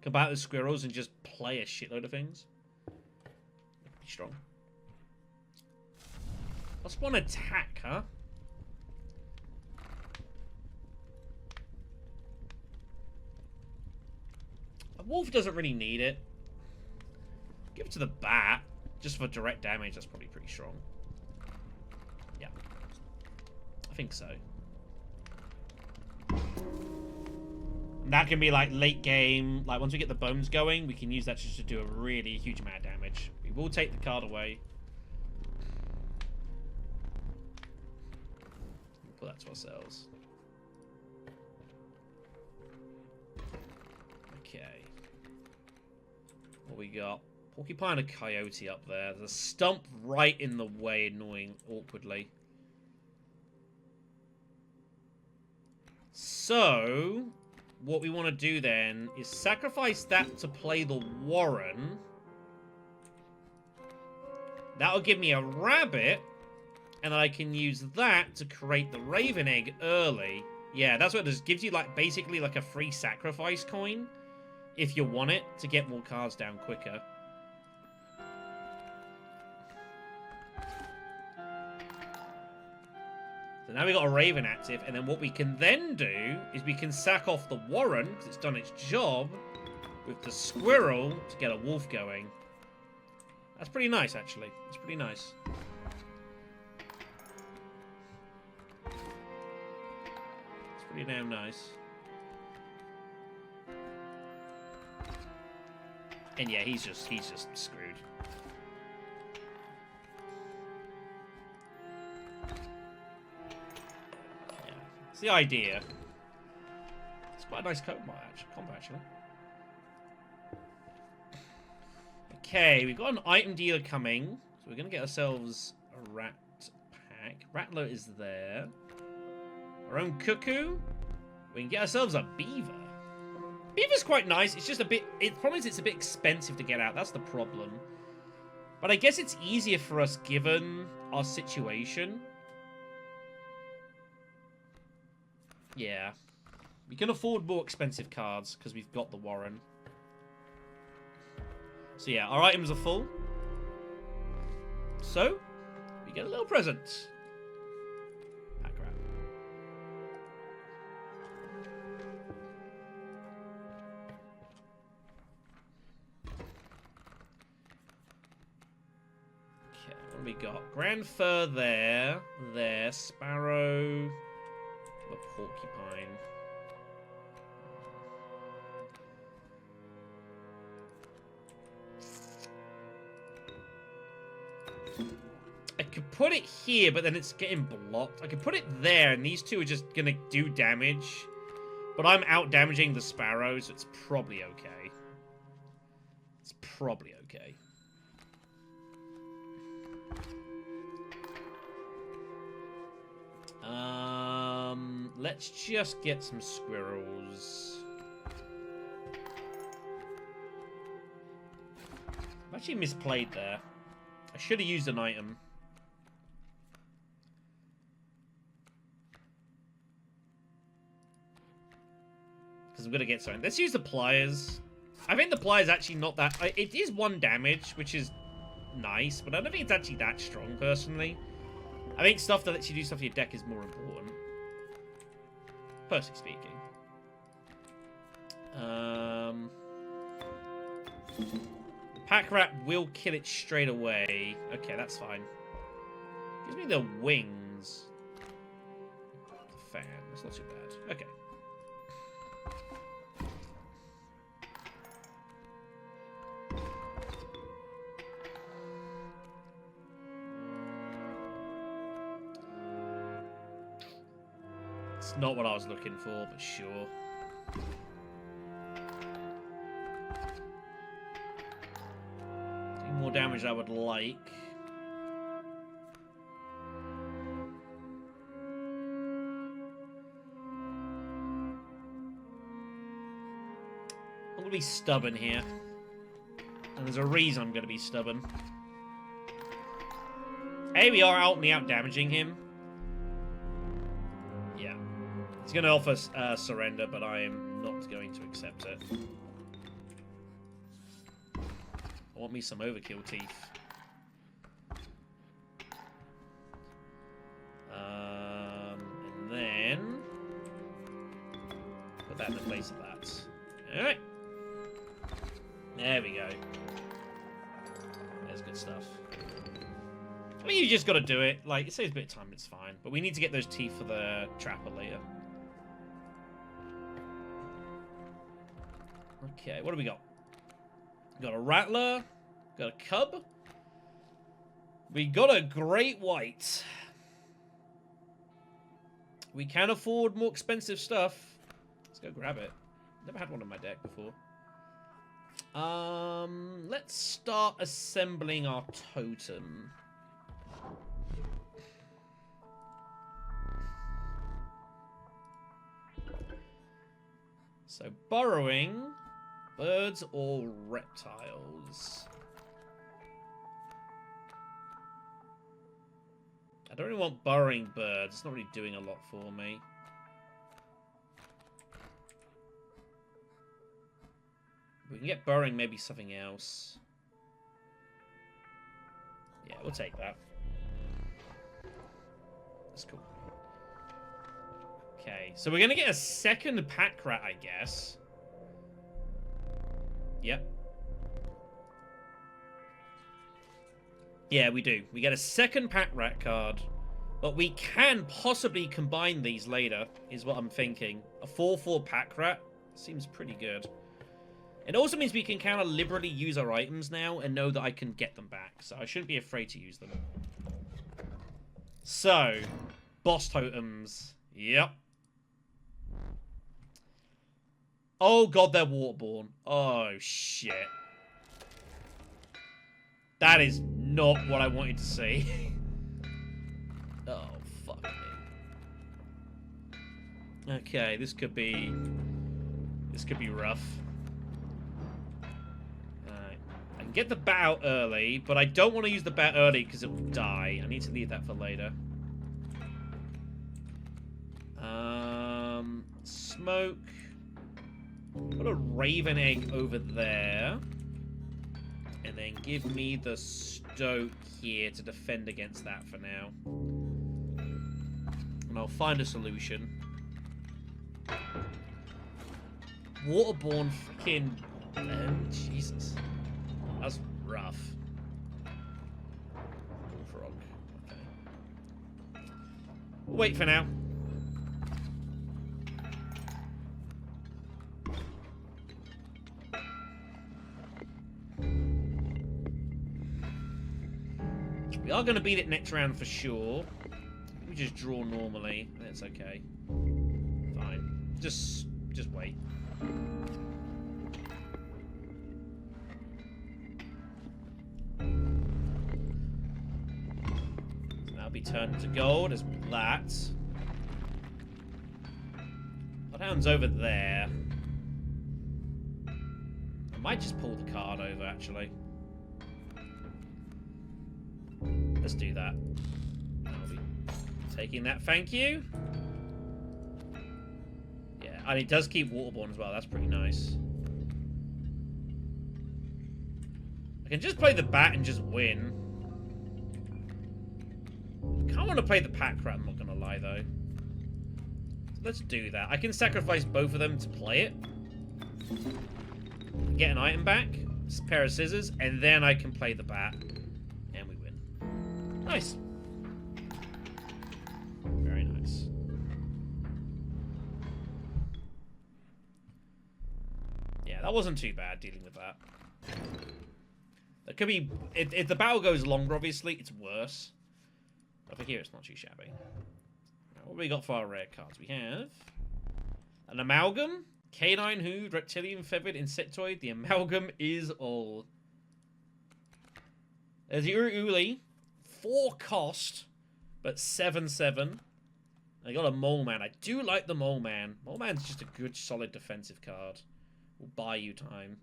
Combat the squirrels and just play a shitload of things. Be strong. I'll spawn attack, huh? wolf doesn't really need it. Give it to the bat. Just for direct damage, that's probably pretty strong. Yeah. I think so. And that can be like late game. Like once we get the bones going, we can use that just to do a really huge amount of damage. We will take the card away. We'll put that to ourselves. Okay. What we got? Porcupine and a coyote up there. There's a stump right in the way, annoying awkwardly. So, what we want to do then is sacrifice that to play the Warren. That'll give me a rabbit, and I can use that to create the Raven Egg early. Yeah, that's what it does. Gives you like basically like a free sacrifice coin if you want it to get more cards down quicker. So now we've got a Raven active, and then what we can then do is we can sack off the Warren, because it's done its job, with the Squirrel to get a Wolf going. That's pretty nice, actually. It's pretty nice. It's pretty damn nice. And yeah, he's just screwed. It's the idea. It's quite a nice combo, actually. Okay, we've got an item dealer coming. So we're going to get ourselves a rat pack. Rattler is there. Our own cuckoo. We can get ourselves a beaver. Beaver's quite nice. It's just a bit... The problem is it's a bit expensive to get out. That's the problem. But I guess it's easier for us given our situation. Yeah. We can afford more expensive cards because we've got the Warren. So yeah, our items are full. So, we get a little present. Ah, crap. Okay, what do we got? Grand Fur there. There. Sparrow. The porcupine. I could put it here, but then it's getting blocked. I could put it there, and these two are just gonna do damage. But I'm out damaging the sparrow, so it's probably okay. It's probably okay. Let's just get some squirrels. I've actually misplayed there. I should have used an item. Because I'm going to get something. Let's use the pliers. I think the pliers actually not that... It is 1 damage, which is nice, but I don't think it's actually that strong, personally. I think stuff that lets you do stuff to your deck is more important. Personally speaking. Pack rat will kill it straight away. Okay, that's fine. Gives me the wings. The fan. That's not too bad. Okay. It's not what I was looking for, but sure. Doing more damage than I would like. I'm going to be stubborn here. And there's a reason I'm going to be stubborn. Hey, we are out damaging him. Yeah. He's going to offer surrender, but I am not going to accept it. I want me some overkill teeth. And then... put that in the place of that. Alright. There we go. There's good stuff. I mean, you just got to do it. Like, it saves a bit of time, it's fine. But we need to get those teeth for the trapper later. Okay, what do we got? We got a rattler. Got a cub. We got a great white. We can afford more expensive stuff. Let's go grab it. Never had one on my deck before. Let's start assembling our totem. So, burrowing, birds or reptiles? I don't really want burrowing birds. It's not really doing a lot for me. We can get burrowing, maybe something else. Yeah, we'll take that. That's cool. Okay, so we're going to get a second pack rat, I guess. Yep. Yeah, we do. We get a second pack rat card. But we can possibly combine these later, is what I'm thinking. A 4/4 pack rat seems pretty good. It also means we can kind of liberally use our items now and know that I can get them back. So I shouldn't be afraid to use them. So, boss totems. Yep. Oh god, they're waterborne. Oh shit. That is not what I wanted to see. Oh, fuck me. Okay, this could be rough. Alright. I can get the bat out early, but I don't want to use the bat early because it will die. I need to leave that for later. Smoke. Put a raven egg over there. And then give me the stoke here to defend against that for now. And I'll find a solution. Waterborne freaking... Jesus. That's rough. Bullfrog. Okay. We'll wait for now. We are going to beat it next round for sure. We just draw normally. That's okay. Fine. Just wait. So that'll be turned to gold as that. Bloodhound's over there. I might just pull the card over, actually. Let's do that. I'll be taking that, thank you. Yeah, and it does keep waterborne as well. That's pretty nice. I can just play the bat and just win. I can't want to play the pack rat, I'm not going to lie, though. So let's do that. I can sacrifice both of them to play it. Get an item back. A pair of scissors. And then I can play the bat. And we win. Nice. Very nice. Yeah, that wasn't too bad dealing with that. That could be... If the battle goes longer, obviously, it's worse. But for here, it's not too shabby. Right, what have we got for our rare cards? We have... an amalgam. Canine Hood, Reptilian Feathered, Insectoid. The amalgam is all. There's the Uli. 4 cost, but 7/7. I got a Mole Man. I do like the Mole Man. Mole Man's just a good, solid defensive card. Will buy you time.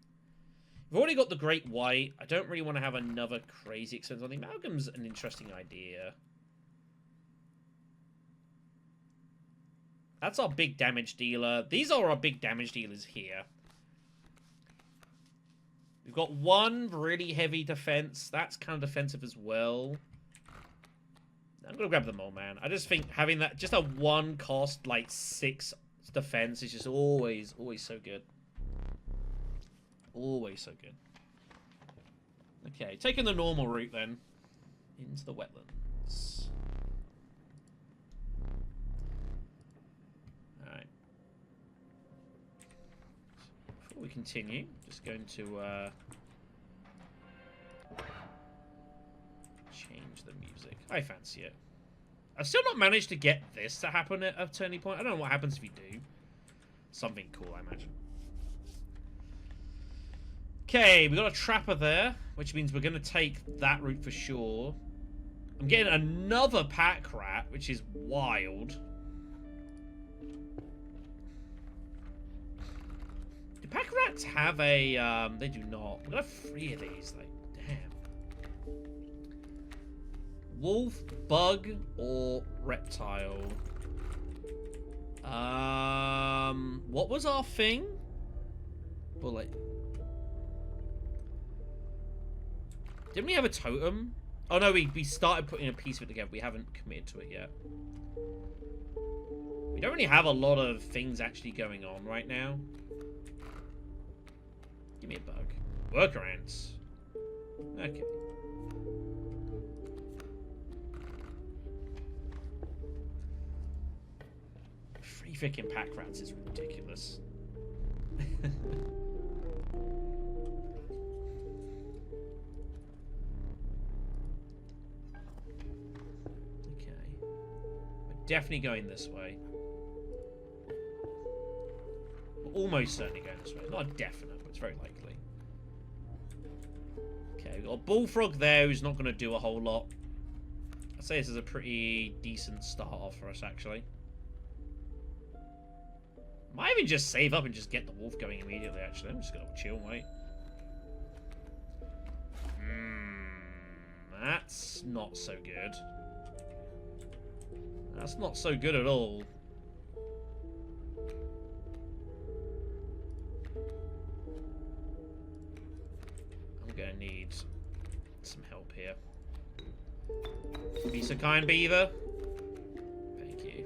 We've already got the Great White. I don't really want to have another crazy expensive. The amalgam's an interesting idea. That's our big damage dealer. These are our big damage dealers here. We've got one really heavy defense. That's kind of defensive as well. I'm going to grab the Mole Man. I just think having that, just a 1 cost, like 6 defense is just always so good. Always so good. Okay, taking the normal route then. Into the wetlands. Alright. Before we continue, just going to change the music. I fancy it. I've still not managed to get this to happen at a turning point. I don't know what happens if you do. Something cool, I imagine. Okay, we got a trapper there, which means we're going to take that route for sure. I'm getting another pack rat, which is wild. Do pack rats have a... they do not. We're going to have 3 of these, like, damn. Wolf, bug, or reptile? What was our thing? Well, like... Didn't we have a totem? Oh no, we started putting a piece of it together. We haven't committed to it yet. We don't really have a lot of things actually going on right now. Give me a bug. Worker ants. Okay. 3 freaking pack rats is ridiculous. Definitely going this way. We're almost certainly going this way. Not a definite, but it's very likely. Okay, we've got a bullfrog there who's not going to do a whole lot. I'd say this is a pretty decent start off for us, actually. Might even just save up and just get the wolf going immediately, actually. I'm just going to chill and wait. That's not so good. That's not so good at all. I'm gonna need some help here. Be so kind, beaver. Thank you.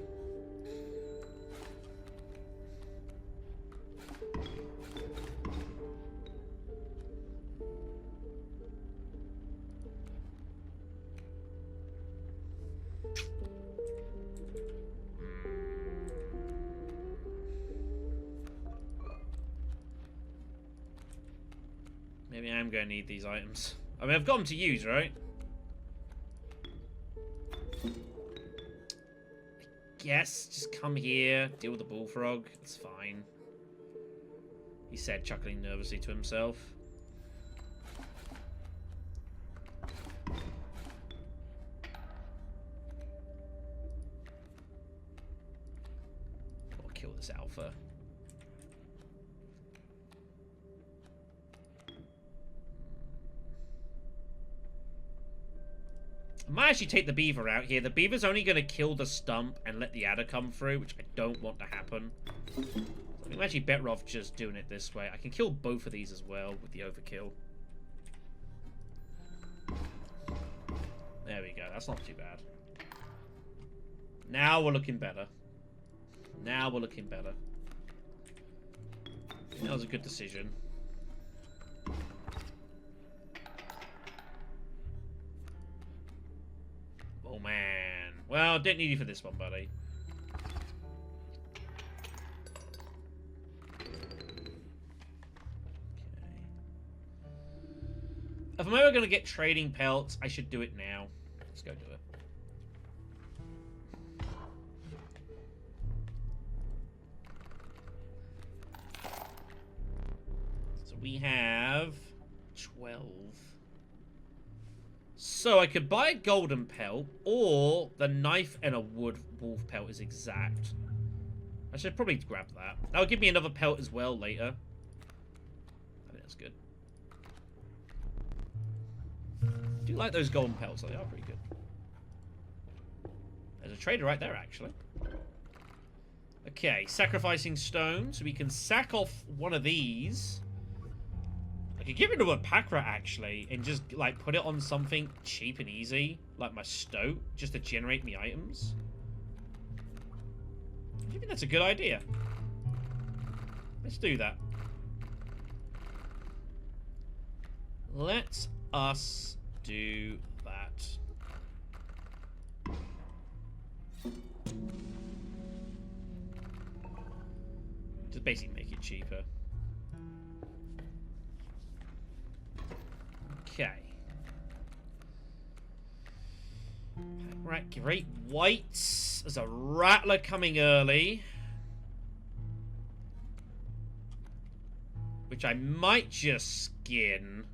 Maybe I am going to need these items. I mean, I've got them to use, right? I guess just come here, deal with the bullfrog. It's fine. He said, chuckling nervously to himself. Gotta kill this alpha. I might actually take the beaver out here. The beaver's only going to kill the stump and let the adder come through, which I don't want to happen. So I'm actually better off just doing it this way. I can kill both of these as well with the overkill. There we go. That's not too bad. Now we're looking better. Now we're looking better. That was a good decision. Oh man. Well, didn't need you for this one, buddy. Okay. If I'm ever going to get trading pelts, I should do it now. Let's go do it. So we have 12. So I could buy a golden pelt, or the knife and a wood wolf pelt is exact. I should probably grab that. That'll give me another pelt as well later. I think that's good. I do like those golden pelts, they are pretty good. There's a trader right there, actually. Okay, sacrificing stone, so we can sack off one of these. I could get rid of a pack rat, actually, and just, like, put it on something cheap and easy, like my stoat, just to generate me items. I think that's a good idea. Let's do that. Let's us do that. Just basically make it cheaper. Okay. Right, great whites. There's a rattler coming early. Which I might just skin.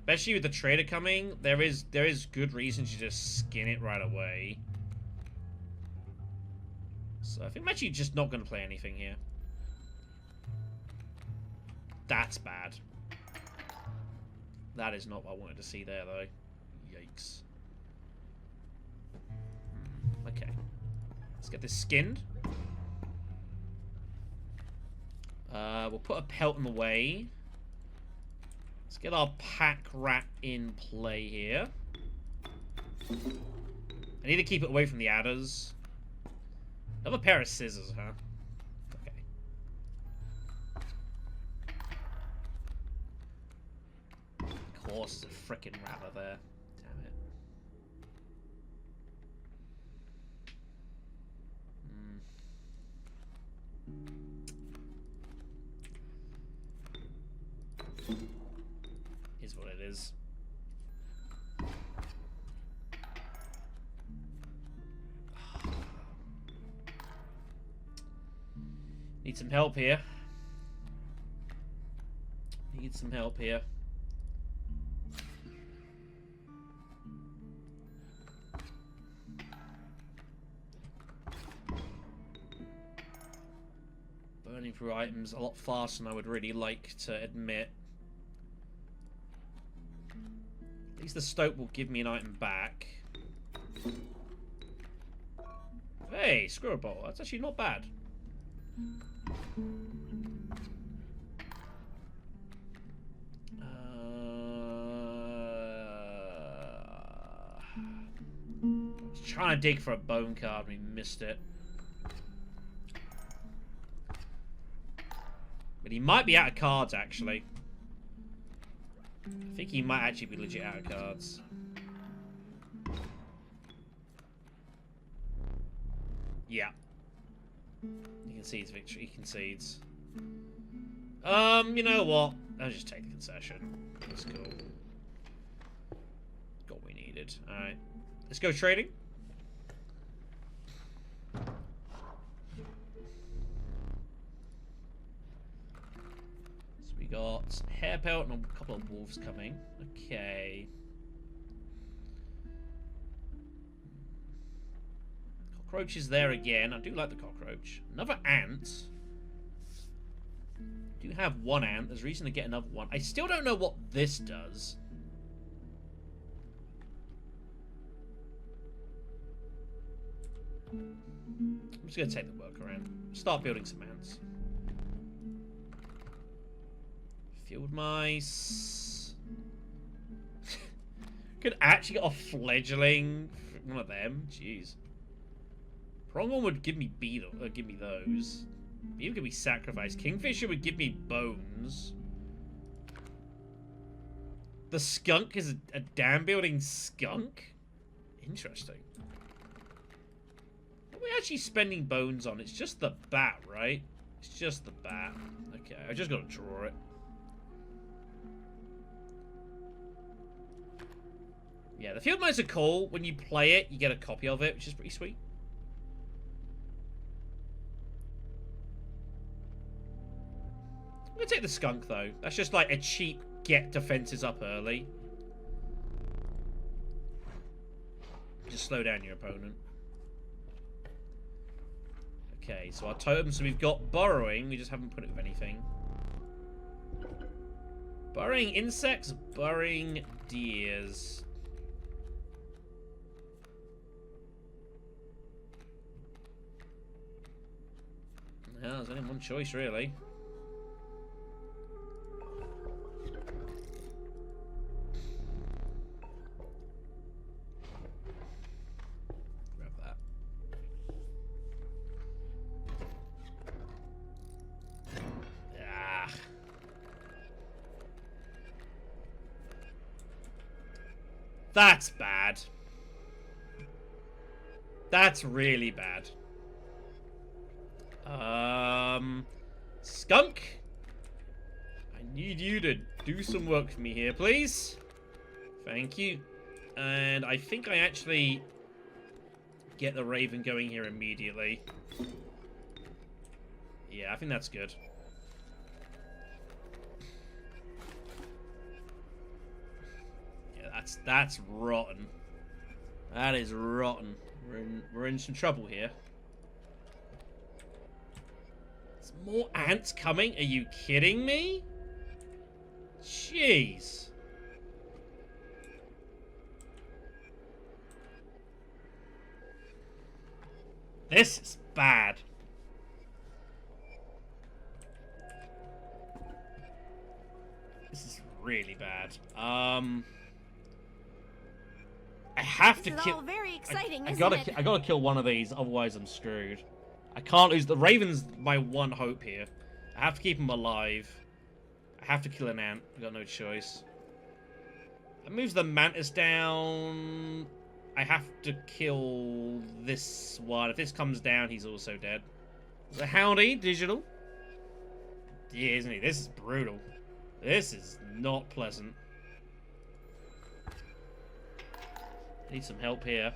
Especially with the trader coming, there is good reason to just skin it right away. So I think I'm actually just not going to play anything here. That's bad. That is not what I wanted to see there, though. Yikes. Okay. Let's get this skinned. We'll put a pelt in the way. Let's get our pack rat in play here. I need to keep it away from the adders. Another pair of scissors, huh? Okay. Of course, there's a frickin' rattler there. Damn it. Is what it is. Need some help here. Need some help here. Burning through items a lot faster than I would really like to admit. At least the stoke will give me an item back. Hey, squirrel bowl. That's actually not bad. I was trying to dig for a bone card. We missed it. But he might be out of cards, actually. I think he might actually be legit out of cards. Yeah. He concedes victory. He concedes. You know what? I'll just take the concession. That's cool. Got what we needed. Alright. Let's go trading. So we got hair pelt and a couple of wolves coming. Okay. Cockroach is there again. I do like the cockroach. Another ant. Do have one ant. There's reason to get another one. I still don't know what this does. I'm just going to take the work around. Start building some ants. Field mice. Could actually get a fledgling. One of them. Jeez. Pronghorn would give me give me those. Beaver could be sacrificed. Kingfisher would give me bones. The skunk is a dam building skunk? Interesting. What are we actually spending bones on? It's just the bat, right? It's just the bat. Okay, I just gotta draw it. Yeah, the field mice are cool. When you play it, you get a copy of it, which is pretty sweet. I'm gonna take the skunk, though. That's just like a cheap get defenses up early. Just slow down your opponent. Okay, so our totems, so we've got burrowing. We just haven't put it with anything. Burrowing insects, burrowing deers. Yeah, there's only one choice, really. Grab that. Ah. That's bad. That's really bad. Skunk? I need you to do some work for me here, please. Thank you. And I think I actually get the Raven going here immediately. Yeah, I think that's good. Yeah, that's rotten. That is rotten. We're in some trouble here. There's more ants coming? Are you kidding me? Jeez. This is bad. This is really bad. I have to kill. All very exciting, I gotta kill one of these, otherwise I'm screwed. I can't lose. The Raven's my one hope here. I have to keep him alive. I have to kill an ant. I got no choice. That moves the mantis down. I have to kill this one. If this comes down, he's also dead. So howdy, digital. Yeah, isn't he? This is brutal. This is not pleasant. Need some help here.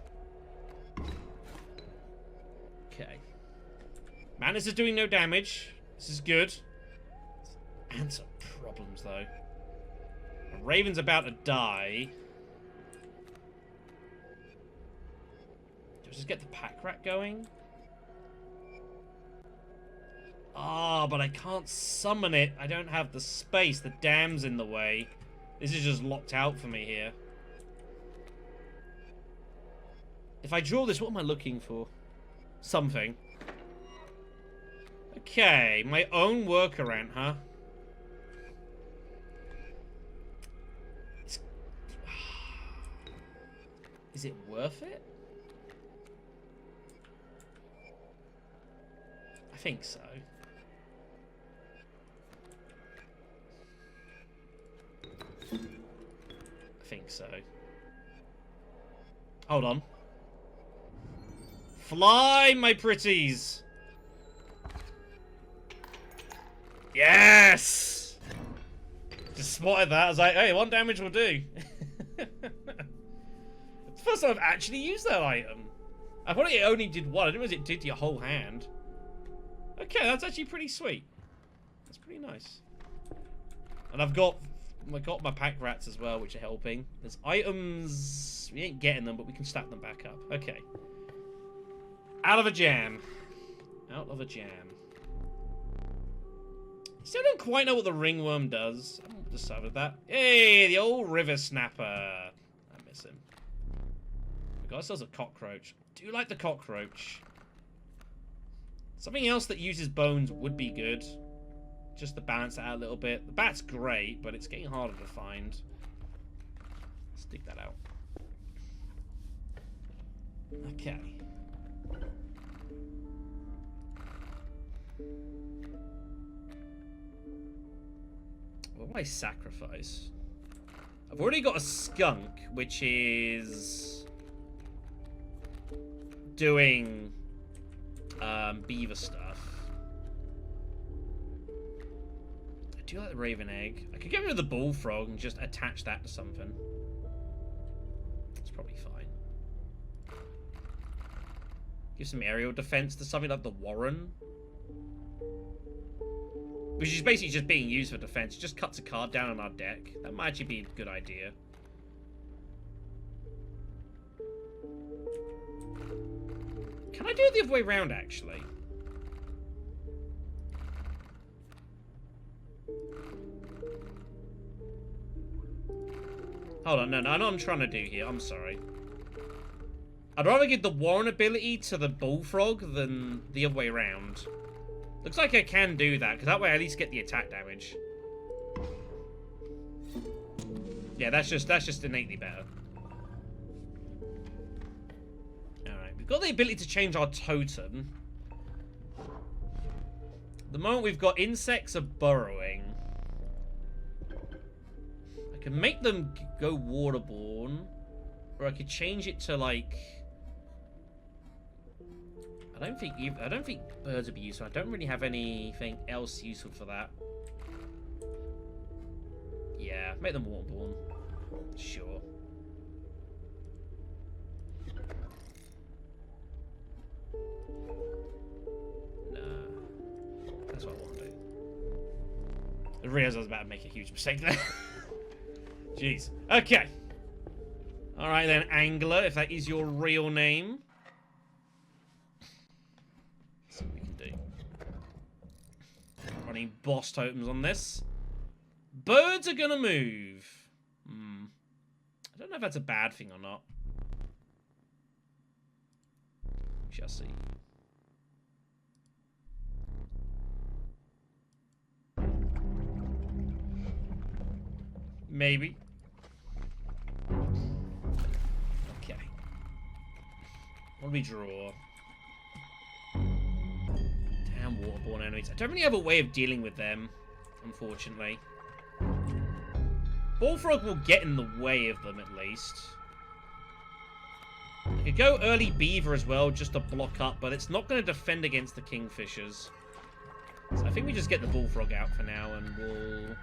Okay. Mantis is doing no damage. This is good. Ants are problems, though. The Raven's about to die. Do I just get the pack rat going? Ah, but I can't summon it. I don't have the space. The dam's in the way. This is just locked out for me here. If I draw this, what am I looking for? Something. Okay, my own workaround, huh? Is it worth it? I think so. I think so. Hold on. Fly, my pretties! Yes! Just spotted that. I was like, hey, 1 damage will do. It's the first time I've actually used that item. I thought it only did 1. I didn't realize it did to your whole hand. Okay, that's actually pretty sweet. That's pretty nice. And I got my pack rats as well, which are helping. There's items. We ain't getting them, but we can stack them back up. Okay. Out of a jam. Out of a jam. Still don't quite know what the ringworm does. I haven't decided that. Hey, the old river snapper. I miss him. We got ourselves a cockroach. Do you like the cockroach? Something else that uses bones would be good. Just to balance it out a little bit. The bat's great, but it's getting harder to find. Let's dig that out. Okay. What do I sacrifice? I've already got a skunk, which is doing beaver stuff. I do like the raven egg. I could get rid of the bullfrog and just attach that to something. That's probably fine. Give some aerial defense to something like the Warren. Which is basically just being used for defense. It just cuts a card down on our deck. That might actually be a good idea. Can I do it the other way around, actually? Hold on, no, I know what I'm trying to do here. I'm sorry. I'd rather give the Warren ability to the Bullfrog than the other way around. Looks like I can do that, because that way I at least get the attack damage. Yeah, that's just innately better. Alright, we've got the ability to change our totem. At the moment we've got insects are burrowing. I can make them go waterborne. Or I could change it to like... I don't think birds would be useful. I don't really have anything else useful for that. Yeah, make them waterborne. Sure. Nah. That's what I want to do. I realised I was about to make a huge mistake there. Jeez. Okay. Alright then, Angler, if that is your real name. Let's see what we can do. Running boss totems on this. Birds are gonna move. I don't know if that's a bad thing or not. We shall see. Maybe. Okay. What do we draw? Damn waterborne enemies. I don't really have a way of dealing with them, unfortunately. Bullfrog will get in the way of them, at least. I could go early Beaver as well, just to block up, but it's not going to defend against the Kingfishers. So I think we just get the Bullfrog out for now, and we'll...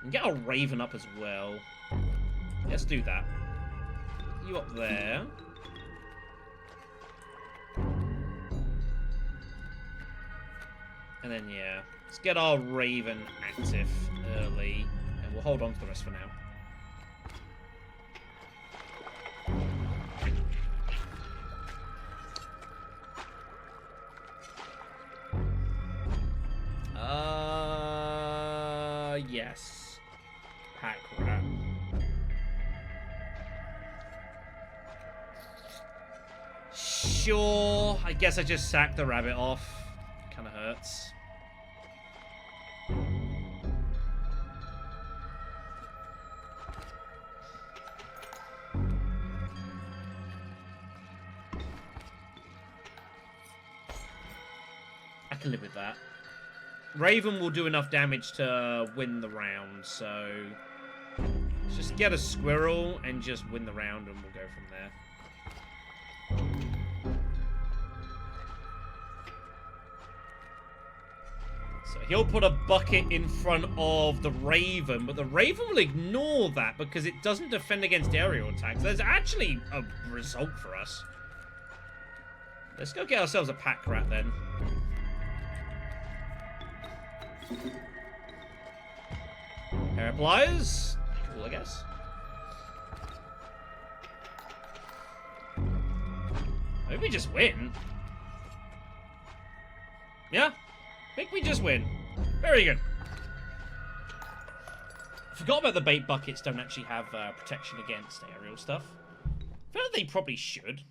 And get our Raven up as well. Let's do that. You up there. And then, yeah. Let's get our Raven active early. And we'll hold on to the rest for now. Yes. Pack rat. Sure. I guess I just sacked the rabbit off. Kinda hurts. I can live with that. Raven will do enough damage to win the round, so let's just get a squirrel and just win the round, and we'll go from there. So he'll put a bucket in front of the Raven, but the Raven will ignore that because it doesn't defend against aerial attacks. There's actually a result for us. Let's go get ourselves a pack rat then. Pair of pliers. Cool, I guess. Maybe we just win. Yeah? I think we just win. Very good. Forgot about the bait buckets don't actually have protection against aerial stuff. I feel like they probably should.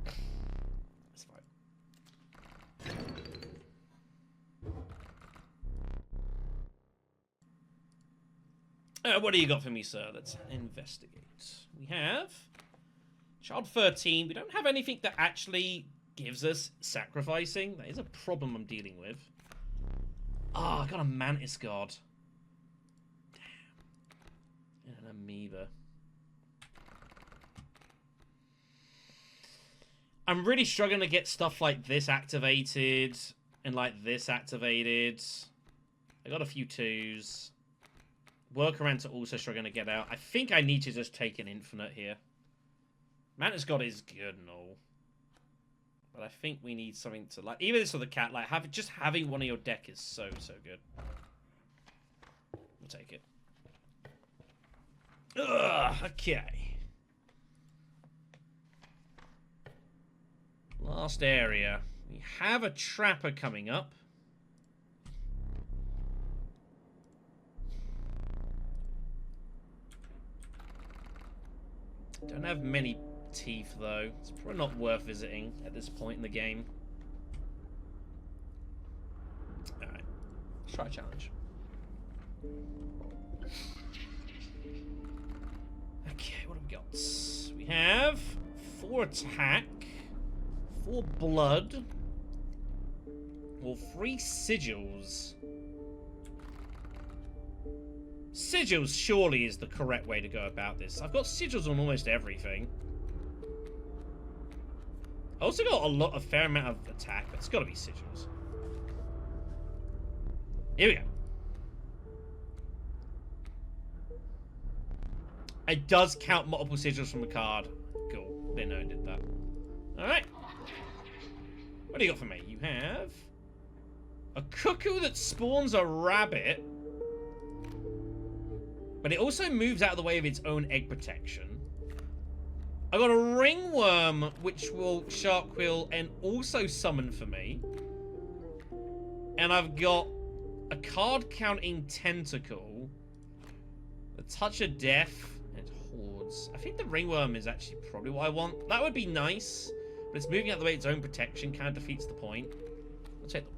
That's fine. What do you got for me, sir? Let's investigate. We have Child 13. We don't have anything that actually gives us sacrificing. That is a problem I'm dealing with. Ah, I got a Mantis God. Damn. And an Amoeba. I'm really struggling to get stuff like this activated and like this activated. I got a few 2s. Workarounds are also struggling to get out. I think I need to just take an infinite here. Mantis God is good and all. But I think we need something to, like, even this for the cat, like, just having one of your deck is so, so good. We'll take it. Ugh, okay. Last area. We have a trapper coming up. Don't have many teeth, though. It's probably not worth visiting at this point in the game. Alright. Let's try a challenge. Okay, what have we got? We have 4 attack, 4 blood, or 3 sigils. Sigils surely is the correct way to go about this. I've got sigils on almost everything. I also got a fair amount of attack, but it's got to be sigils. Here we go. It does count multiple sigils from a card. Cool. Didn't know it did that. Alright. What do you got for me? You have a cuckoo that spawns a rabbit, but it also moves out of the way of its own egg protection. I got a ringworm, which will Sharkquill and also summon for me. And I've got a card counting tentacle, a touch of death, and hordes. I think the ringworm is actually probably what I want. That would be nice, but it's moving out of the way of its own protection kind of defeats the point. I'll take the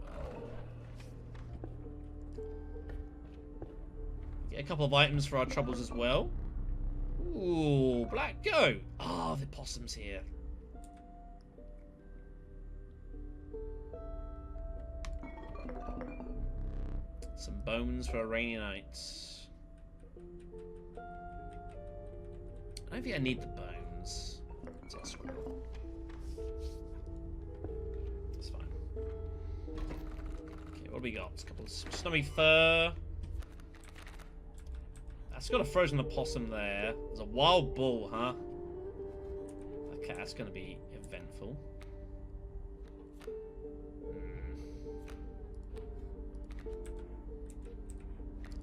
get a couple of items for our troubles as well. Ooh, black goat. Oh, the possum's here. Some bones for a rainy night. I don't think I need the bones. That's fine. Okay, what do we got? It's a couple of snowy fur. That's got a frozen opossum there. There's a wild bull, huh? Okay, that's going to be eventful.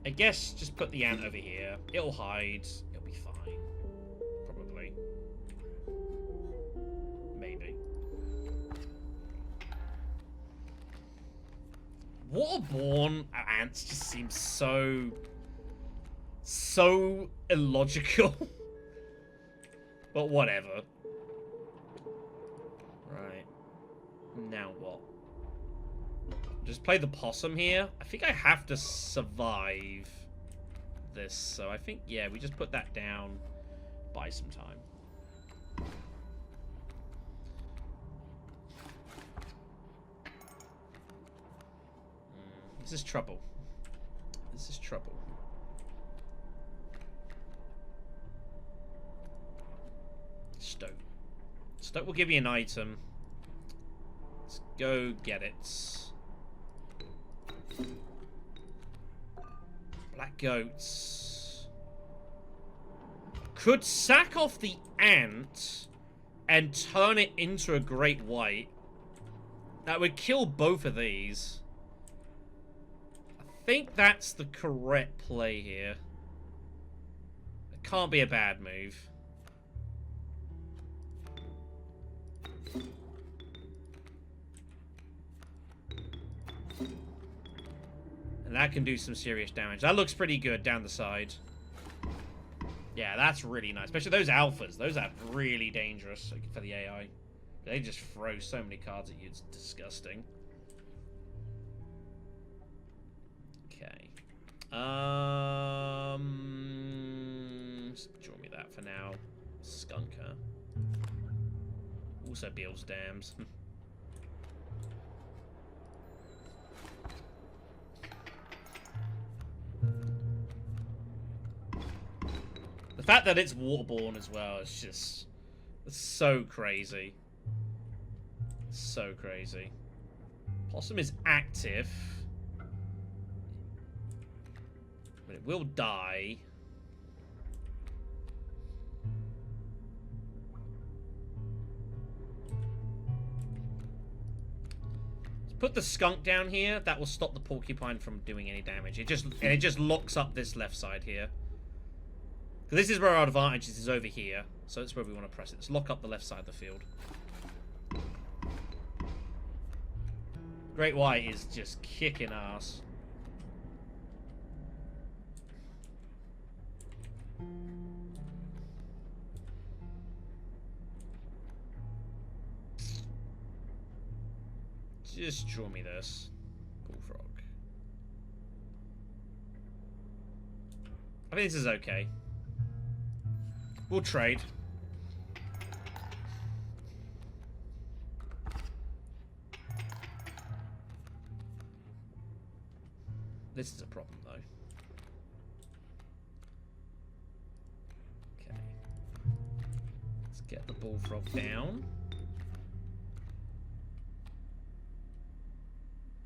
I guess just put the ant over here. It'll hide. It'll be fine. Probably. Maybe. Waterborne ants just seem so illogical. But whatever. Right. Now what? Just play the possum here. I think I have to survive this. So I think, yeah, we just put that down. Buy some time. This is trouble. This is trouble. Stoke. Stoke will give you an item. Let's go get it. Black goats. Could sack off the ant and turn it into a great white. That would kill both of these. I think that's the correct play here. It can't be a bad move. And that can do some serious damage. That looks pretty good down the side. Yeah, that's really nice. Especially those alphas. Those are really dangerous for the AI. They just throw so many cards at you. It's disgusting. Okay. Draw me that for now. Skunker. Also Beale's Dams. The fact that it's waterborne as well is just... it's so crazy. So crazy. Possum is active. But it will die. Put the skunk down here. That will stop the porcupine from doing any damage. It just locks up this left side here. This is where our advantage is over here. So that's where we want to press it. Let's lock up the left side of the field. Great White is just kicking ass. Just draw me this. Bullfrog. I think this is okay. We'll trade. This is a problem, though. bullfrog down.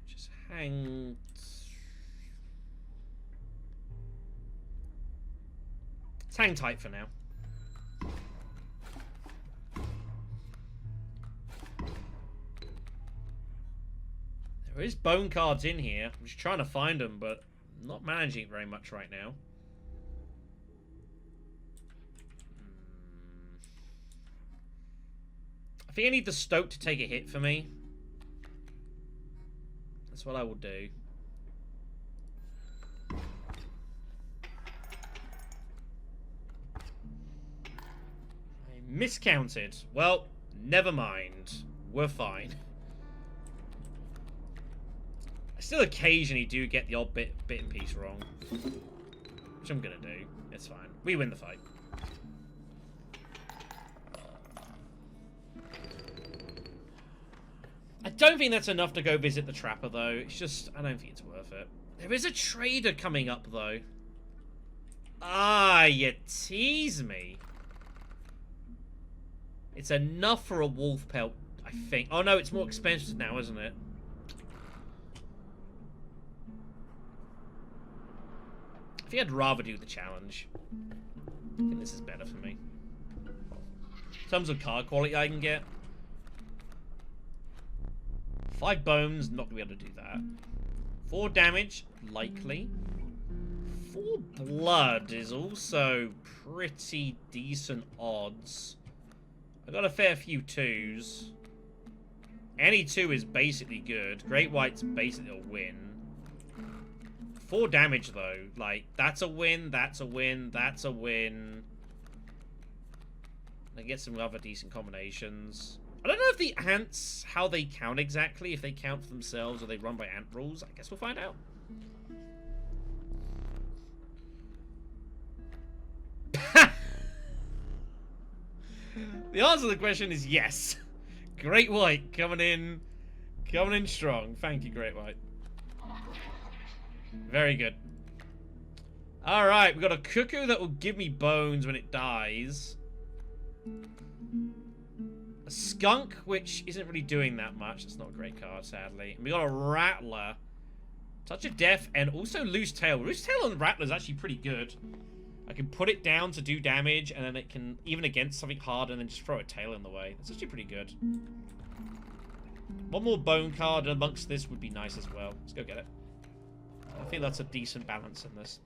Just hang... Let's hang tight for now. There is bone cards in here. I'm just trying to find them, but not managing it very much right now. I think I need the Stoke to take a hit for me. That's what I will do. I miscounted. Well, never mind. We're fine. I still occasionally do get the odd bit and piece wrong. Which I'm gonna do. It's fine. We win the fight. I don't think that's enough to go visit the Trapper, though. It's just, I don't think it's worth it. There is a trader coming up, though. Ah, you tease me. It's enough for a wolf pelt, I think. Oh, no, it's more expensive now, isn't it? I think I'd rather do the challenge. I think this is better for me. In terms of card quality I can get. 5 bones, not going to be able to do that. 4 damage, likely. 4 blood is also pretty decent odds. I got a fair few 2s. Any 2 is basically good. Great White's basically a win. 4 damage, though. Like, that's a win, that's a win, that's a win. I get some other decent combinations. I don't know if the ants, how they count exactly, if they count for themselves or they run by ant rules. I guess we'll find out. The answer to the question is yes. Great White coming in strong. Thank you, Great White. Very good. Alright, we've got a cuckoo that will give me bones when it dies. A skunk, which isn't really doing that much. It's not a great card, sadly. And we got a rattler. Touch of Death and also Loose Tail. Loose Tail on Rattler is actually pretty good. I can put it down to do damage, and then it can, even against something hard, and then just throw a tail in the way. That's actually pretty good. One more bone card amongst this would be nice as well. Let's go get it. I think that's a decent balance in this.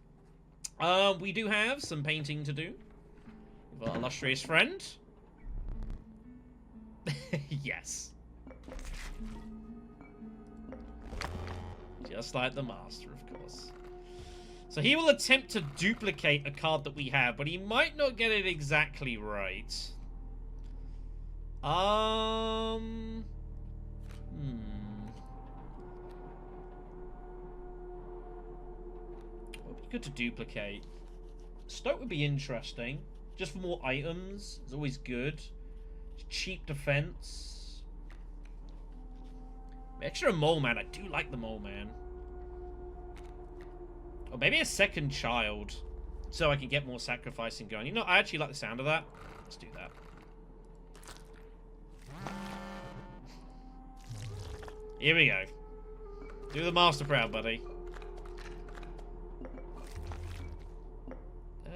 We do have some painting to do. We've got illustrious friend. Yes. Just like the master, of course. So he will attempt to duplicate a card that we have, but he might not get it exactly right. What would be good to duplicate? Stoke would be interesting. Just for more items. It's always good. Cheap defense. Extra mole man. I do like the mole man. Or maybe a second child, so I can get more sacrificing going. You know, I actually like the sound of that. Let's do that. Here we go. Do the master proud, buddy.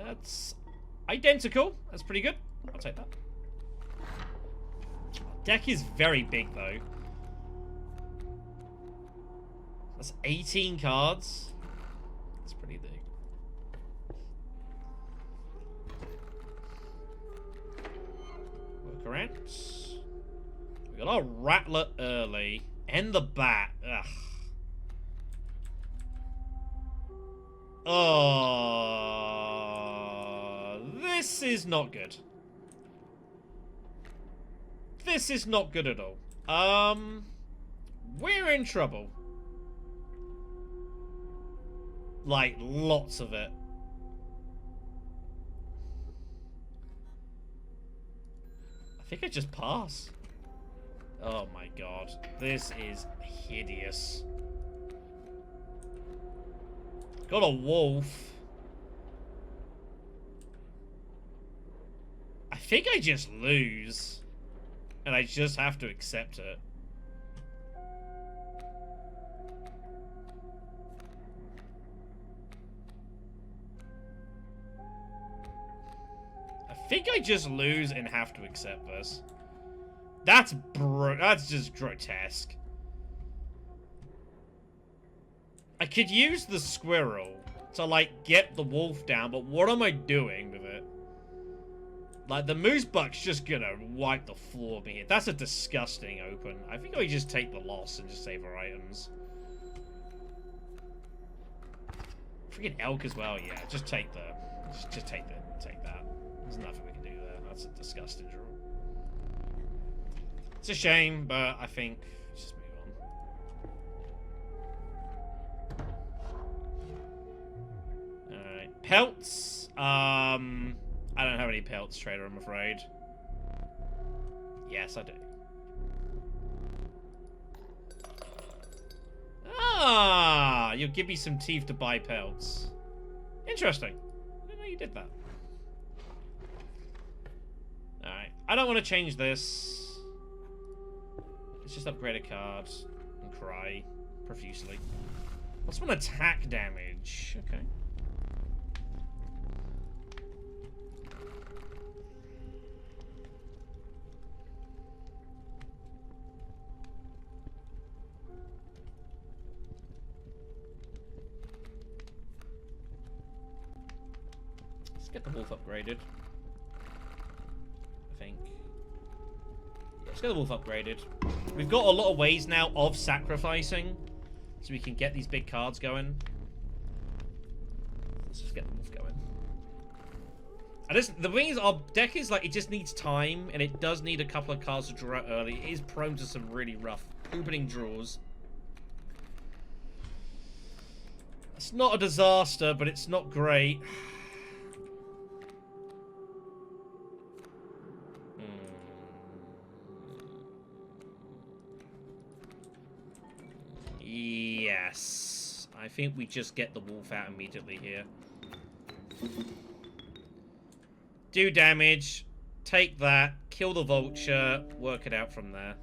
That's identical. That's pretty good. I'll take that. Deck is very big, though. That's 18 cards. That's pretty big. Work around. We got our Rattler early. And the Bat. Ugh. Oh, this is not good. This is not good at all. We're in trouble. Like, lots of it. I think I just pass. Oh my god. This is hideous. Got a wolf. I think I just lose. And I just have to accept it. I think I just lose and have to accept this. That's just grotesque. I could use the squirrel to, like, get the wolf down, but what am I doing with it? Like, the moose buck's just gonna wipe the floor of me here. That's a disgusting open. I think I just take the loss and just save our items. Freaking elk as well, yeah. Just take the... Just take that. There's nothing we can do there. That's a disgusting draw. It's a shame, but I think... Just move on. Alright. Pelts. I don't have any pelts, trader, I'm afraid. Yes, I do. Ah! You'll give me some teeth to buy pelts. Interesting. I didn't know you did that. Alright. I don't want to change this. Let's just upgrade a card and cry profusely. What's one attack damage? Okay. Let's get the wolf upgraded. I think. Yeah, let's get the wolf upgraded. We've got a lot of ways now of sacrificing, so we can get these big cards going. Let's just get the wolf going. The thing is, our deck is like, it just needs time, and it does need a couple of cards to draw out early. It is prone to some really rough opening draws. It's not a disaster, but it's not great. Yes. I think we just get the wolf out immediately here. Do damage. Take that. Kill the vulture. Work it out from there.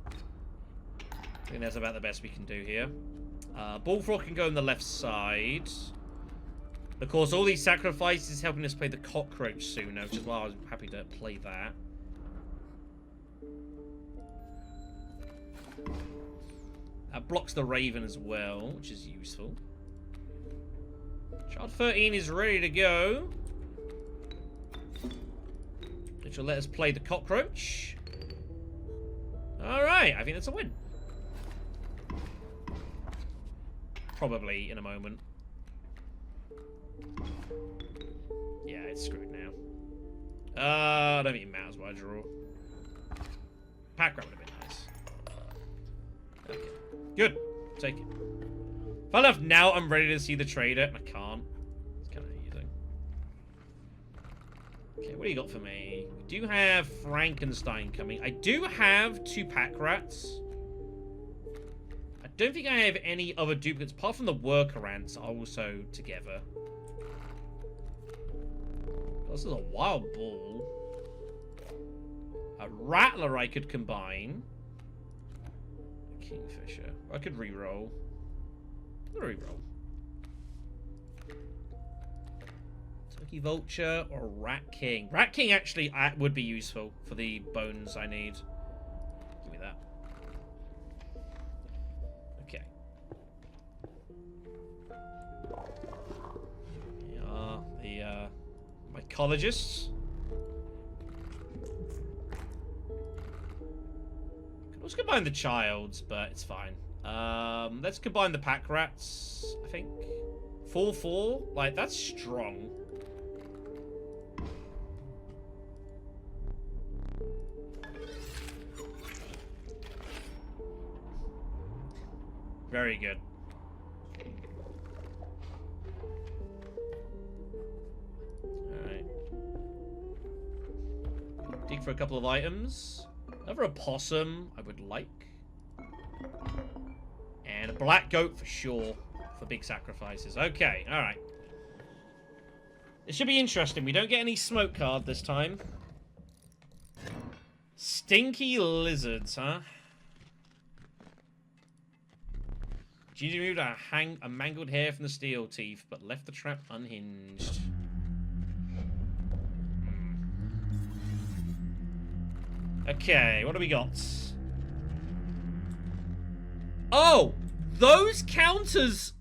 I think that's about the best we can do here. Bullfrog can go on the left side. Of course, all these sacrifices helping us play the cockroach sooner, which is why I was happy to play that. That blocks the raven as well, which is useful. Child 13 is ready to go. Which will let us play the cockroach. Alright, I think that's a win. Probably in a moment. Yeah, it's screwed now. I don't think it matters what I draw. Pack grab would have been nice. Okay. Good. Take it. Fun enough, now I'm ready to see the trader. I can't. It's kind of amusing. Okay, what do you got for me? We do have Frankenstein coming. I do have 2 pack rats. I don't think I have any other duplicates, apart from the worker ants are also together. This is a wild bull. A rattler I could combine. Kingfisher. I could reroll. I'm gonna reroll. Turkey vulture or rat king. Rat king actually would be useful for the bones I need. Give me that. Okay. Here are the mycologists. Let's combine the childs, but it's fine. Let's combine the pack rats, I think. 4/4? Like, that's strong. Very good. Alright. Dig for a couple of items. Another opossum, I would like. And a black goat for sure. for big sacrifices. Okay, alright. It should be interesting. We don't get any smoke card this time. Stinky lizards, huh? Ginger removed a mangled hair from the steel teeth, but left the trap unhinged. Okay, what do we got? Oh! Those counters...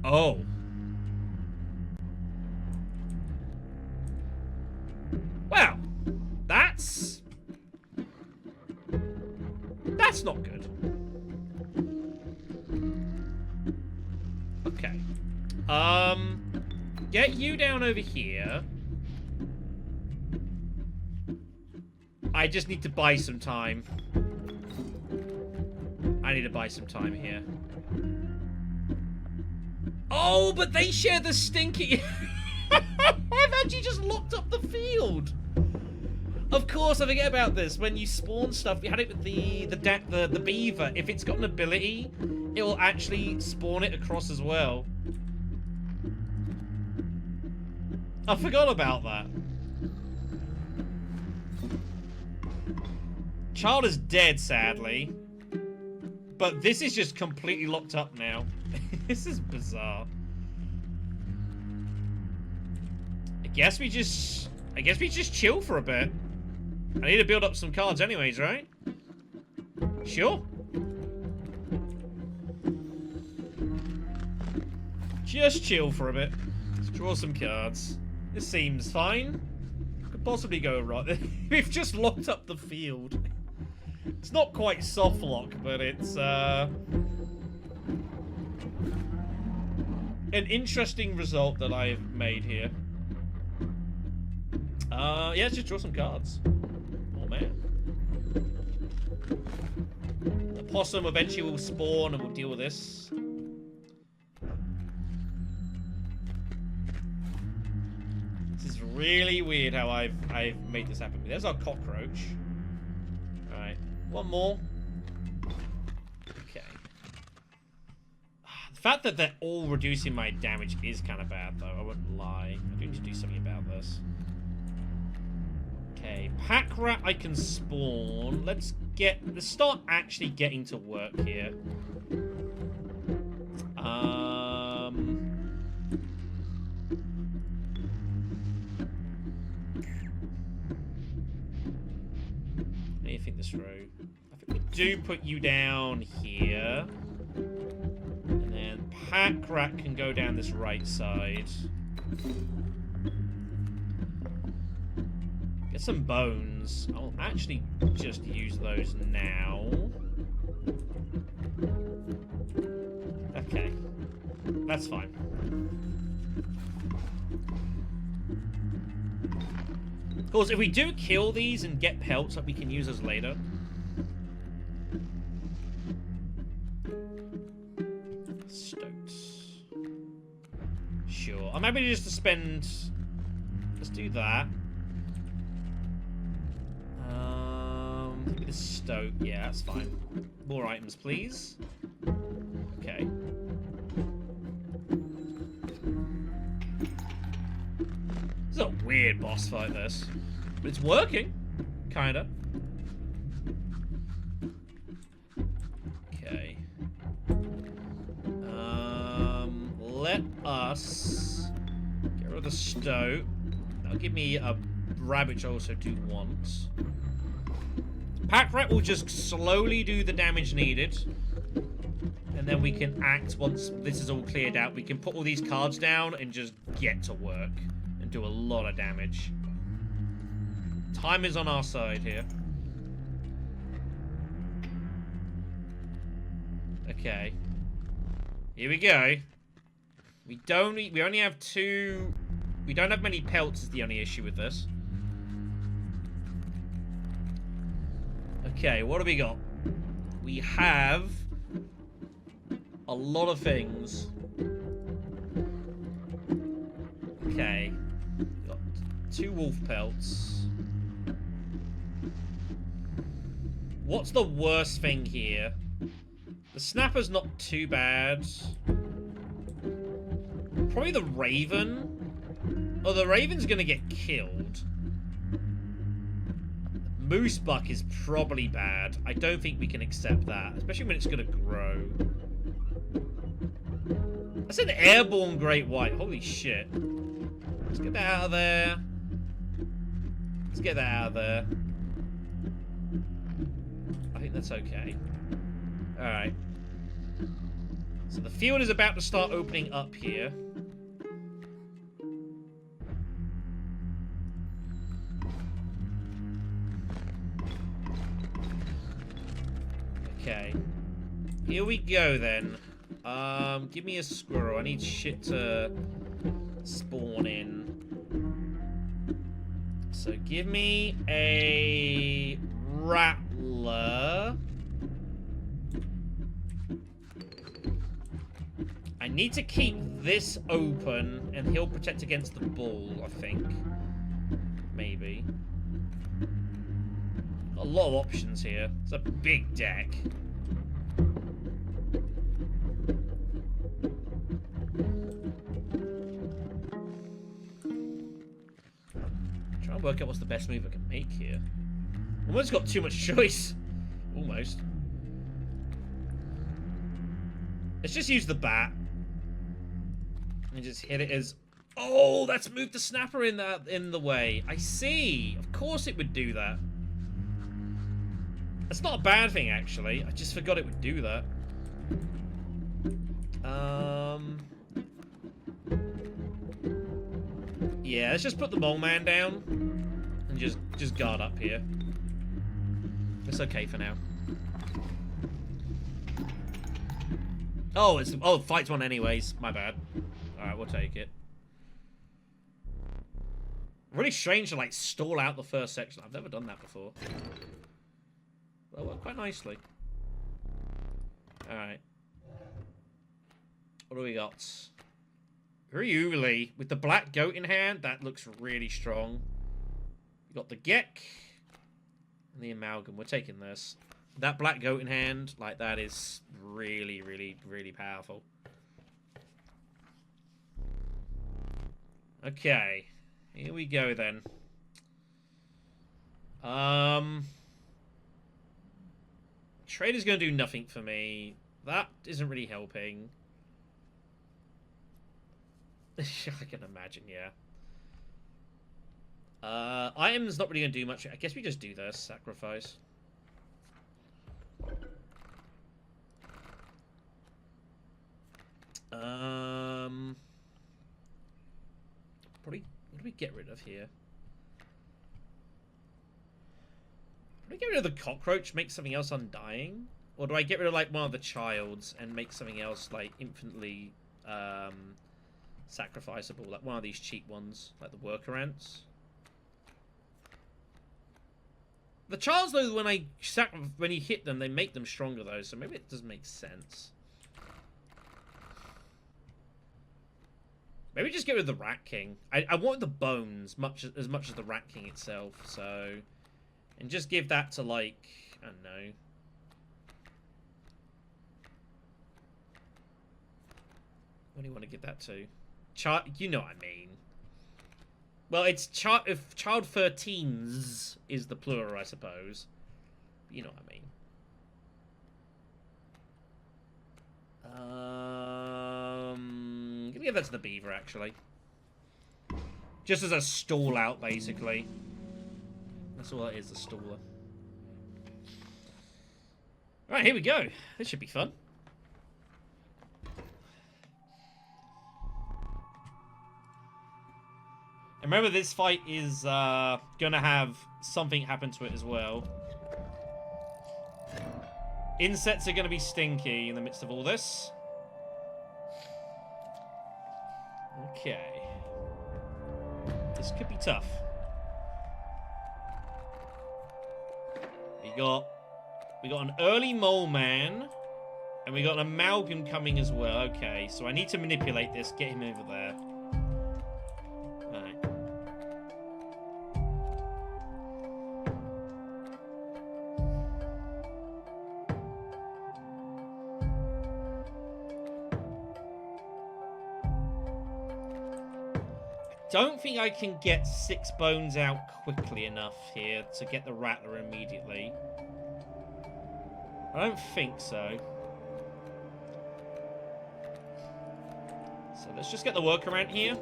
Oh. Wow. That's not good. Okay. Get you down over here. I just need to buy some time. I need to buy some time here. Oh, but they share the stinky... I've actually just locked up the field. Of course, I forget about this. When you spawn stuff, we had it with the beaver. If it's got an ability, it will actually spawn it across as well. I forgot about that. Child is dead, sadly. But this is just completely locked up now. This is bizarre. I guess we just chill for a bit. I need to build up some cards anyways, right? Sure. Just chill for a bit. Let's draw some cards. This seems fine. Could possibly go wrong. We've just locked up the field. It's not quite soft lock, but it's an interesting result that I've made here. Yeah, let's just draw some cards. Oh man. The possum eventually will spawn and we'll deal with this. This is really weird how I've made this happen. There's our cockroach. Alright. One more. Okay. The fact that they're all reducing my damage is kind of bad, though. I wouldn't lie. I do need to do something about this. Okay. Pack rat I can spawn. Let's start actually getting to work here. Let me think this through. I think we do put you down here. And then pack rat can go down this right side. Get some bones. I'll actually just use those now. Okay. That's fine. Of course, if we do kill these and get pelts that we can use those later. Stoked. Sure. I'm happy just to spend... Let's do that. Give me the stoke. Yeah, that's fine. More items, please. Okay. This is a weird boss fight, this. But it's working. Kinda. Okay. Let us get rid of the stoke. That'll give me a rabbit, which I also do want. Pack rat will just slowly do the damage needed. And then we can act once this is all cleared out. We can put all these cards down and just get to work. And do a lot of damage. Time is on our side here. Okay. Here we go. We only have two... We don't have many pelts is the only issue with this. Okay, what do we got? We have a lot of things. Okay. We've got 2 wolf pelts. What's the worst thing here? The snapper's not too bad. Probably the raven. Oh, the raven's gonna get killed. Moose buck is probably bad. I don't think we can accept that, especially when it's gonna grow. That's an airborne great white. Holy shit. Let's get that out of there. Let's get that out of there. I think that's okay. Alright. So the field is about to start opening up here. Okay. Here we go then. Give me a squirrel. I need shit to spawn in. So give me a rattler. I need to keep this open, and he'll protect against the bull, I think. Maybe. Got a lot of options here. It's a big deck. Try and work out what's the best move I can make here. Almost got too much choice. Almost. Let's just use the bat. And just hit it as... Oh, that's moved the snapper in the way. I see. Of course it would do that. That's not a bad thing, actually. I just forgot it would do that. Yeah, let's just put the mole man down. And just guard up here. It's okay for now. Oh, fight's one anyways. My bad. Alright, we'll take it. Really strange to, like, stall out the first section. I've never done that before. Well, worked quite nicely. Alright. What do we got? Ryuli, with the black goat in hand. That looks really strong. We got the Gek. And the amalgam. We're taking this. That black goat in hand, like, that is really, really, really powerful. Okay. Here we go, then. Trader's going to do nothing for me. That isn't really helping. I can imagine, yeah. Item's not really going to do much. I guess we just do this. Sacrifice. Probably, what do we get rid of here? Probably get rid of the cockroach, make something else undying? Or do I get rid of, like, one of the childs and make something else, like, infinitely, sacrificable? Like, one of these cheap ones, like the worker ants? The childs, though, when you hit them, they make them stronger, though, so maybe it does make sense. Maybe just get rid of the Rat King. I want the bones as much as the Rat King itself, so... And just give that to, like... I don't know. What do you want to give that to? You know what I mean. Well, it's if child 13s is the plural, I suppose. You know what I mean. I'm gonna give that to the beaver, actually. Just as a stall out, basically. That's all that is, a staller. Alright, here we go. This should be fun. And remember, this fight is gonna have something happen to it as well. Insects are gonna be stinky in the midst of all this. Okay. This could be tough. We got an early mole man, and we got an amalgam coming as well. Okay, so I need to manipulate this, get him over there. Alright. don't think I can get 6 bones out quickly enough here to get the Rattler immediately. I don't think so. So let's just get the workaround here.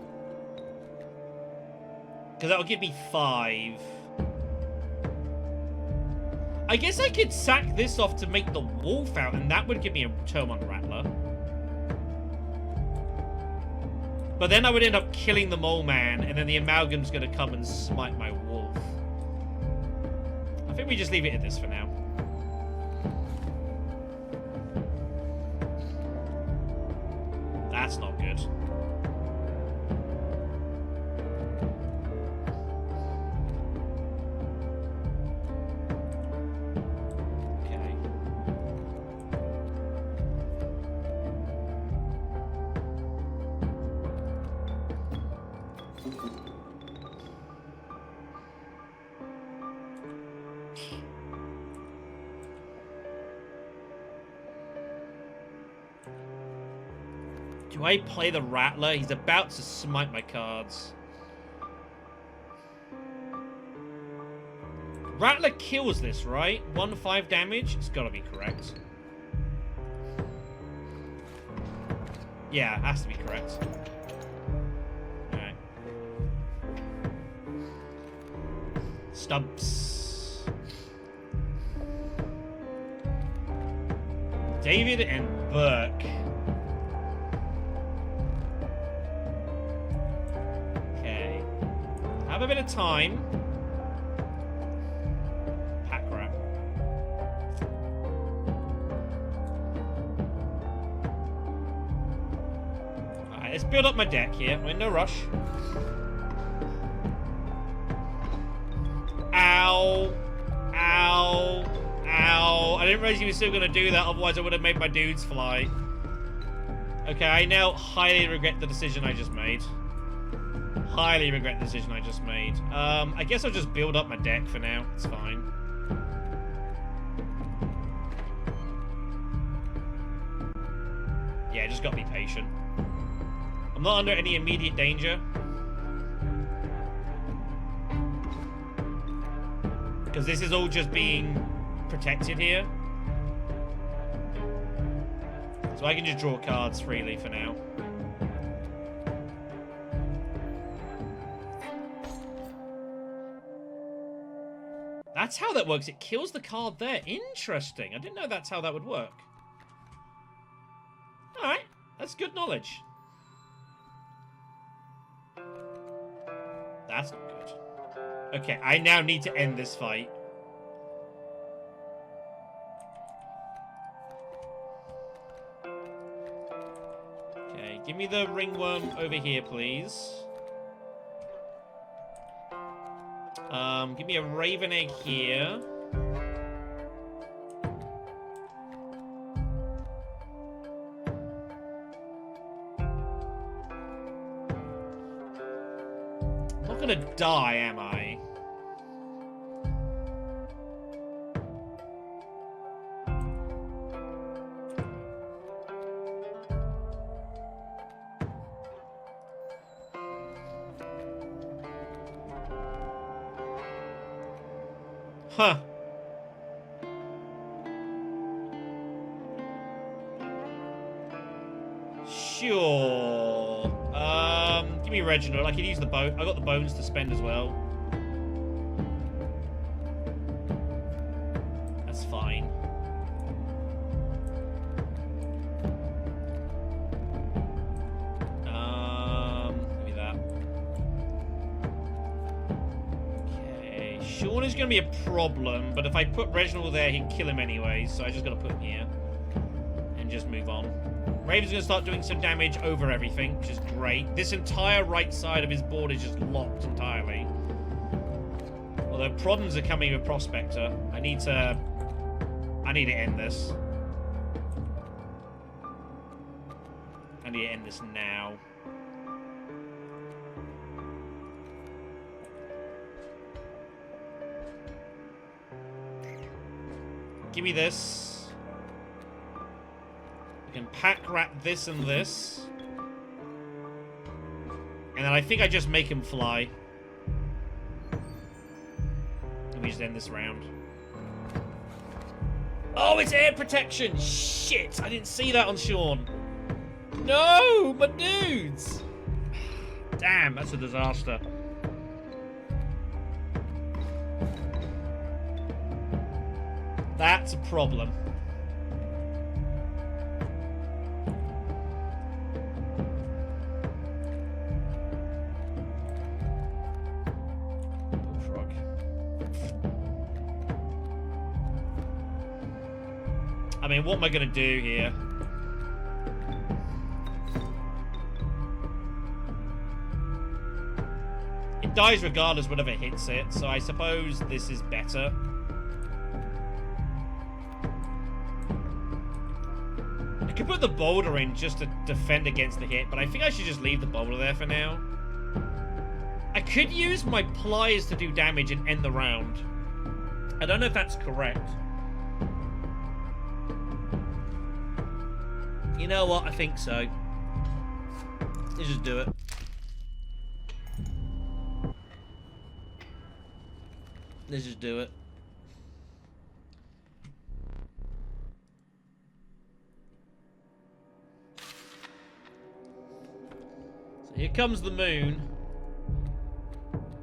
Because that'll give me 5. I guess I could sack this off to make the wolf out, and that would give me a turn on Rattler. But then I would end up killing the mole man, and then the amalgam's going to come and smite my wolf. I think we just leave it at this for now. That's not good. Do I play the Rattler? He's about to smite my cards. Rattler kills this, right? 1-5 damage? It's gotta be correct. Yeah, it has to be correct. Alright. Stumps. David and Burke. Have a bit of time. Pack rat. Alright, let's build up my deck here. We're in no rush. Ow. Ow. Ow. I didn't realize you were still going to do that, otherwise I would have made my dudes fly. Okay, I now highly regret the decision I just made. Highly regret the decision I just made. I guess I'll just build up my deck for now. It's fine. Yeah, just gotta be patient. I'm not under any immediate danger. Because this is all just being protected here. So I can just draw cards freely for now. That's how that works. It kills the card there. Interesting. I didn't know that's how that would work. Alright. That's good knowledge. That's not good. Okay, I now need to end this fight. Okay, give me the ringworm over here, please. Give me a raven egg here. I'm not gonna die, am I? Huh. Sure. Give me Reginald. I could use the bone. I got the bones to spend as well. That's fine. Give me that. Okay. Sean is going to be a problem, but if I put Reginald there, he'd kill him anyway, so I just got to put him here. And just move on. Raven's going to start doing some damage over everything, which is great. This entire right side of his board is just locked entirely. Although problems are coming with Prospector. I need to end this. I need to end this now. Give me this. I can pack rat this and this. And then I think I just make him fly. And we just end this round. Oh, it's air protection! Shit! I didn't see that on Sean. No! My dudes! Damn, that's a disaster. That's a problem. Bullfrog. I mean, what am I gonna do here? It dies regardless whenever it hits it, so I suppose this is better. I could put the boulder in just to defend against the hit, but I think I should just leave the boulder there for now. I could use my pliers to do damage and end the round. I don't know if that's correct. You know what? I think so. Let's just do it. Let's just do it. So here comes the moon.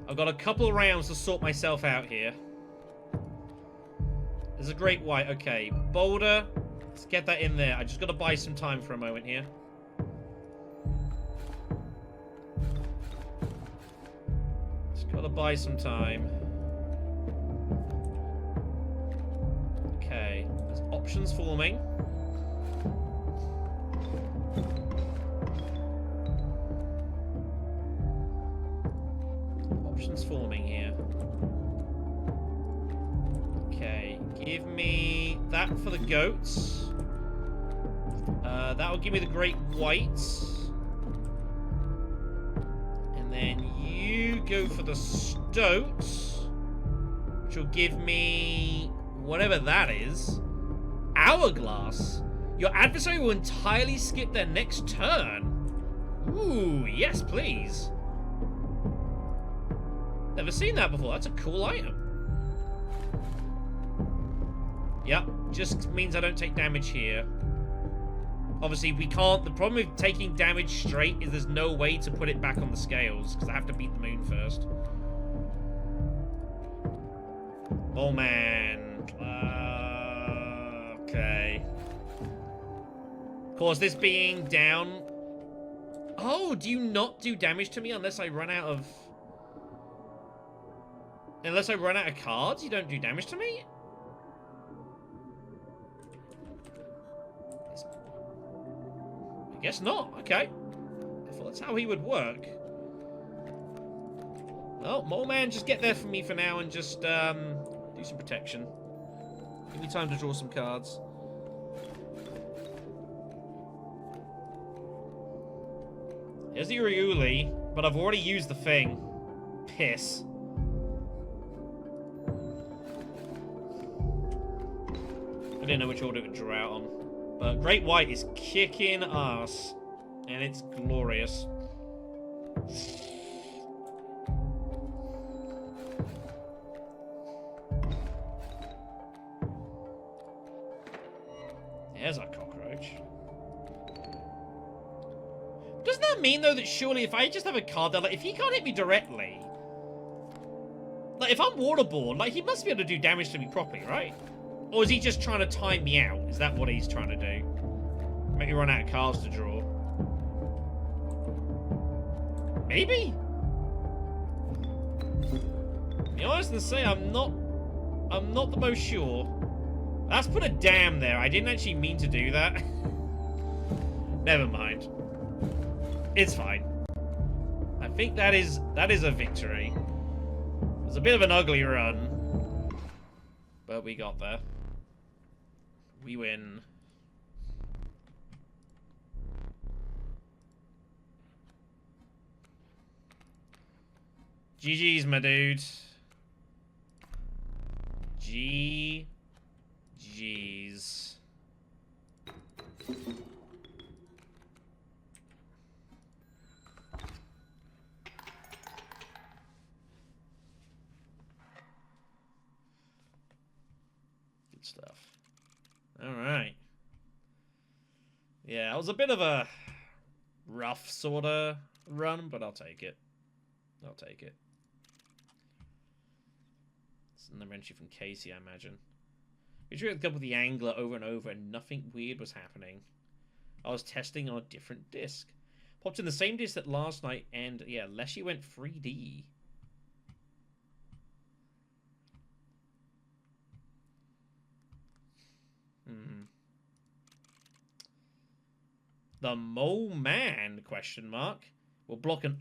I've got a couple of rounds to sort myself out here. There's a great white. Okay, boulder. Let's get that in there. I just got to buy some time for a moment here. Just got to buy some time. Okay, there's options forming. Options forming here. Okay, give me that for the goats. That will give me the great whites. And then you go for the stoats, which will give me whatever that is. Hourglass. Your adversary will entirely skip their next turn. Ooh, yes, please. Never seen that before. That's a cool item. Yep, just means I don't take damage here. Obviously, we can't... The problem with taking damage straight is there's no way to put it back on the scales, because I have to beat the moon first. Oh, man. Okay. Of course, this being down... Oh, do you not do damage to me unless I run out of... Unless I run out of cards, you don't do damage to me? I guess not. Okay. I thought that's how he would work. Well, Mole Man, just get there for me for now and just do some protection. Give me time to draw some cards. Here's the Uriuli, but I've already used the thing. Piss. I didn't know which order it would draw out on. But Great White is kicking ass. And it's glorious. There's our cockroach. Doesn't that mean, though, that surely if I just have a card that, like, if he can't hit me directly... Like, if I'm waterborne, like, he must be able to do damage to me properly, right? Or is he just trying to time me out? Is that what he's trying to do? Make me run out of cards to draw. Maybe? To be honest and say, I'm not the most sure. That's put a damn there. I didn't actually mean to do that. Never mind. It's fine. I think that is a victory. It was a bit of an ugly run. But we got there. We win. GG's, my dude. GG's. stuff. Alright. Yeah, it was a bit of a rough sort of run, but I'll take it. I'll take it. It's another entry from Kaycee, I imagine. We tried to go with the angler over and over, and nothing weird was happening. I was testing on a different disc. Popped in the same disc that last night, and yeah, Leshy went 3D. The Mole Man, question mark, will block an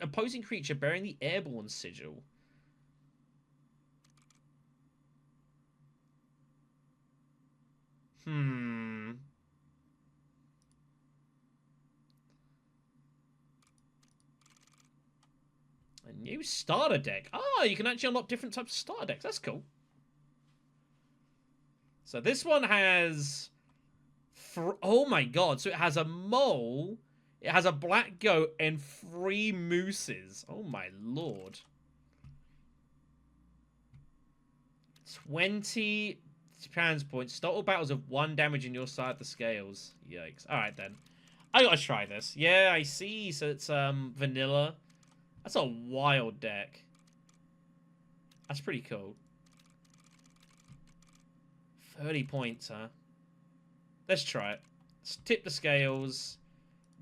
opposing creature bearing the airborne sigil. A new starter deck. Oh, you can actually unlock different types of starter decks. That's cool. So this one has... oh my god. So it has a mole, it has a black goat, and 3 mooses. Oh my lord. 20 pounds points. Start all battles of 1 damage in your side of the scales. Yikes. Alright then. I gotta try this. Yeah, I see. So it's vanilla. That's a wild deck. That's pretty cool. 30 points, huh? Let's try it. Let's tip the scales.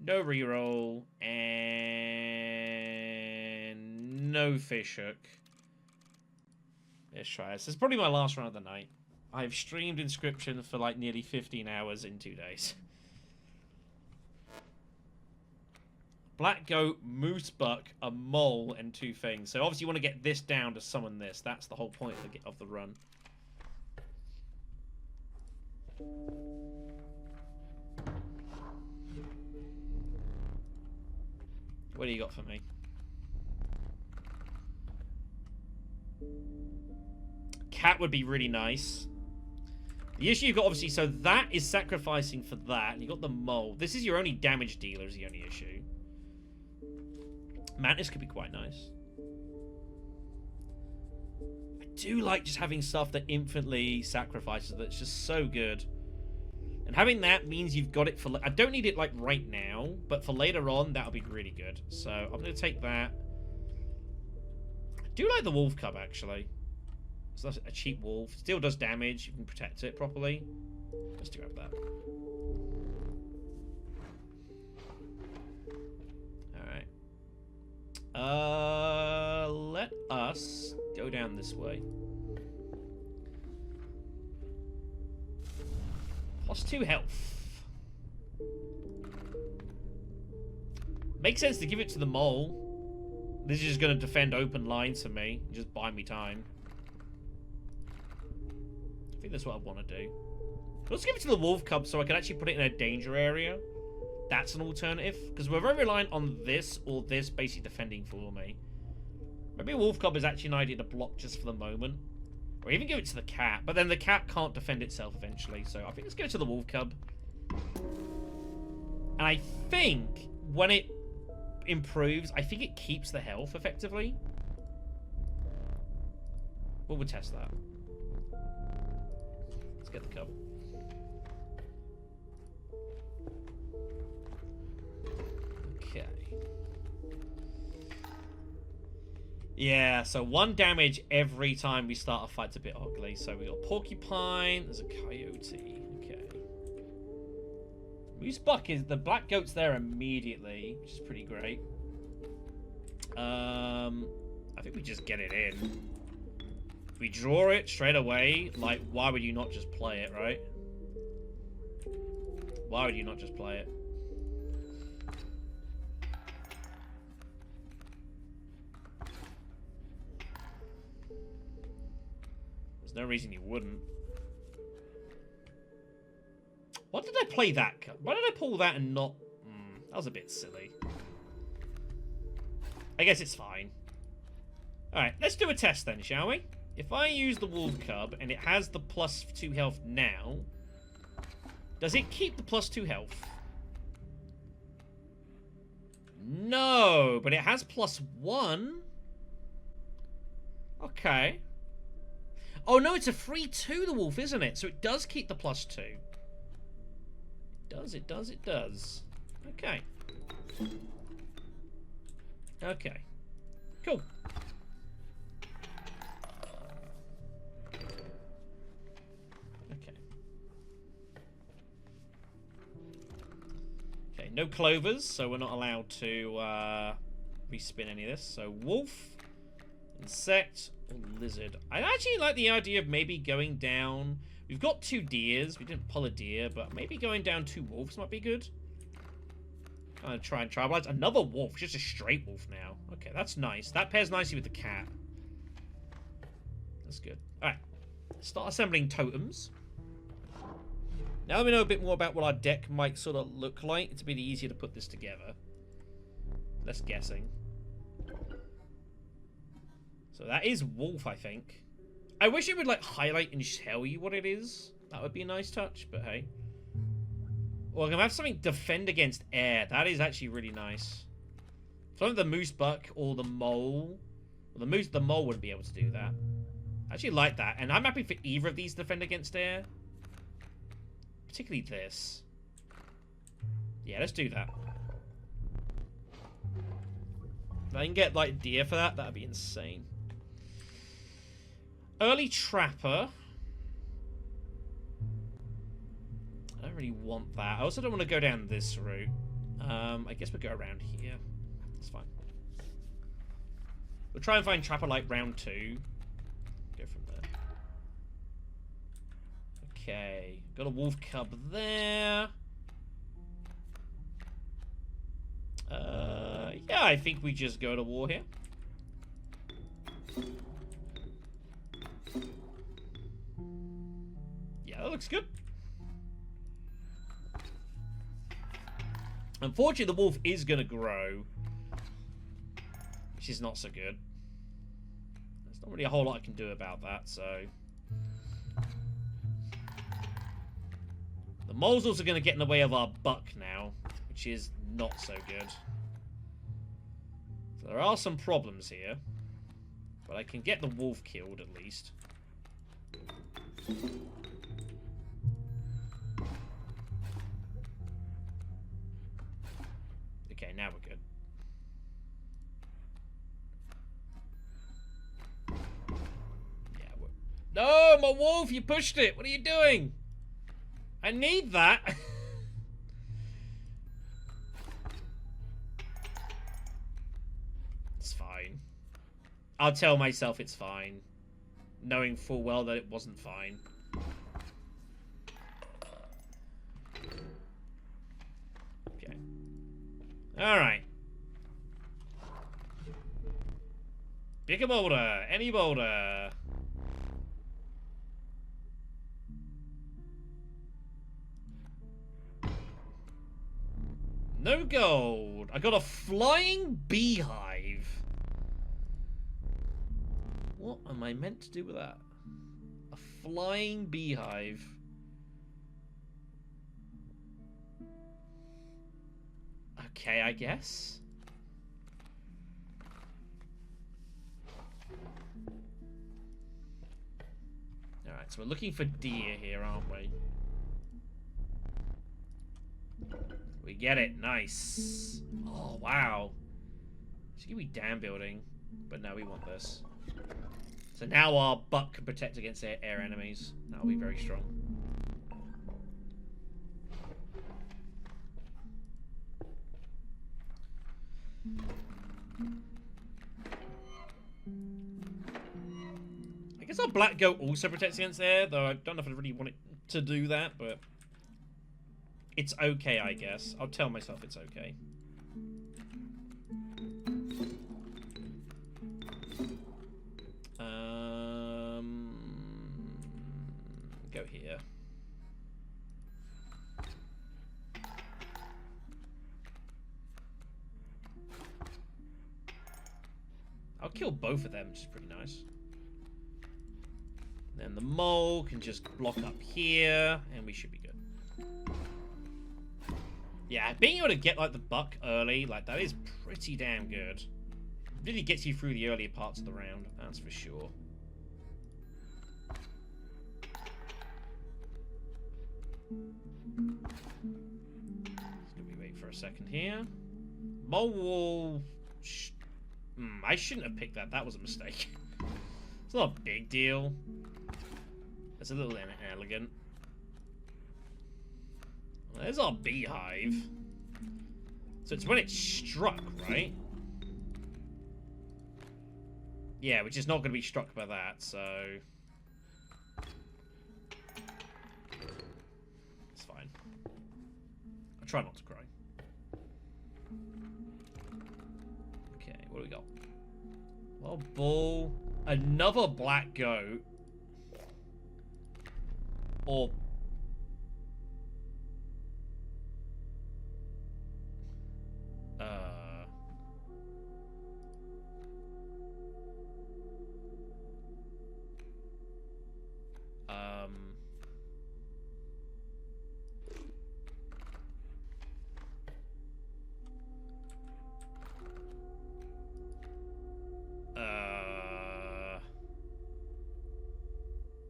No reroll. And no fish hook. Let's try this. This is probably my last run of the night. I've streamed Inscryption for like nearly 15 hours in 2 days. Black goat, moose buck, a mole, and 2 things. So obviously you want to get this down to summon this. That's the whole point of the run. What do you got for me? Cat would be really nice. The issue you've got, obviously, so that is sacrificing for that. And you've got the mole. This is your only damage dealer is the only issue. Mantis could be quite nice. I do like just having stuff that infinitely sacrifices. That's just so good. And having that means you've got it for... I don't need it, like, right now. But for later on, that'll be really good. So, I'm going to take that. I do like the wolf cub, actually. It's not a cheap wolf. Still does damage. You can protect it properly. Let's grab that. Alright. Let us go down this way. +2 health. Makes sense to give it to the mole. This is just going to defend open lines for me. Just buy me time. I think that's what I want to do. Let's give it to the wolf cub so I can actually put it in a danger area. That's an alternative. Because we're very reliant on this or this basically defending for me. Maybe a wolf cub is actually an idea to block just for the moment. Or even give it to the cat. But then the cat can't defend itself eventually. So I think let's give it to the wolf cub. And I think when it improves, I think it keeps the health effectively. We'll test that. Let's get the cub. Okay. Yeah, so 1 damage every time we start a fight's a bit ugly. So we got porcupine, there's a coyote. Okay. Moose buck is the black goat's there immediately, which is pretty great. I think we just get it in. If we draw it straight away, like, why would you not just play it, right? Why would you not just play it? There's no reason you wouldn't. Why did I play that? Why did I pull that and not... that was a bit silly. I guess it's fine. Alright, let's do a test then, shall we? If I use the wolf cub and it has the +2 health now, does it keep the +2 health? No, but it has +1. Okay. Oh, no, it's a free 2, the wolf, isn't it? So it does keep the +2. It does, it does, it does. Okay. Okay. Cool. Okay. Okay, no clovers, so we're not allowed to respin any of this. So wolf, insect, or lizard. I actually like the idea of maybe going down. We've got 2 deers. We didn't pull a deer, but maybe going down 2 wolves might be good. I'm gonna try and tribalize another wolf, just a straight wolf now. Okay, that's nice. That pairs nicely with the cat. That's good. Alright. Start assembling totems. Now that we know a bit more about what our deck might sort of look like, it's a bit easier to put this together. Less guessing. So that is wolf, I think. I wish it would, like, highlight and tell you what it is. That would be a nice touch, but hey. Well, I'm going to have something defend against air. That is actually really nice. Something the moose buck or the mole. Well, the mole wouldn't be able to do that. I actually like that. And I'm happy for either of these to defend against air. Particularly this. Yeah, let's do that. If I can get, like, deer for that, that'd be insane. Early trapper. I don't really want that. I also don't want to go down this route. I guess we'll go around here. That's fine. We'll try and find trapper like round 2. Go from there. Okay. Got a wolf cub there. Yeah, I think we just go to war here. Yeah, that looks good. Unfortunately, the wolf is going to grow, which is not so good. There's not really a whole lot I can do about that, so... The mole's also going to get in the way of our buck now, which is not so good. So there are some problems here, but I can get the wolf killed at least. Okay, now we're good. Yeah, we're... No, my wolf, you pushed it. What are you doing? I need that. It's fine. I'll tell myself it's fine, knowing full well that it wasn't fine. Okay. Alright. Pick a boulder. Any boulder. No gold. I got a flying beehive. What am I meant to do with that? A flying beehive. Okay, I guess. Alright, so we're looking for deer here, aren't we? We get it. Nice. Oh, wow. Should give me dam building. But no, we want this. So now our buck can protect against air enemies. That'll be very strong. I guess our black goat also protects against air, though I don't know if I really want it to do that, but... It's okay, I guess. I'll tell myself it's okay. Go here. I'll kill both of them, which is pretty nice. Then the mole can just block up here, and we should be good. Yeah, being able to get, like, the buck early, like, that is pretty damn good. Really gets you through the earlier parts of the round, that's for sure. Let me wait for a second here. Mole wall. I shouldn't have picked that. That was a mistake. It's not a big deal. It's a little inelegant. Well, there's our beehive. So it's when it's struck, right? Yeah, which is not going to be struck by that, so... It's fine. I try not to cry. Okay, what do we got? Well, bull. Another black goat. Or...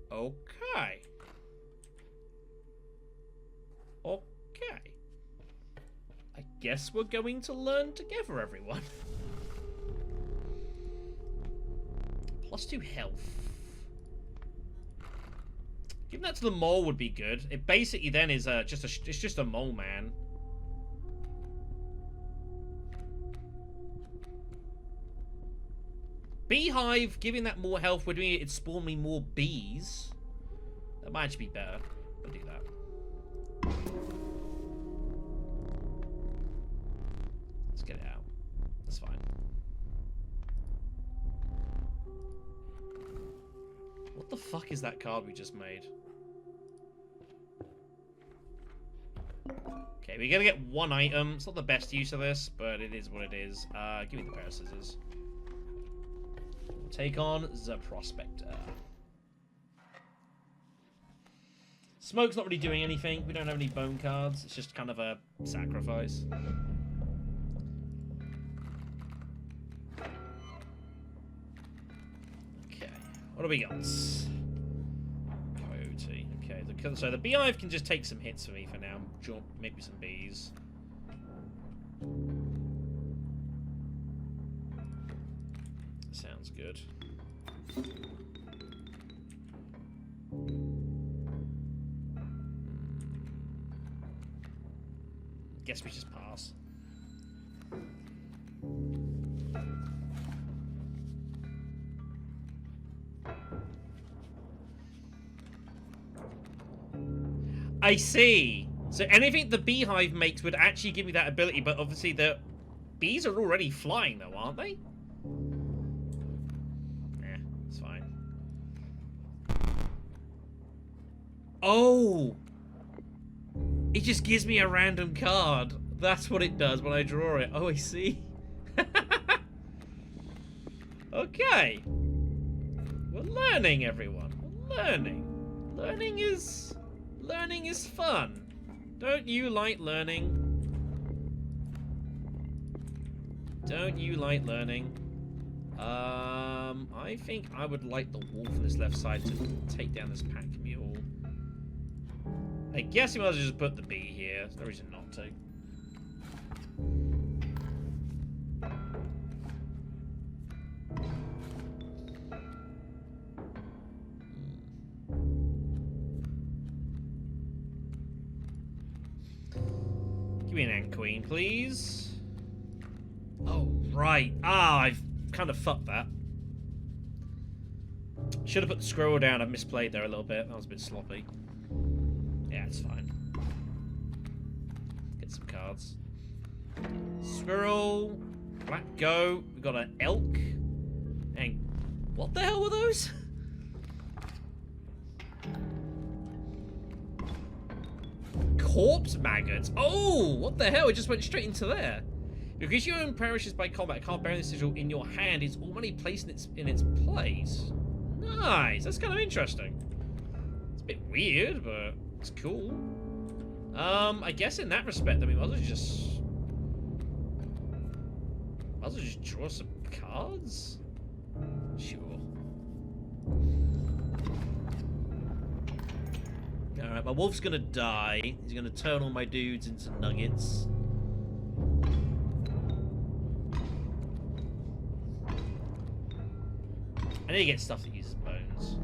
Okay. Okay. I guess we're going to learn together, everyone. +2 health. Giving that to the mole would be good. It basically then is it's just a mole man. Beehive, giving that more health, we're doing it spawn me more bees. That might actually be better. I'll do that. Let's get it out. That's fine. What the fuck is that card we just made? Okay, we're gonna get one item. It's not the best use of this, but it is what it is. Give me the pair of scissors. We'll take on the Prospector. Smoke's not really doing anything. We don't have any bone cards. It's just kind of a sacrifice. Okay, what do we got? Coyote. Okay, so the beehive can just take some hits for me for now. Maybe some bees. Sounds good. Guess we just pass. I see. So anything the beehive makes would actually give me that ability, but obviously the bees are already flying though, aren't they? Yeah, it's fine. Oh! It just gives me a random card. That's what it does when I draw it. Oh, I see. Okay. We're learning, everyone. We're learning. Learning is fun. Don't you like learning? Don't you like learning? I think I would like the wolf on this left side to take down this pack mule. I guess you might as well just put the bee here. There's no reason not to. Give me an ant queen, please. Oh, right. Ah, I've kind of fucked that. Should have put the squirrel down. I misplayed there a little bit. That was a bit sloppy. Yeah, it's fine. Get some cards. Squirrel. Black goat. We've got an elk. And what the hell were those? Corpse maggots. Oh, what the hell? It just went straight into there. Because your own perishes by combat, a card bearing the sigil in your hand is automatically placed in its place. Nice. That's kind of interesting. It's a bit weird, but it's cool. I guess in that respect, I mean, might as well just draw some cards? Sure. Alright, my wolf's gonna die. He's gonna turn all my dudes into nuggets. I need to get stuff that uses bones.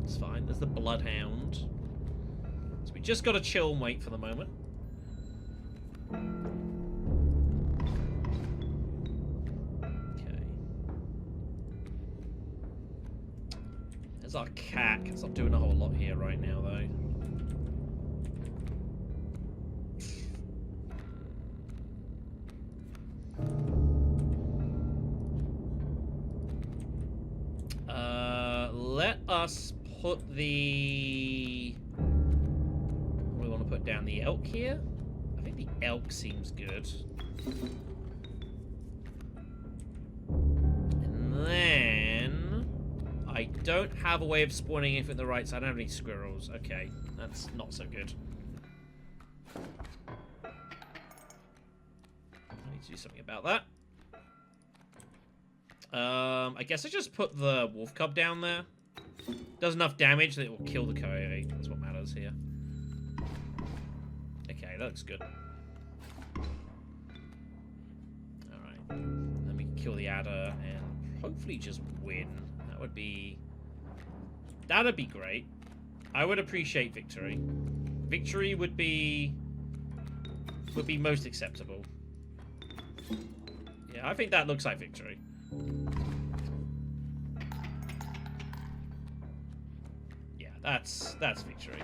It's fine. There's the bloodhound. So we just gotta chill and wait for the moment. Our cat. It's not doing a whole lot here right now, though. Let us put the... We want to put down the elk here? I think the elk seems good. And then... I don't have a way of spawning anything on the right side. I don't have any squirrels. Okay, that's not so good. I need to do something about that. I guess I just put the wolf cub down there. Does enough damage that it will kill the coyote. That's what matters here. Okay, that looks good. Alright. Then we can kill the adder and hopefully just win. That'd be great. I would appreciate victory. Victory would be most acceptable. Yeah, I think that looks like victory. Yeah, that's victory.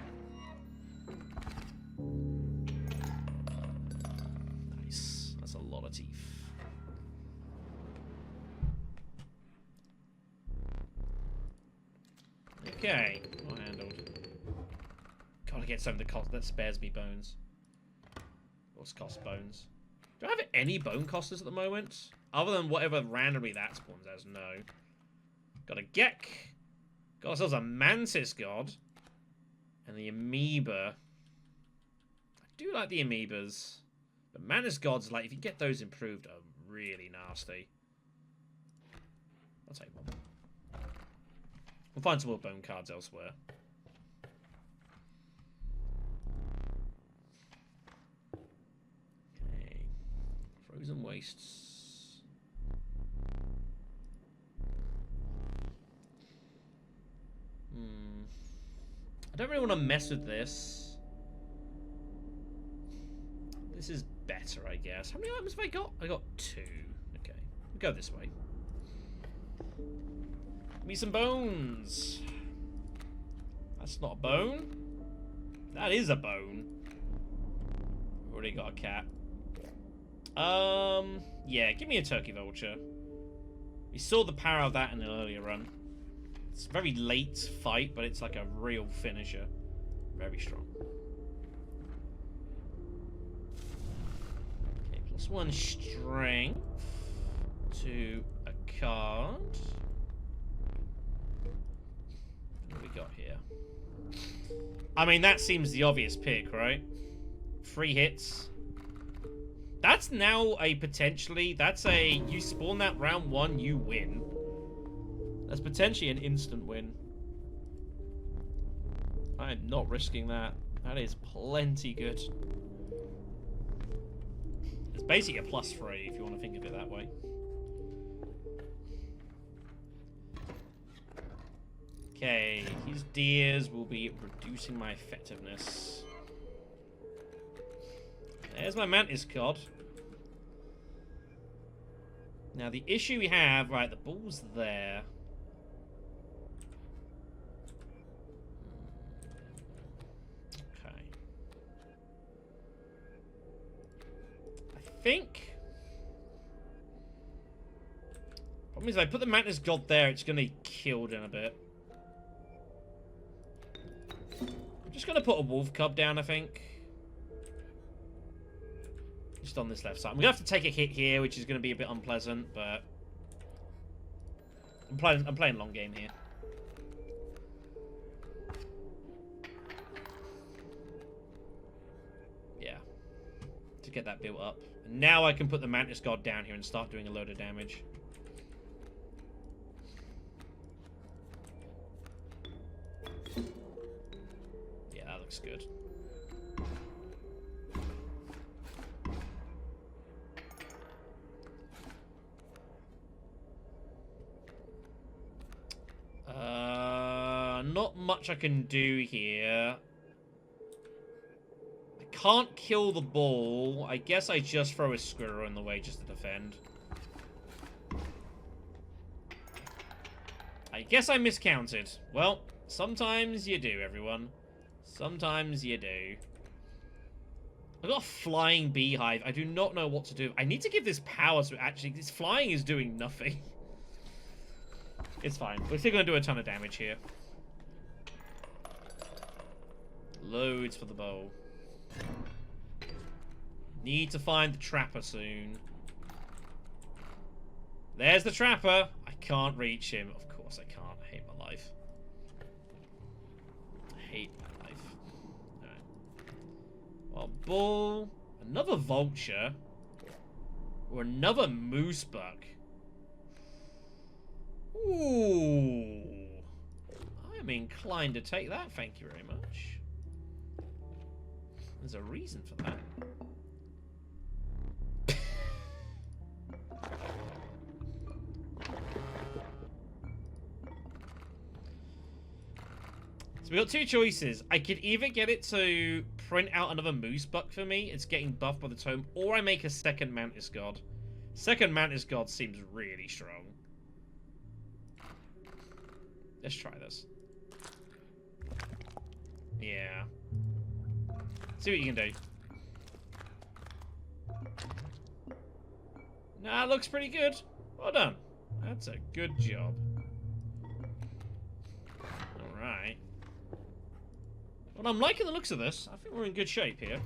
Nice. That's a lot of teeth. Okay, well handled. Gotta get something that spares me bones. Or cost bones. Do I have any bone costers at the moment? Other than whatever randomly that spawns as, no. Got a Gek. Got ourselves a Mantis God. And the Amoeba. I do like the Amoebas. But Mantis Gods, like, if you get those improved, are really nasty. I'll take one. We'll find some more bone cards elsewhere. Okay. Frozen wastes. I don't really want to mess with this. This is better, I guess. How many items have I got? I got 2. Okay. We'll go this way. Give me some bones. That's not a bone. That is a bone. Already got a cat. Yeah, give me a turkey vulture. We saw the power of that in an earlier run. It's a very late fight, but it's like a real finisher. Very strong. Okay, +1 strength to a card. What do we got here? I mean, that seems the obvious pick, right? 3 hits. That's now a potentially... That's a... You spawn that round 1, you win. That's potentially an instant win. I am not risking that. That is plenty good. It's basically a +3 if you want to think of it that way. Okay, his deers will be reducing my effectiveness. There's my Mantis God. Now the issue we have, right, the ball's there. Okay. I think... Problem is, if I put the Mantis God there, it's going to be killed in a bit. I'm just going to put a wolf cub down, I think. Just on this left side. I'm going to have to take a hit here, which is going to be a bit unpleasant, but... I'm playing long game here. Yeah. To get that built up. And now I can put the Mantis God down here and start doing a load of damage. That's good. Not much I can do here. I can't kill the ball. I guess I just throw a squirrel in the way just to defend. I guess I miscounted. Well, sometimes you do, everyone. Sometimes you do. I've got a flying beehive. I do not know what to do. I need to give this power to actually... This flying is doing nothing. It's fine. We're still going to do a ton of damage here. Loads for the bow. Need to find the trapper soon. There's the trapper. I can't reach him. Of course I can't. I hate my life. I hate my life. Alright. Well, bull. Another vulture. Or another moose buck. Ooh. I'm inclined to take that, thank you very much. There's a reason for that. So we got two choices. I could either get it to print out another moose buck for me, it's getting buffed by the tome, or I make a second mantis god. Second mantis god seems really strong. Let's try this. Yeah. See what you can do. Nah, looks pretty good. Well done. That's a good job. Alright. Well, I'm liking the looks of this. I think we're in good shape here.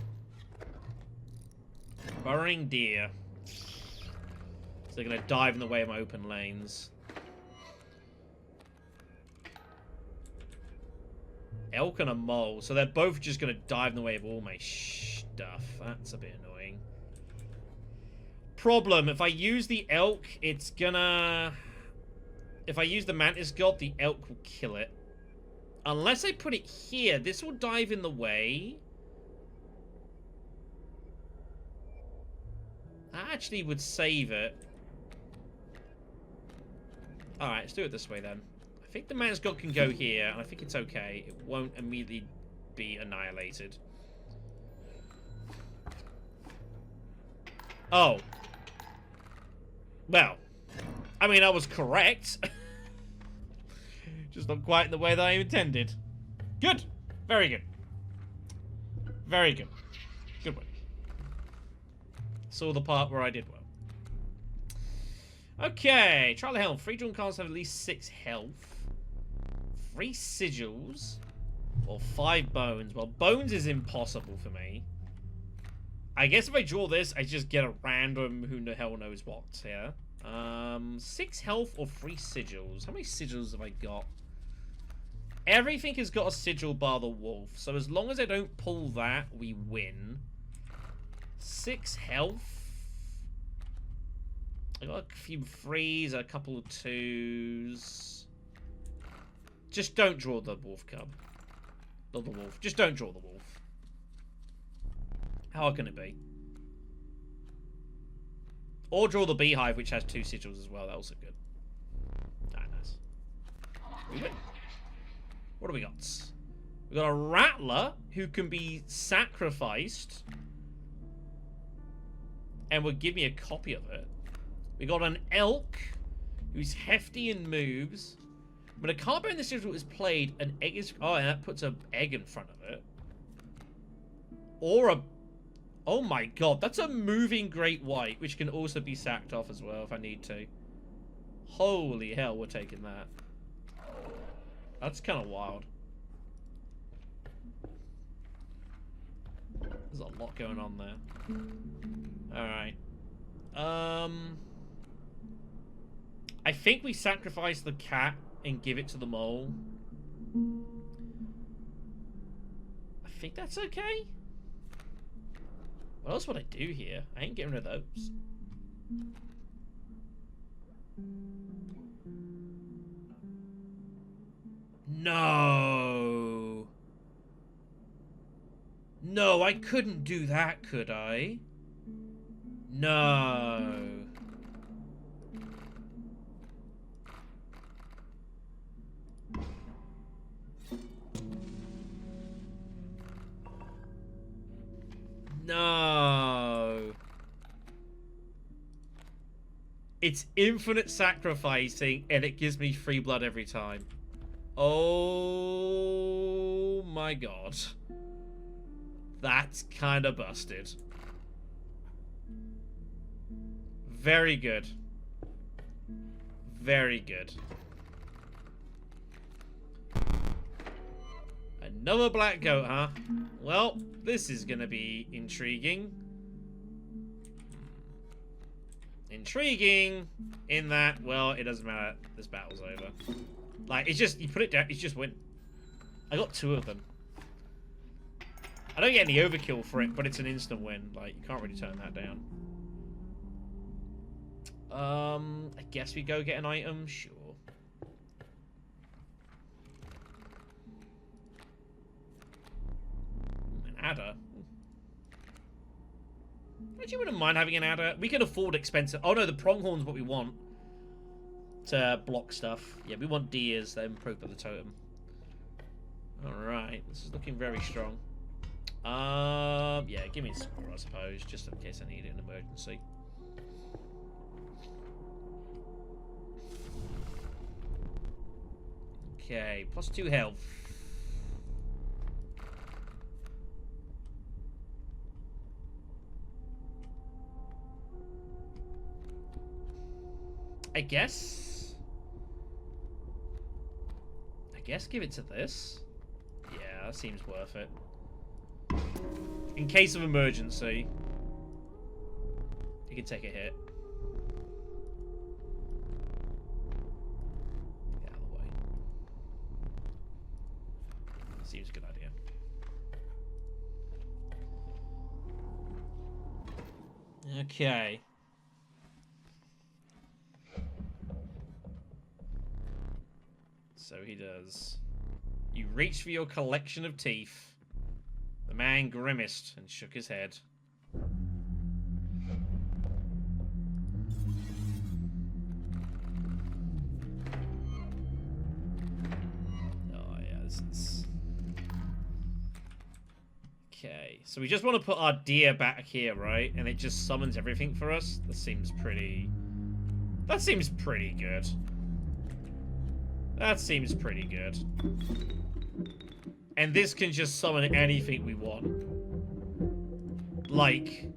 Burrowing deer. So they're going to dive in the way of my open lanes. Elk and a mole. So they're both just going to dive in the way of all my stuff. That's a bit annoying. Problem, if I use the elk, it's gonna... If I use the mantis god, the elk will kill it. Unless I put it here, this will dive in the way. I actually would save it. Alright, let's do it this way then. I think the mantis god can go here, and I think it's okay. It won't immediately be annihilated. Oh. Well, I mean, I was correct. Just not quite in the way that I intended. Good. Very good. Very good. Good one. Saw the part where I did well. Okay. Trial of Health. 3 drawn cards have at least 6 health. 3 sigils. Or 5 bones. Well, bones is impossible for me. I guess if I draw this, I just get a random who the hell knows what here. 6 health or 3 sigils. How many sigils have I got? Everything has got a sigil bar the wolf. So as long as I don't pull that, we win. 6 health. I got a few 3s, a couple of 2s. Just don't draw the wolf cub. Not the wolf. Just don't draw the wolf. How hard can it be? Or draw the beehive, which has 2 sigils as well. That also good. Ah, nice. We win. What do we got? We got a rattler who can be sacrificed and will give me a copy of it. We got an elk who's hefty and moves. When a card bearing the sigil is played, an egg is... Oh, and that puts an egg in front of it. Or a... Oh my god, that's a moving great white, which can also be sacked off as well if I need to. Holy hell, we're taking that. That's kind of wild. There's a lot going on there. Alright. I think we sacrifice the cat and give it to the mole. I think that's okay. What else would I do here? I ain't getting rid of those. No. No, I couldn't do that, could I? No. No. It's infinite sacrificing, and it gives me free blood every time. Oh my god. That's kind of busted. Very good. Very good. Another black goat, huh? Well, this is gonna be intriguing. Intriguing in that, well, it doesn't matter. This battle's over. Like, it's just, you put it down, it's just win. I got 2 of them. I don't get any overkill for it, but it's an instant win. Like, you can't really turn that down. I guess we go get an item? Sure. An adder? Actually, wouldn't mind having an adder. We can afford expensive... Oh no, the pronghorn's what we want. To block stuff. Yeah, we want deers that improve the totem. Alright, this is looking very strong. Yeah, give me a score, I suppose, just in case I need it in an emergency. Okay, +2 health. I guess give it to this. Yeah, that seems worth it. In case of emergency, you can take a hit. Get out of the way. Seems a good idea. Okay. So he does. You reached for your collection of teeth. The man grimaced and shook his head. Oh yeah, this is... Okay, so we just want to put our deer back here, right? And it just summons everything for us? That seems pretty... That seems pretty good. That seems pretty good. And this can just summon anything we want. Like,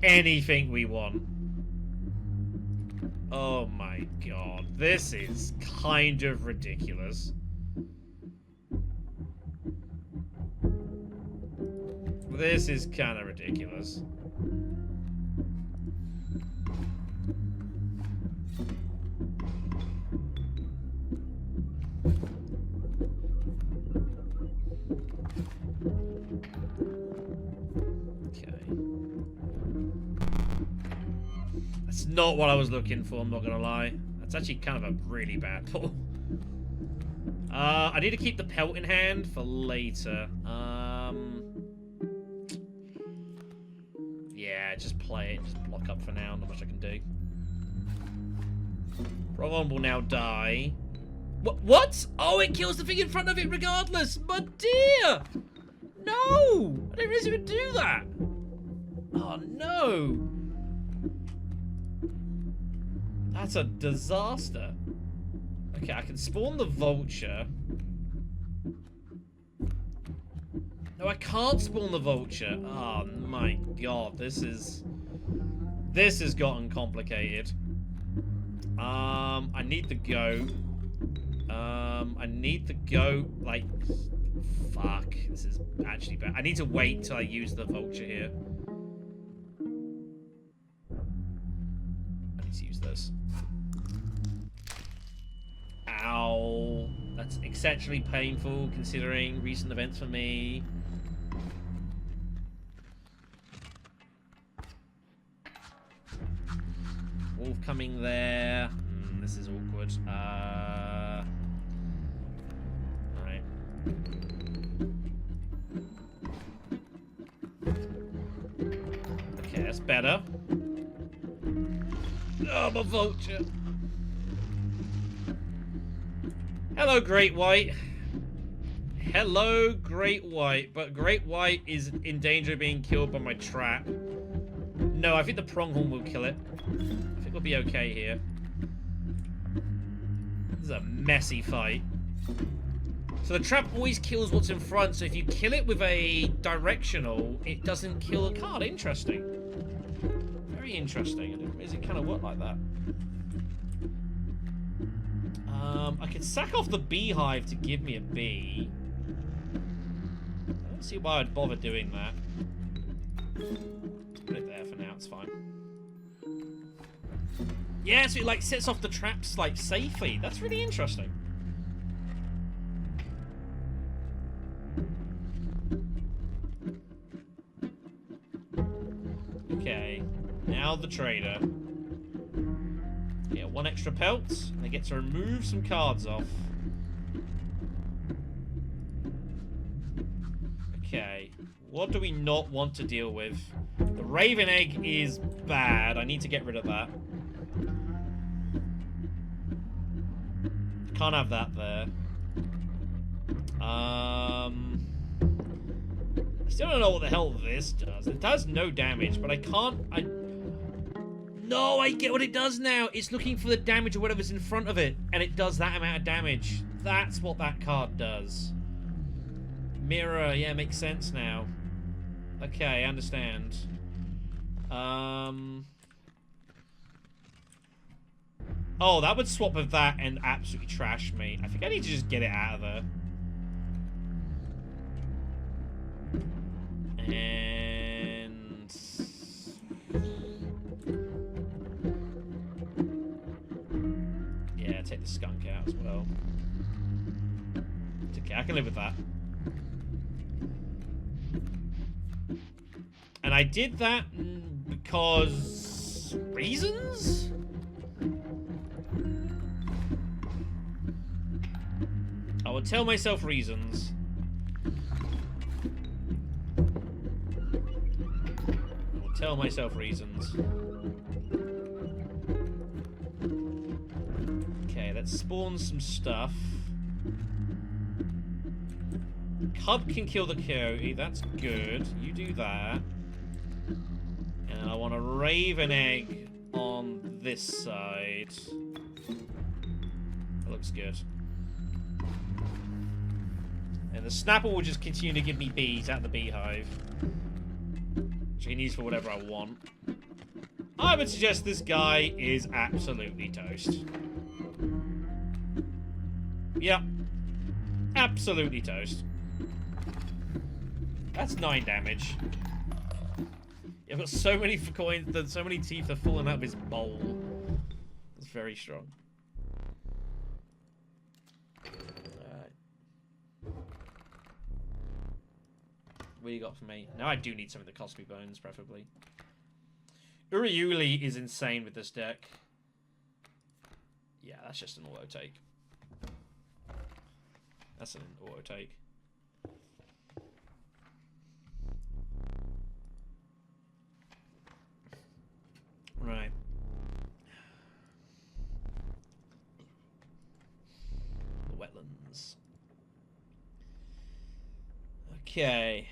anything we want. Oh my god. This is kind of ridiculous. This is kind of ridiculous. That's not what I was looking for, I'm not gonna lie. That's actually kind of a really bad pull. I need to keep the pelt in hand for later. Yeah, just play it, just block up for now, not much I can do. Pronghorn will now die. What? Oh, it kills the thing in front of it regardless! My dear! No! I didn't realize it would do that! Oh, no! That's a disaster. Okay, I can spawn the vulture. No, I can't spawn the vulture. Oh my god, this has gotten complicated. I need the goat. I need the goat, like, fuck, this is actually bad. I need to wait till I use the vulture here. I need to use this. Ow. That's exceptionally painful considering recent events for me. Wolf coming there. This is awkward. Right. better. Oh, my vulture. Hello, Great White. Hello, Great White. But Great White is in danger of being killed by my trap. No, I think the pronghorn will kill it. I think we'll be okay here. This is a messy fight. So the trap always kills what's in front, so if you kill it with a directional, it doesn't kill a card. Interesting. Very interesting. I didn't realize it kind of worked like that. I could sack off the beehive to give me a bee. I don't see why I'd bother doing that. Put it there for now, it's fine. Yeah, so it like sets off the traps like safely. That's really interesting. Okay, now the trader. Yeah, 1 extra pelt, and I get to remove some cards off. Okay, what do we not want to deal with? The Raven Egg is bad. I need to get rid of that. Can't have that there. I still don't know what the hell this does. It does no damage, but I can't... No, I get what it does now. It's looking for the damage of whatever's in front of it, and it does that amount of damage. That's what that card does. Mirror, yeah, makes sense now. Okay, I understand. Oh, that would swap with that and absolutely trash me. I think I need to just get it out of there. And... yeah, take the skunk out as well. It's okay, I can live with that. And I did that because... reasons? I will tell myself reasons. I will tell myself reasons. Okay, let's spawn some stuff. Cub can kill the coyote, that's good. You do that. And I want a Raven Egg on this side. That looks good. And the Snapper will just continue to give me bees out of the beehive. Which I can use for whatever I want. I would suggest this guy is absolutely toast. Yep. Absolutely toast. That's 9 damage. I've got so many coins, so many teeth are falling out of his bowl. It's very strong. Alright. What you got for me? Now I do need something that costs me bones, preferably. Uriuli is insane with this deck. Yeah, that's just an auto take. That's an auto take. Right. The wetlands. Okay.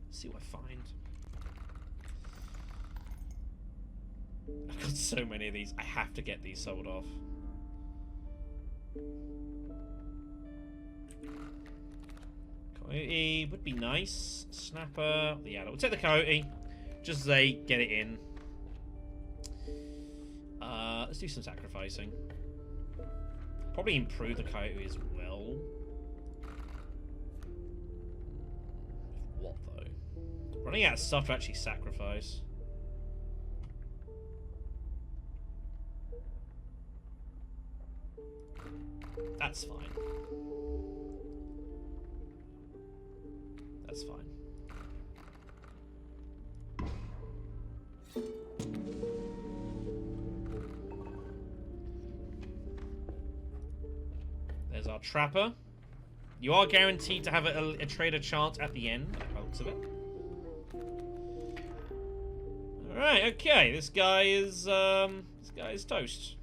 Let's see what I find. I've got so many of these. I have to get these sold off. Coyote would be nice. Snapper. Yeah, we'll take the coyote. Just as they get it in. Let's do some sacrificing. Probably improve the coyote as well. What though? Running out of stuff to actually sacrifice. That's fine. That's fine. There's our trapper. You are guaranteed to have a trader chance at the end, by the looks of it. Alright, okay, this guy is toast.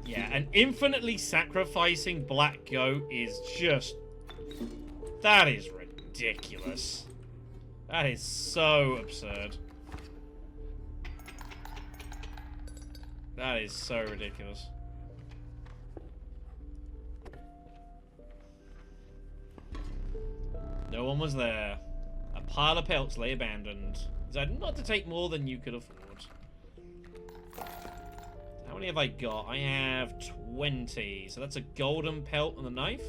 Yeah, an infinitely sacrificing black goat is just... That is ridiculous. That is so absurd. That is so ridiculous. No one was there. A pile of pelts lay abandoned. Decided not to take more than you could afford. How many have I got? I have 20. So that's a golden pelt and a knife.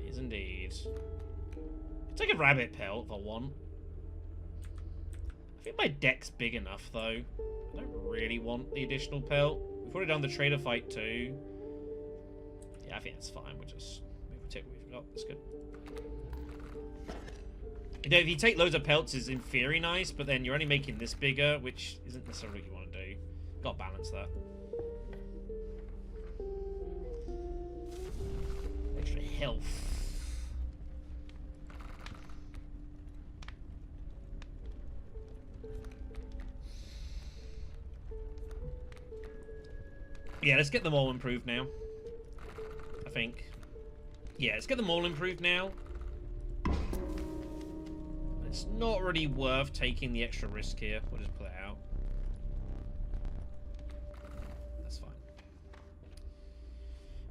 It is indeed. I'll take a rabbit pelt if I want. I think my deck's big enough though. I don't really want the additional pelt. We've already done the trader fight too. Yeah, I think that's fine. We'll just take what we've got. That's good. You know, if you take loads of pelts, is in theory nice, but then you're only making this bigger, which isn't necessarily what you want to do. Got to balance that. Extra health. Yeah, let's get them all improved now. I think. Yeah, let's get them all improved now. It's not really worth taking the extra risk here. We'll just pull it out. That's fine.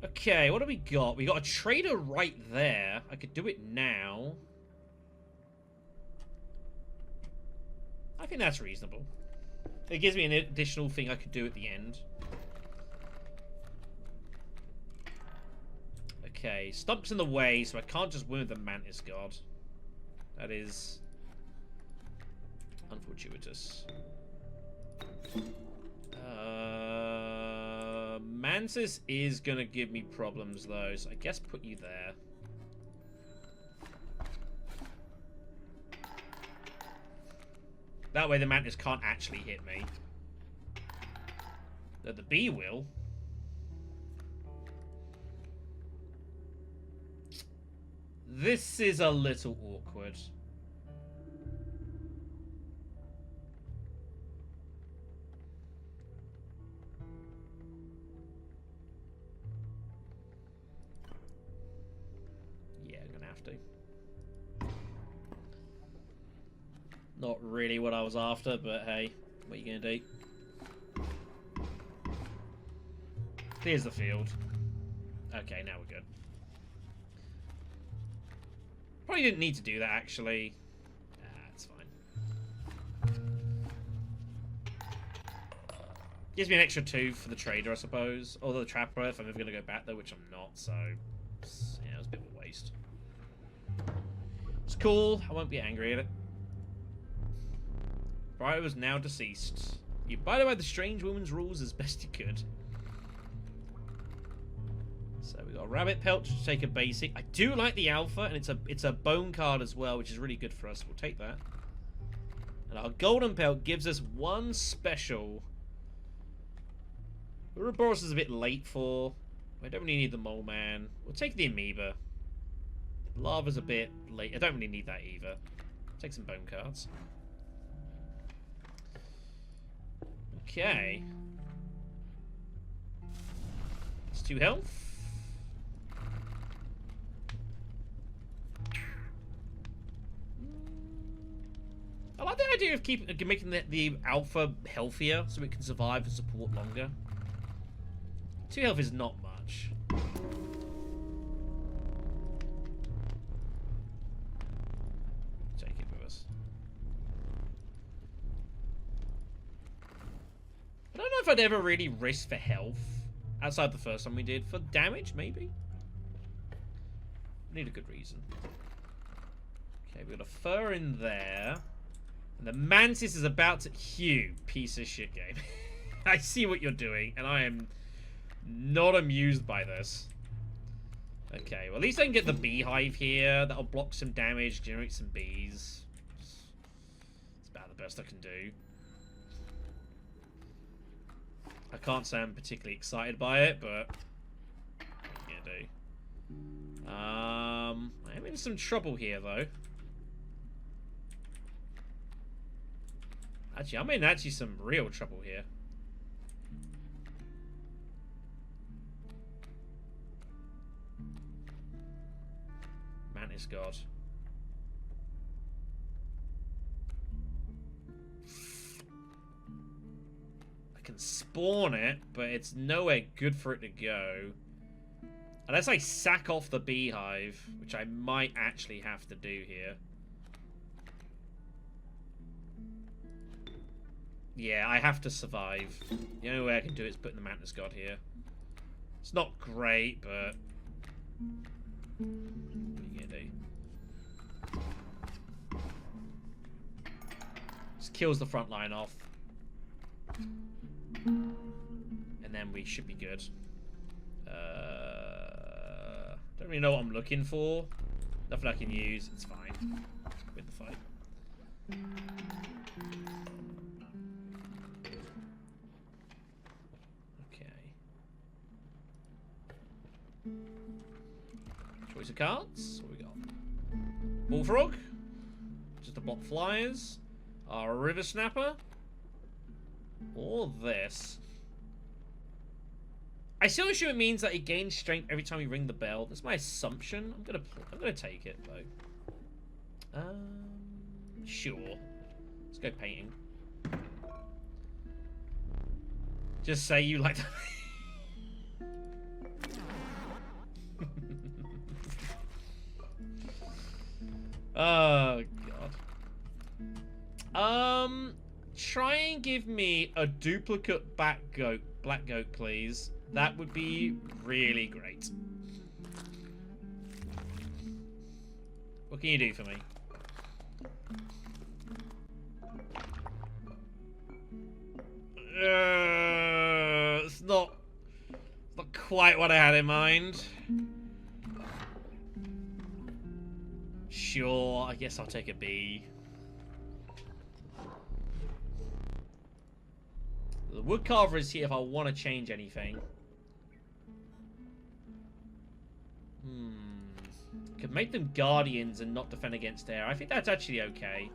Okay, what do we got? We got a trader right there. I could do it now. I think that's reasonable. It gives me an additional thing I could do at the end. Okay, Stump's in the way, so I can't just win with the Mantis God. That is unfortuitous. Mantis is gonna give me problems though, so I guess put you there. That way the Mantis can't actually hit me. The bee will. This is a little awkward. Yeah, I'm gonna have to. Not really what I was after, but hey, what are you gonna do? Here's the field. Okay, now we're good. Probably didn't need to do that, actually. It's fine. Gives me an extra 2 for the trader, I suppose. Although the trapper, if I'm ever going to go back there, which I'm not, so... yeah, it was a bit of a waste. It's cool. I won't be angry at it. Briar was now deceased. You abided by the strange woman's rules as best you could. So we got a rabbit pelt to take a basic. I do like the alpha, and it's a bone card as well, which is really good for us. We'll take that. And our golden pelt gives us one special. Ouroboros is a bit late for. I don't really need the mole man. We'll take the amoeba. Lava's a bit late. I don't really need that either. Take some bone cards. Okay. It's 2 health. I like the idea of making the alpha healthier so it can survive and support longer. 2 health is not much. Take it with us. I don't know if I'd ever really risk for health outside the first one we did. For damage, maybe? Need a good reason. Okay, we've got a fur in there. And the Mantis is about to... Hugh, piece of shit game. I see what you're doing, and I am not amused by this. Okay, well at least I can get the beehive here. That'll block some damage, generate some bees. It's about the best I can do. I can't say I'm particularly excited by it, but... again. do? I'm in some trouble here, though. Actually, I'm in some real trouble here. Mantis God. I can spawn it, but it's nowhere good for it to go. Unless I sack off the beehive, which I might actually have to do here. Yeah, I have to survive. The only way I can do it is putting the Mantis God here. It's not great, but... what are you gonna do? Just kills the front line off. And then we should be good. Don't really know what I'm looking for. Nothing I can use. It's fine. Win the fight. Okay. Choice of cards. What we got? Bullfrog. Just to block flyers. Our River Snapper. Or this. I still assume it means that it gains strength every time we ring the bell. That's my assumption. I'm gonna take it though. Sure. Let's go painting. Just say you like to. Oh god. Try and give me a duplicate black goat, please. That would be really great. What can you do for me? It's not quite what I had in mind. Sure, I guess I'll take a B. The woodcarver is here if I want to change anything. Could make them guardians and not defend against air. I think that's actually okay.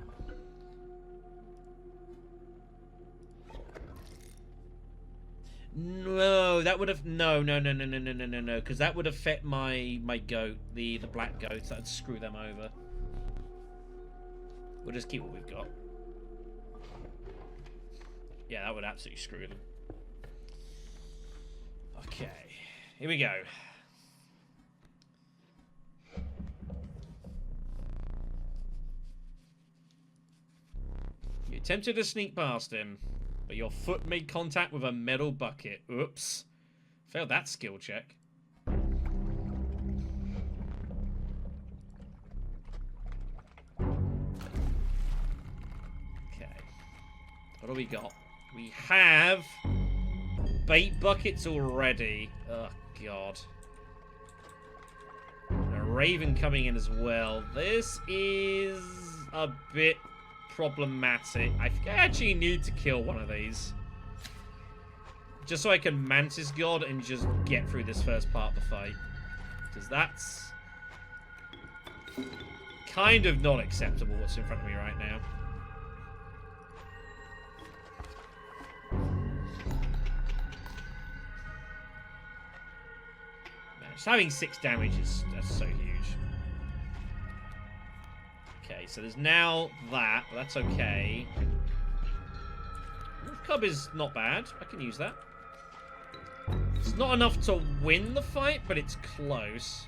No, that would have no, because that would affect my goat, the black goats. That'd screw them over. We'll just keep what we've got. Yeah, that would absolutely screw them. Okay, here we go. You attempted to sneak past him, but your foot made contact with a metal bucket. Oops. Failed that skill check. Okay. What do we got? We have bait buckets already. Oh, God. And a raven coming in as well. This is a bit problematic. I think I actually need to kill one of these. Just so I can Mantis God and just get through this first part of the fight. Because that's kind of not acceptable what's in front of me right now. Man, just having 6 damage that's so huge. Okay, so there's now that, but that's okay. Wolf Cub is not bad. I can use that. It's not enough to win the fight, but it's close.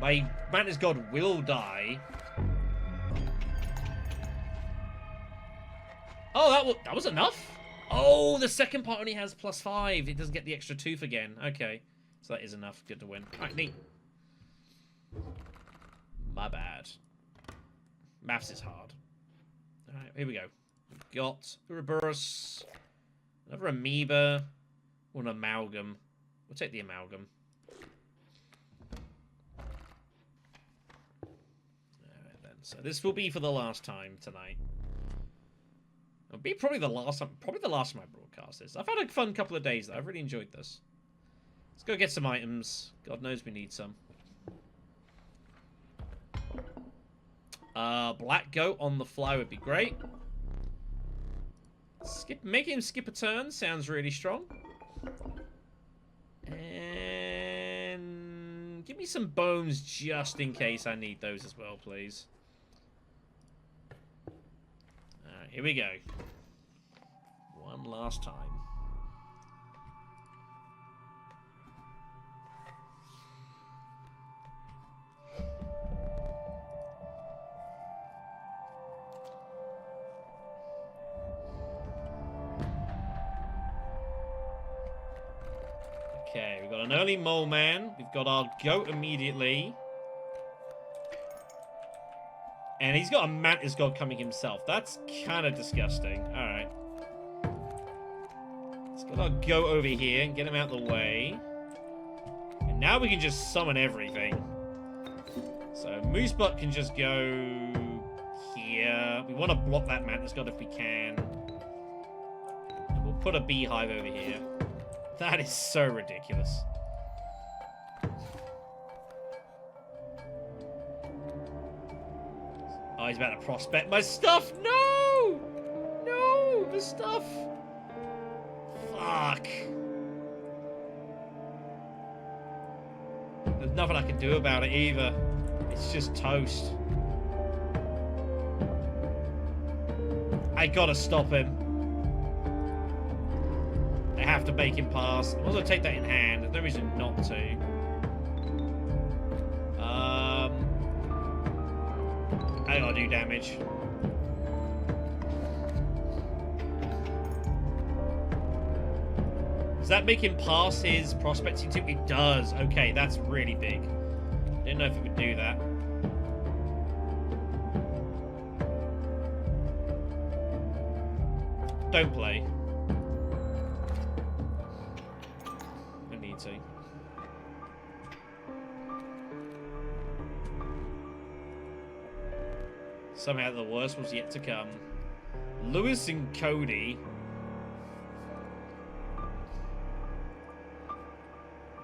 My Mantis God will die. Oh, that was enough? Oh, the second part only has +5. It doesn't get the extra tooth again. Okay. So that is enough. Good to win. Alright, neat. My bad. Maths is hard. Alright, here we go. We've got Ouroboros, another amoeba, or an amalgam. We'll take the amalgam. Alright then. So this will be for the last time tonight. Be probably the last time I broadcast this. I've had a fun couple of days though. I've really enjoyed this. Let's go get some items. God knows we need some. Black goat on the fly would be great. Making him skip a turn sounds really strong. And give me some bones just in case I need those as well, please. Alright, here we go. One last time. Okay, we've got an early mole man. We've got our goat immediately. And he's got a mantis god coming himself. That's kind of disgusting. Alright. Let's get our goat over here and get him out of the way. And now we can just summon everything. So Moosebutt can just go here. We want to block that mantis god if we can. And we'll put a beehive over here. That is so ridiculous. Oh, he's about to prospect my stuff. No! No! The stuff. Fuck. There's nothing I can do about it either. It's just toast. I gotta stop him. I have to make him pass. I might as well take that in hand. There's no reason not to. I gotta do damage. Does that make him pass his prospecting too? It does. Okay, that's really big. Didn't know if it would do that. Don't play. I need to. Somehow the worst was yet to come. Lewis and Cody.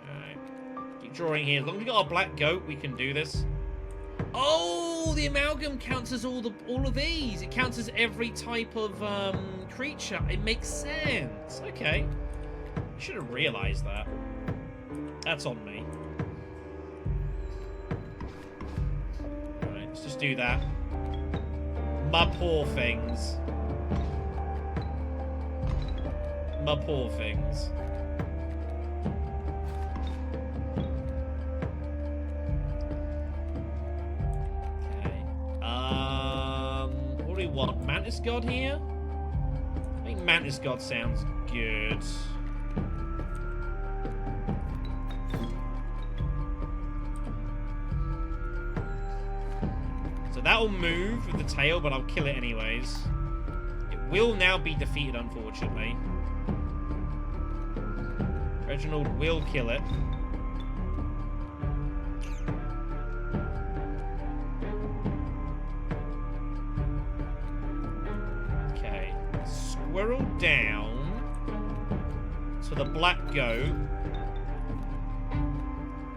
Alright. Keep drawing here. As long as we got our black goat, we can do this. Oh, the amalgam counts as all of these. It counts as every type of creature. It makes sense. Okay. I should have realized that. That's on me. Alright, let's just do that. My poor things. My poor things. Okay. What do we want? Mantis God here? I think Mantis God sounds good. That will move with the tail, but I'll kill it anyways. It will now be defeated, unfortunately. Reginald will kill it. Okay. Squirrel down to the black goat.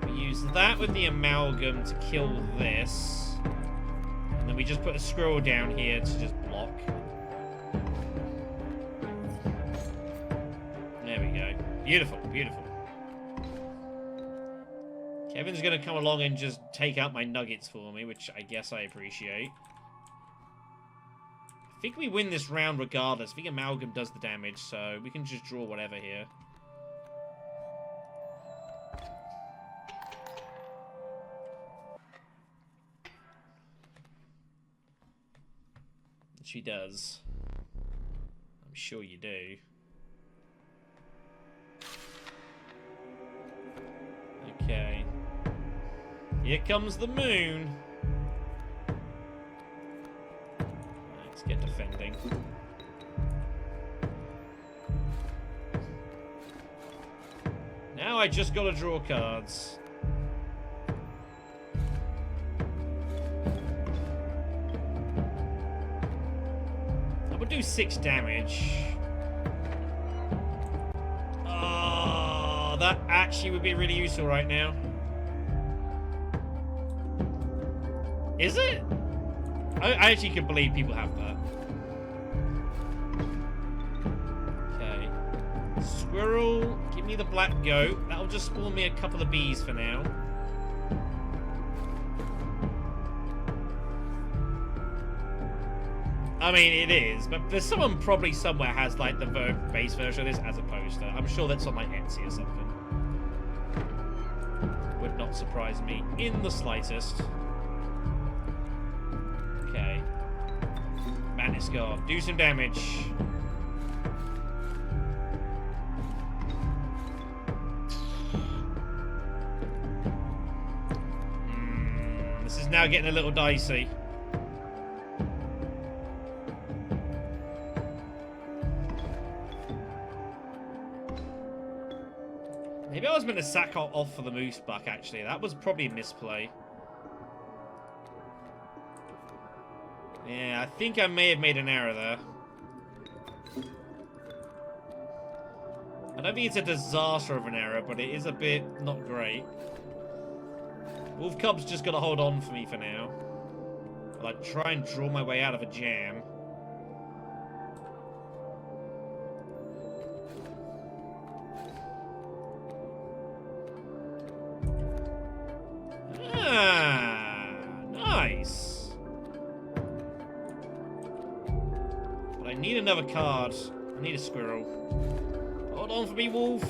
We use that with the amalgam to kill this. And then we just put a squirrel down here to just block. There we go. Beautiful, beautiful. Kevin's going to come along and just take out my nuggets for me, which I guess I appreciate. I think we win this round regardless. I think Amalgam does the damage, so we can just draw whatever here. She does. I'm sure you do. Okay. Here comes the moon. Let's get defending. Now I just gotta draw cards. We'll do 6 damage. Oh, that actually would be really useful right now. Is it? I actually can believe people have that. Okay. Squirrel, give me the black goat. That'll just spawn me a couple of bees for now. I mean, it is, but there's someone probably somewhere has like the base version of this as a poster. I'm sure that's on like Etsy or something. Would not surprise me in the slightest. Okay. Madness God, do some damage. This is now getting a little dicey. Maybe I was meant to sack off for the moose buck, actually. That was probably a misplay. Yeah, I think I may have made an error there. I don't think it's a disaster of an error, but it is a bit not great. Wolf Cub's just got to hold on for me for now. I'll like, try and draw my way out of a jam. Nice. But I need another card. I need a squirrel. Hold on for me, wolf.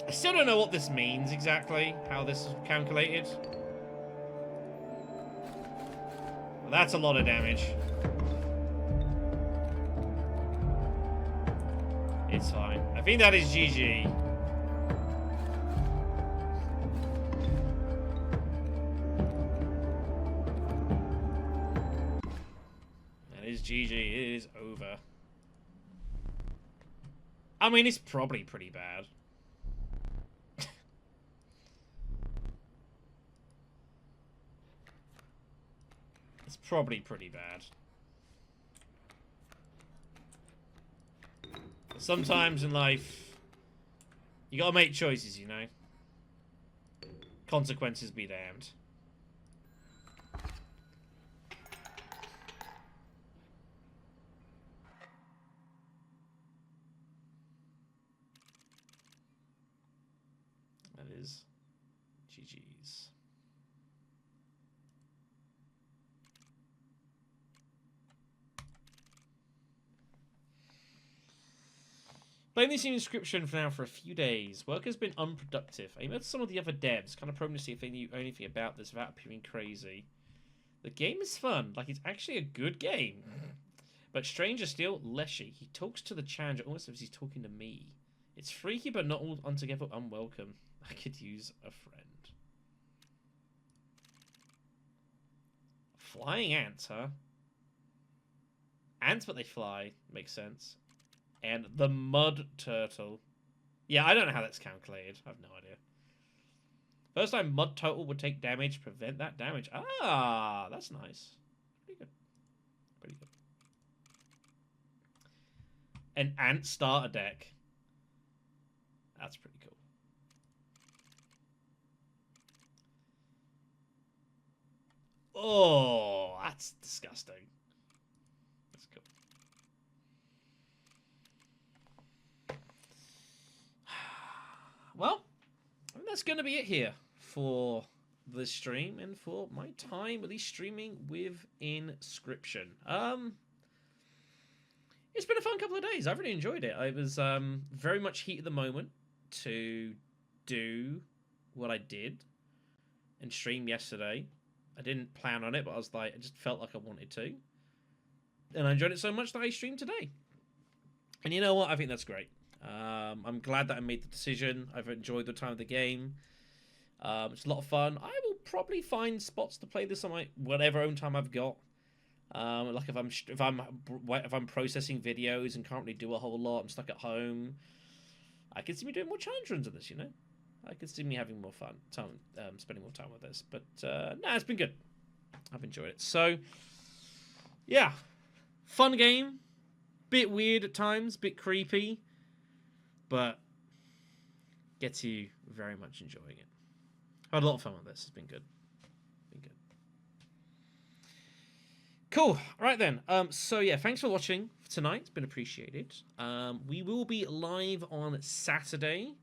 I still don't know what this means exactly, how this is calculated. Well, that's a lot of damage. It's fine. I think that is GG. That is GG. It is over. I mean, it's probably pretty bad. It's probably pretty bad. Sometimes in life, you gotta make choices, you know? Consequences be damned. That is GG's. Playing this Inscryption for now for a few days. Work has been unproductive. I met some of the other devs, kind of probing to see if they knew anything about this without appearing crazy. The game is fun, like it's actually a good game. But stranger still, Leshy. He talks to the challenger almost as if he's talking to me. It's freaky but not altogether unwelcome. I could use a friend. Flying ants, huh? Ants, but they fly. Makes sense. And the mud turtle. Yeah, I don't know how that's calculated. I have no idea. First time mud turtle would take damage, prevent that damage. Ah, that's nice. Pretty good. Pretty good. An ant starter deck. That's pretty cool. Oh, that's disgusting. That's cool. Well, I think that's going to be it here for this stream and for my time at least streaming with Inscryption. It's been a fun couple of days. I've really enjoyed it. I was very much heat at the moment to do what I did and stream yesterday. I didn't plan on it, but I was like, I just felt like I wanted to. And I enjoyed it so much that I streamed today. And you know what? I think that's great. I'm glad that I made the decision. I've enjoyed the time of the game. It's a lot of fun. I will probably find spots to play this on my whatever own time I've got. Like if I'm processing videos and can't really do a whole lot, I'm stuck at home. I could see me doing more challenge runs of this, you know. I could see me having more fun, spending more time with this. But nah, it's been good. I've enjoyed it. So yeah, fun game. Bit weird at times, bit creepy, but gets you very much enjoying it. I had a lot of fun with this. It's been good. Been good. Cool. Right then. So yeah, thanks for watching tonight. It's been appreciated. We will be live on Saturday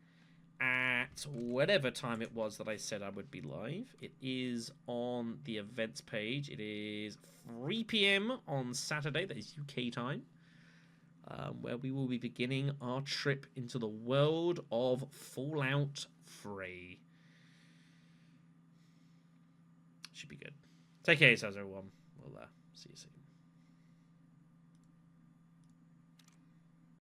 at whatever time it was that I said I would be live. It is on the events page. It is 3 p.m. on Saturday. That is UK time. Where we will be beginning our trip into the world of Fallout 3. Should be good. Take care of yourselves, everyone. We'll see you soon.